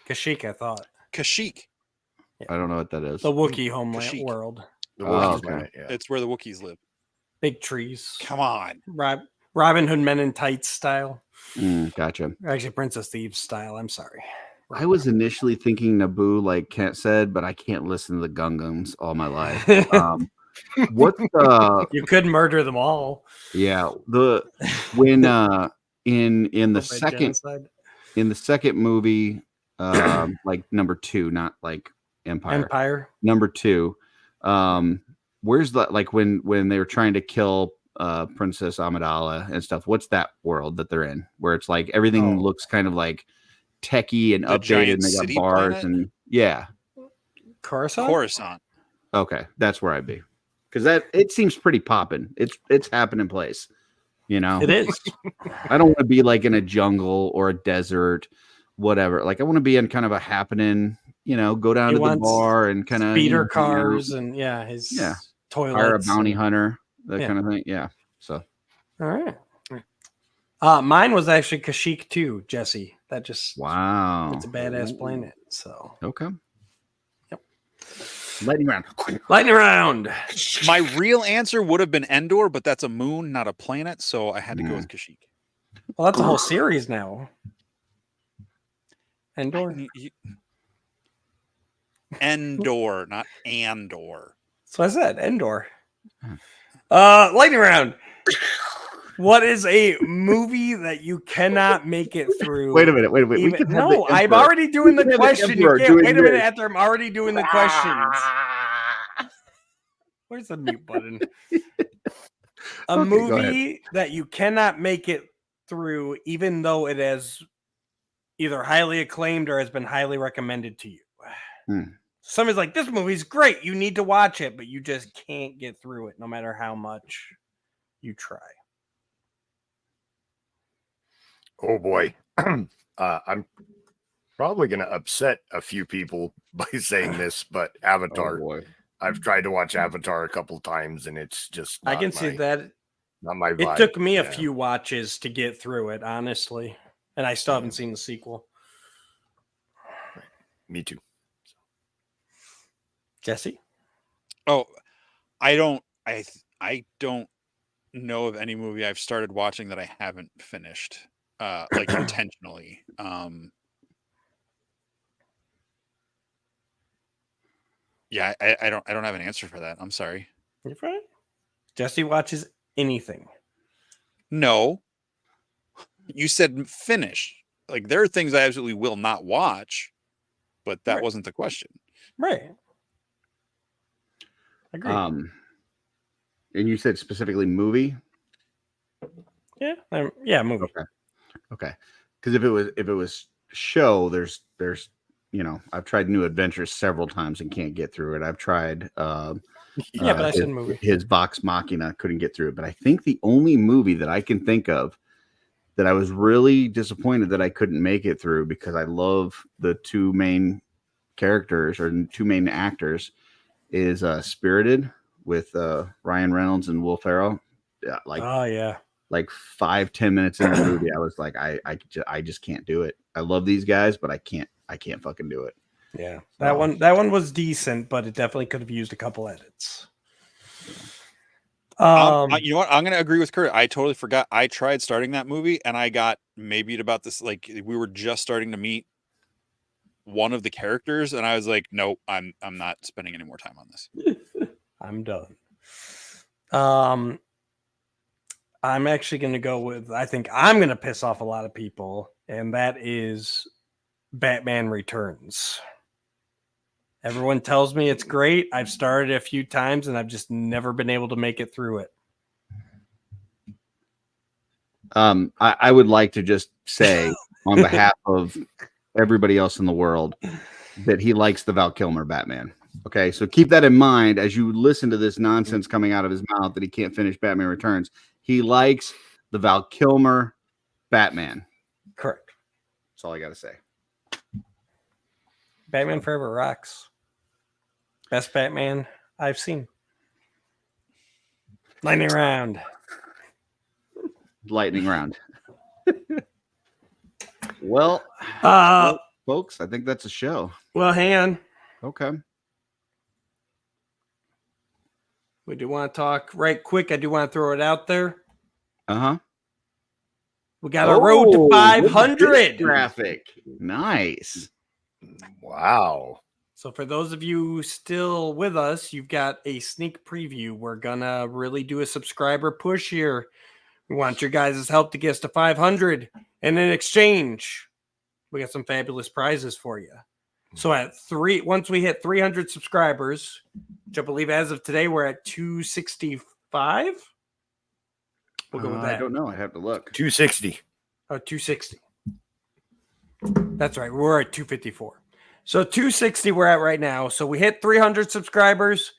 Kashyyyk, I thought. Kashyyyk. I don't know what that is. The Wookiee homeland Kashyyyk. world. The Oh, Wookiees okay. planet, yeah. It's where the Wookiees live. Big trees. Come on. Robin Hood Men in Tights style. Gotcha. Actually, Princess Thieves style. I'm sorry. I was initially thinking Naboo, like Kent said, but I can't listen to the Gungans all my life. What's the You could murder them all. yeah when in the by second genocide. movie, like number 2, not like Empire. Number 2, where's the like when they were trying to kill Princess Amidala and stuff? What's that world that they're in where it's like everything looks kind of like techie and The updated giant and they got city bars planet? and yeah. Coruscant. Okay, that's where I'd be. Because that it seems pretty poppin'. It's happening place. You know? It is. I don't want to be like in a jungle or a desert, whatever. Like I want to be in kind of a happening, go down He to the wants bar and kind of speeder cars and his toilets. hire a bounty and- hunter, that kind of thing. Yeah. So All right. Mine was actually Kashyyyk too, Jesse. That just wow. it's a badass planet. So Okay. Yep. Lightning round. lightning round. My real answer would have been Endor, but that's a moon, not a planet, so I had to go with Kashyyyk. Well, that's a whole series now. Endor. Endor, not Andor. So I said Endor. Lightning round. What is a movie that you cannot make it through? Wait a minute. We Even, can have no, the I'm emperor. already doing the We can have question. You emperor can't doing wait a minute this. after I'm already doing the questions. Where's the mute button? A Okay, go ahead. movie that you cannot make it through, even though it has either highly acclaimed or has been highly recommended to you. Somebody's like, this movie's great. You need to watch it, but you just can't get through it no matter how much you try. Oh boy. I'm probably going to upset a few people by saying this, but Avatar. Oh boy. I've tried to watch Avatar a couple times and it's just I can see that. Not my It vibe. took me a few watches to get through it, honestly. And I still haven't seen the sequel. Me too. Jesse? Oh, I don't know of any movie I've started watching that I haven't finished, like intentionally. Yeah, I don't have an answer for that. I'm sorry. You're fine. Jesse watches anything. No. You said finish. Like there are things I absolutely will not watch, but that wasn't the question. Right. Agreed. And you said specifically movie? Yeah, movie. Okay. Because if it was show, there's I've tried New Adventures several times and can't get through it. I've tried But I said movie. His Vox Machina, couldn't get through it. But I think the only movie that I can think of that I was really disappointed that I couldn't make it through, because I love the two main characters or two main actors, is Spirited with Ryan Reynolds and Will Ferrell. Yeah, like 5-10 minutes in the movie, I was like, I just can't do it. I love these guys, but I can't fucking do it. Yeah, that one was decent, but it definitely could have used a couple edits. You know what? I'm going to agree with Kurt. I totally forgot. I tried starting that movie, and I got maybe at about this. Like we were just starting to meet one of the characters, and I was like, "No, I'm not spending any more time on this. I'm done." I'm actually going to go with. I think I'm going to piss off a lot of people, and that is Batman Returns. Everyone tells me it's great. I've started it a few times and I've just never been able to make it through it. I would like to just say on behalf of everybody else in the world that he likes the Val Kilmer Batman. Okay, so keep that in mind as you listen to this nonsense coming out of his mouth that he can't finish Batman Returns. He likes the Val Kilmer Batman. Correct. That's all I got to say. Batman Forever rocks. Best Batman I've seen. Lightning round. Well, folks, I think that's a show. Well, hang on. Okay. We do want to talk right quick. I do want to throw it out there. Uh-huh. We got a road to look at this 500. graphic. Nice. Wow. So for those of you still with us, you've got a sneak preview. We're gonna really do a subscriber push here. We want your guys' help to get us to 500, and in exchange, we got some fabulous prizes for you. So once we hit 300 subscribers, which I believe as of today we're at 265. We'll go with that. I don't know. I have to look. 260. Oh, 260. That's right. We're at 254. So 260 we're at right now. So we hit 300 subscribers.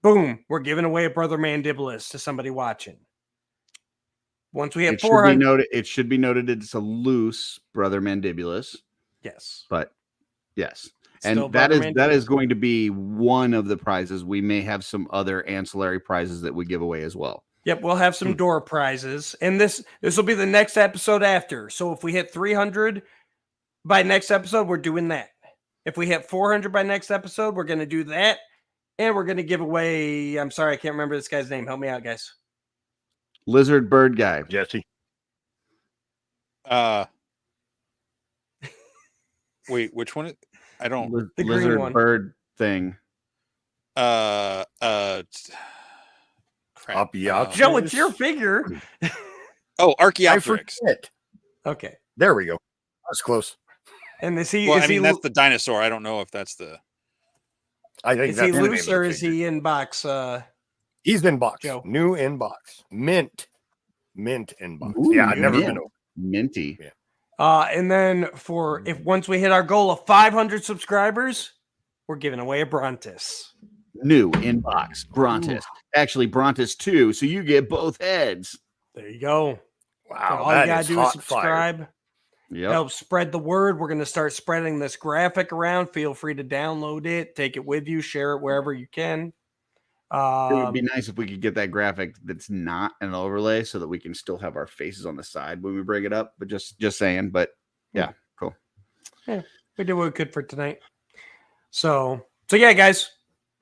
Boom. We're giving away a Brother Mandibulas to somebody watching. Once we hit 400. It should be noted it's a loose Brother Mandibulus. Yes. But yes. Still And that Brother is going to be one of the prizes. We may have some other ancillary prizes that we give away as well. Yep, we'll have some door prizes. And this will be the next episode after. So if we hit 300 by next episode, we're doing that. If we hit 400 by next episode, we're going to do that. And we're going to give away, I'm sorry, I can't remember this guy's name. Help me out, guys. Lizard bird guy. Jesse. Wait, which one? I don't. The green lizard one. bird thing. Crap. Ophiopteris. Joe, it's your figure. Oh, I Archaeopteryx. forget. Okay. There we go. That's close. And is he? Well, is I mean, he? that's the dinosaur. I don't know if that's the. I think Is that's he the name loose of the or is figure. he in box? He's in box. Joe. New in box. Mint in box. Ooh, yeah, I've never mint. been open. Minty. Yeah. And then once we hit our goal of 500 subscribers, we're giving away a Brontis. New in box. Brontis. Actually, Brontis 2. So you get both heads. There you go. Wow. All you that gotta is do is hot subscribe. fire. Yep. Help spread the word. We're going to start spreading this graphic around. Feel free to download it, take it with you, share it wherever you can. It would be nice if we could get that graphic that's not an overlay so that we can still have our faces on the side when we bring it up. But just saying. But yeah, cool. Yeah, we did what we could for tonight. So yeah, guys,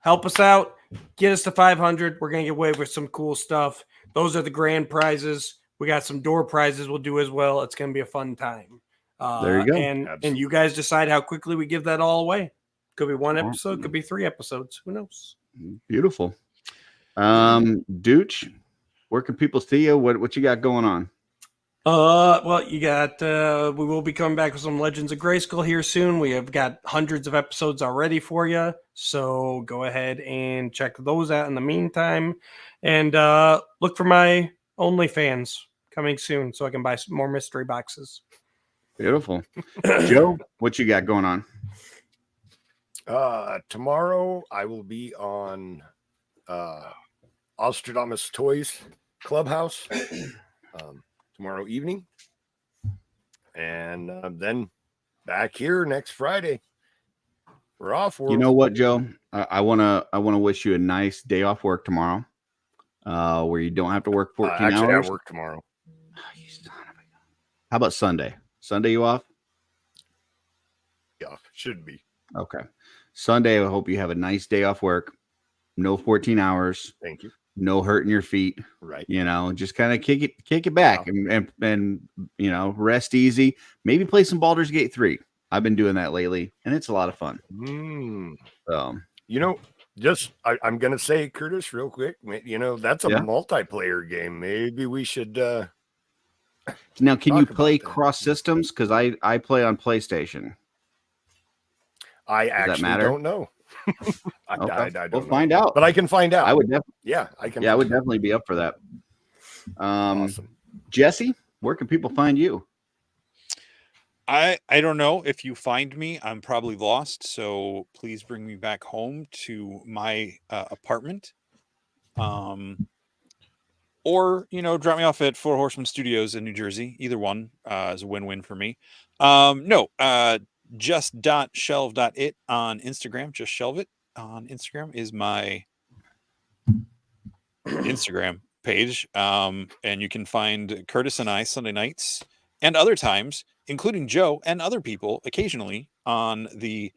help us out. Get us to 500. We're going to get away with some cool stuff. Those are the grand prizes. We got some door prizes we'll do as well. It's going to be a fun time. There you go. And you guys decide how quickly we give that all away. Could be one episode, could be 3 episodes. Who knows? Beautiful. Dooch, where can people see you? What you got going on? Well, you got we will be coming back with some Legends of Grayskull here soon. We have got hundreds of episodes already for you. So go ahead and check those out in the meantime. And look for my OnlyFans coming soon so I can buy some more mystery boxes. Beautiful. Joe, what you got going on? Tomorrow I will be on Ostradamus Toys Clubhouse tomorrow evening, and then back here next Friday. We're off. You know what, Joe? I wanna wish you a nice day off work tomorrow, where you don't have to work 14 actually, hours. I work tomorrow. How about Sunday? Sunday you off? Yeah, should be. Okay. Sunday, I hope you have a nice day off work. No 14 hours. Thank you. No hurting your feet. Right. You know, just kind of kick it back and you know, rest easy. Maybe play some Baldur's Gate 3. I've been doing that lately, and it's a lot of fun. You know, I'm gonna say, Curtis, real quick. You know, that's a multiplayer game. Maybe we should. Now, can you play that. cross systems? Because I play on PlayStation. I actually don't know. I don't we'll know. find out. But I can find out. I would definitely. Yeah, I can. Yeah, I would definitely be up for that. Awesome. Jesse, where can people find you? I don't know. If you find me, I'm probably lost. So please bring me back home to my apartment. Or, you know, drop me off at Four Horsemen Studios in New Jersey. Either one is a win-win for me. Just.shelve.it on Instagram. Just shelve it on Instagram is my Instagram page. And you can find Curtis and I Sunday nights and other times, including Joe and other people occasionally on the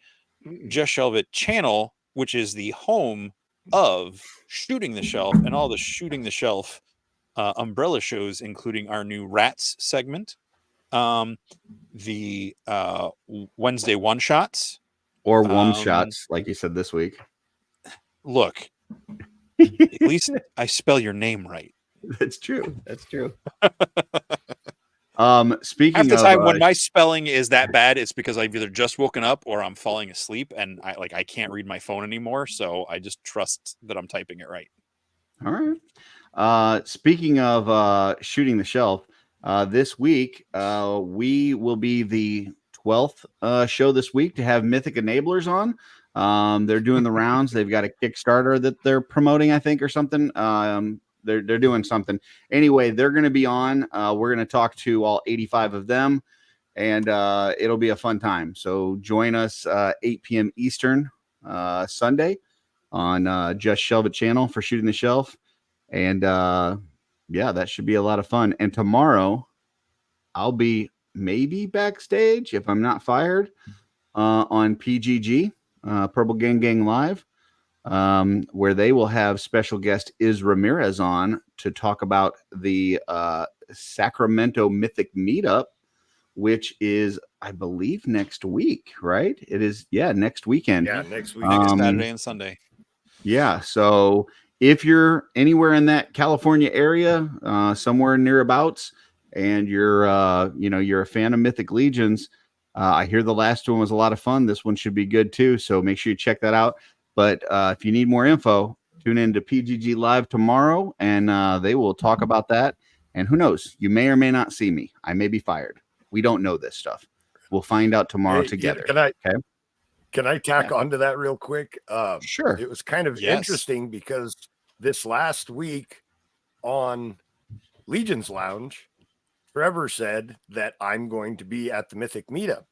Just Shelve It channel, which is the home of Shooting the Shelf and all the Shooting the Shelf umbrella shows, including our new Rats segment, The Wednesday one shots or one shots, like you said this week. Look, at least I spell your name right. That's true. That's true. Speaking Half the of time when my spelling is that bad, it's because I've either just woken up or I'm falling asleep, and I can't read my phone anymore. So I just trust that I'm typing it right. all right. Speaking of shooting the shelf, this week we will be the 12th show this week to have Mythic Enablers on. They're doing the rounds. They've got a Kickstarter that they're promoting, I think, or something. They're doing something. Anyway, they're going to be on. We're going to talk to all 85 of them, and it'll be a fun time. So join us 8 p.m. Eastern Sunday on Just Shelve It channel for Shooting the Shelf. And yeah, that should be a lot of fun. And tomorrow I'll be maybe backstage if I'm not fired on PGG, Purple Gang Live. Where they will have special guest Iz Ramirez on to talk about the Sacramento Mythic Meetup, which is, I believe, next week, right? It is, yeah, next weekend. Yeah, next week. Saturday and Sunday. Yeah, so if you're anywhere in that California area, somewhere nearabouts, and you're a fan of Mythic Legions, I hear the last one was a lot of fun. This one should be good too, so make sure you check that out. But if you need more info, tune in to PGG Live tomorrow, and they will talk about that. And who knows? You may or may not see me. I may be fired. We don't know this stuff. We'll find out tomorrow together. Can I tack onto that real quick? Sure. It was kind of interesting because this last week on Legion's Lounge, Trevor said that I'm going to be at the Mythic Meetup.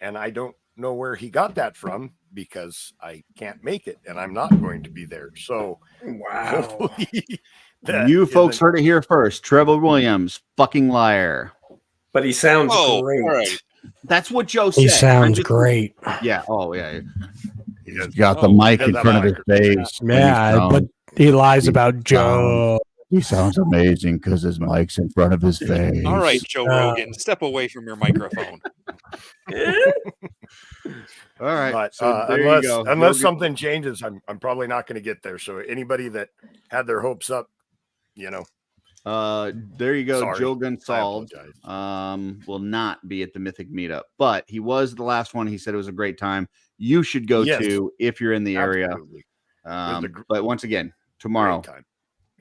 And I don't know where he got that from, because I can't make it and I'm not going to be there. So hopefully you folks heard it here first. Trevor Williams, fucking liar. But he sounds great. Right. That's what Joe said. He sounds great. Yeah. Oh, yeah. He's got the mic in front of his face. Yeah, but he lies about Joe. He sounds amazing because his mic's in front of his face. All right, Joe Rogan, step away from your microphone. All right. But, so there you go. Unless something changes, I'm probably not going to get there. So anybody that had their hopes up, there you go. Sorry. Joe Gonsalves will not be at the Mythic Meetup, but he was the last one. He said it was a great time. You should go to if you're in the area. But once again, tomorrow,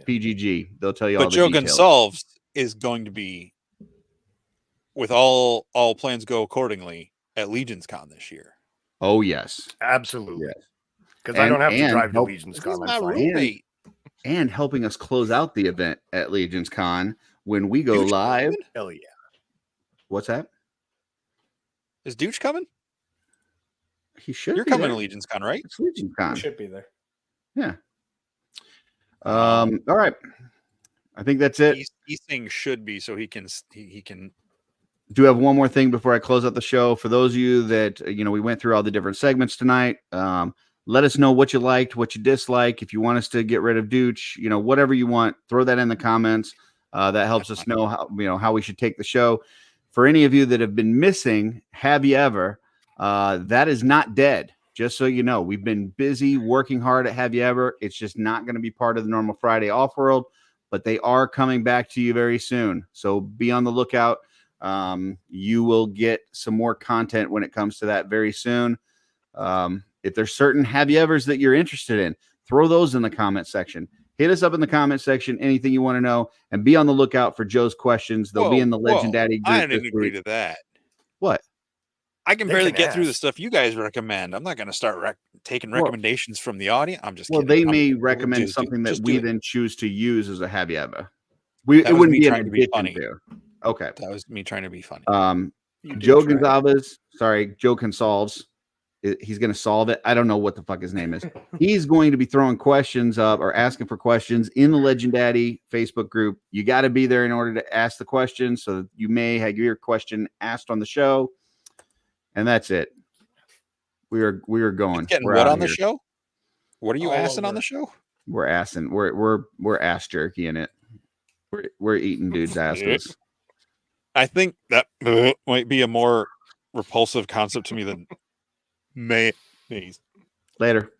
PGG, they'll tell you all the Joe details. Gonsalves is going to be, with all plans go accordingly, at Legion's Con this year. Oh yes, absolutely. Yes. Because I don't have to drive to Legion's Con. And helping us close out the event at Legion's Con when we go live. Hell yeah! What's that? Is Dooch coming? He should. You're coming to Legion's Con, right? It's Legion's Con. He should be there. Yeah. All right. I think that's it. He's saying should be, so he can. Do have one more thing before I close out the show. For those of you that we went through all the different segments tonight. Let us know what you liked, what you dislike. If you want us to get rid of Dooch, whatever you want, throw that in the comments. That helps us know how we should take the show. For any of you that have been missing, have you ever? That is not dead. Just so you know, we've been busy working hard at Have You Ever. It's just not going to be part of the normal Friday Offworld, but they are coming back to you very soon. So be on the lookout. You will get some more content when it comes to that very soon. If there's certain Have You Evers that you're interested in, throw those in the comment section. Hit us up in the comment section, anything you want to know, and be on the lookout for Joe's questions. They'll be in the Legendary group. I didn't agree to that. What? I can barely get through the stuff you guys recommend. I'm not going to start taking recommendations from the audience. I'm just kidding. They may recommend something that we then choose to use as a Have You Ever. It wouldn't be trying to be funny. Okay. That was me trying to be funny. Joe Gonsalves. Sorry, Joe Gonsalves. He's going to solve it. I don't know what the fuck his name is. He's going to be throwing questions up or asking for questions in the Legendary Facebook group. You got to be there in order to ask the question, so you may have your question asked on the show. And that's it. We are going. We're what on the show? What are you asking on the show? We're assing. We're ass jerky in it. We're eating dudes' asses. I think that might be a more repulsive concept to me than mayonnaise. Later.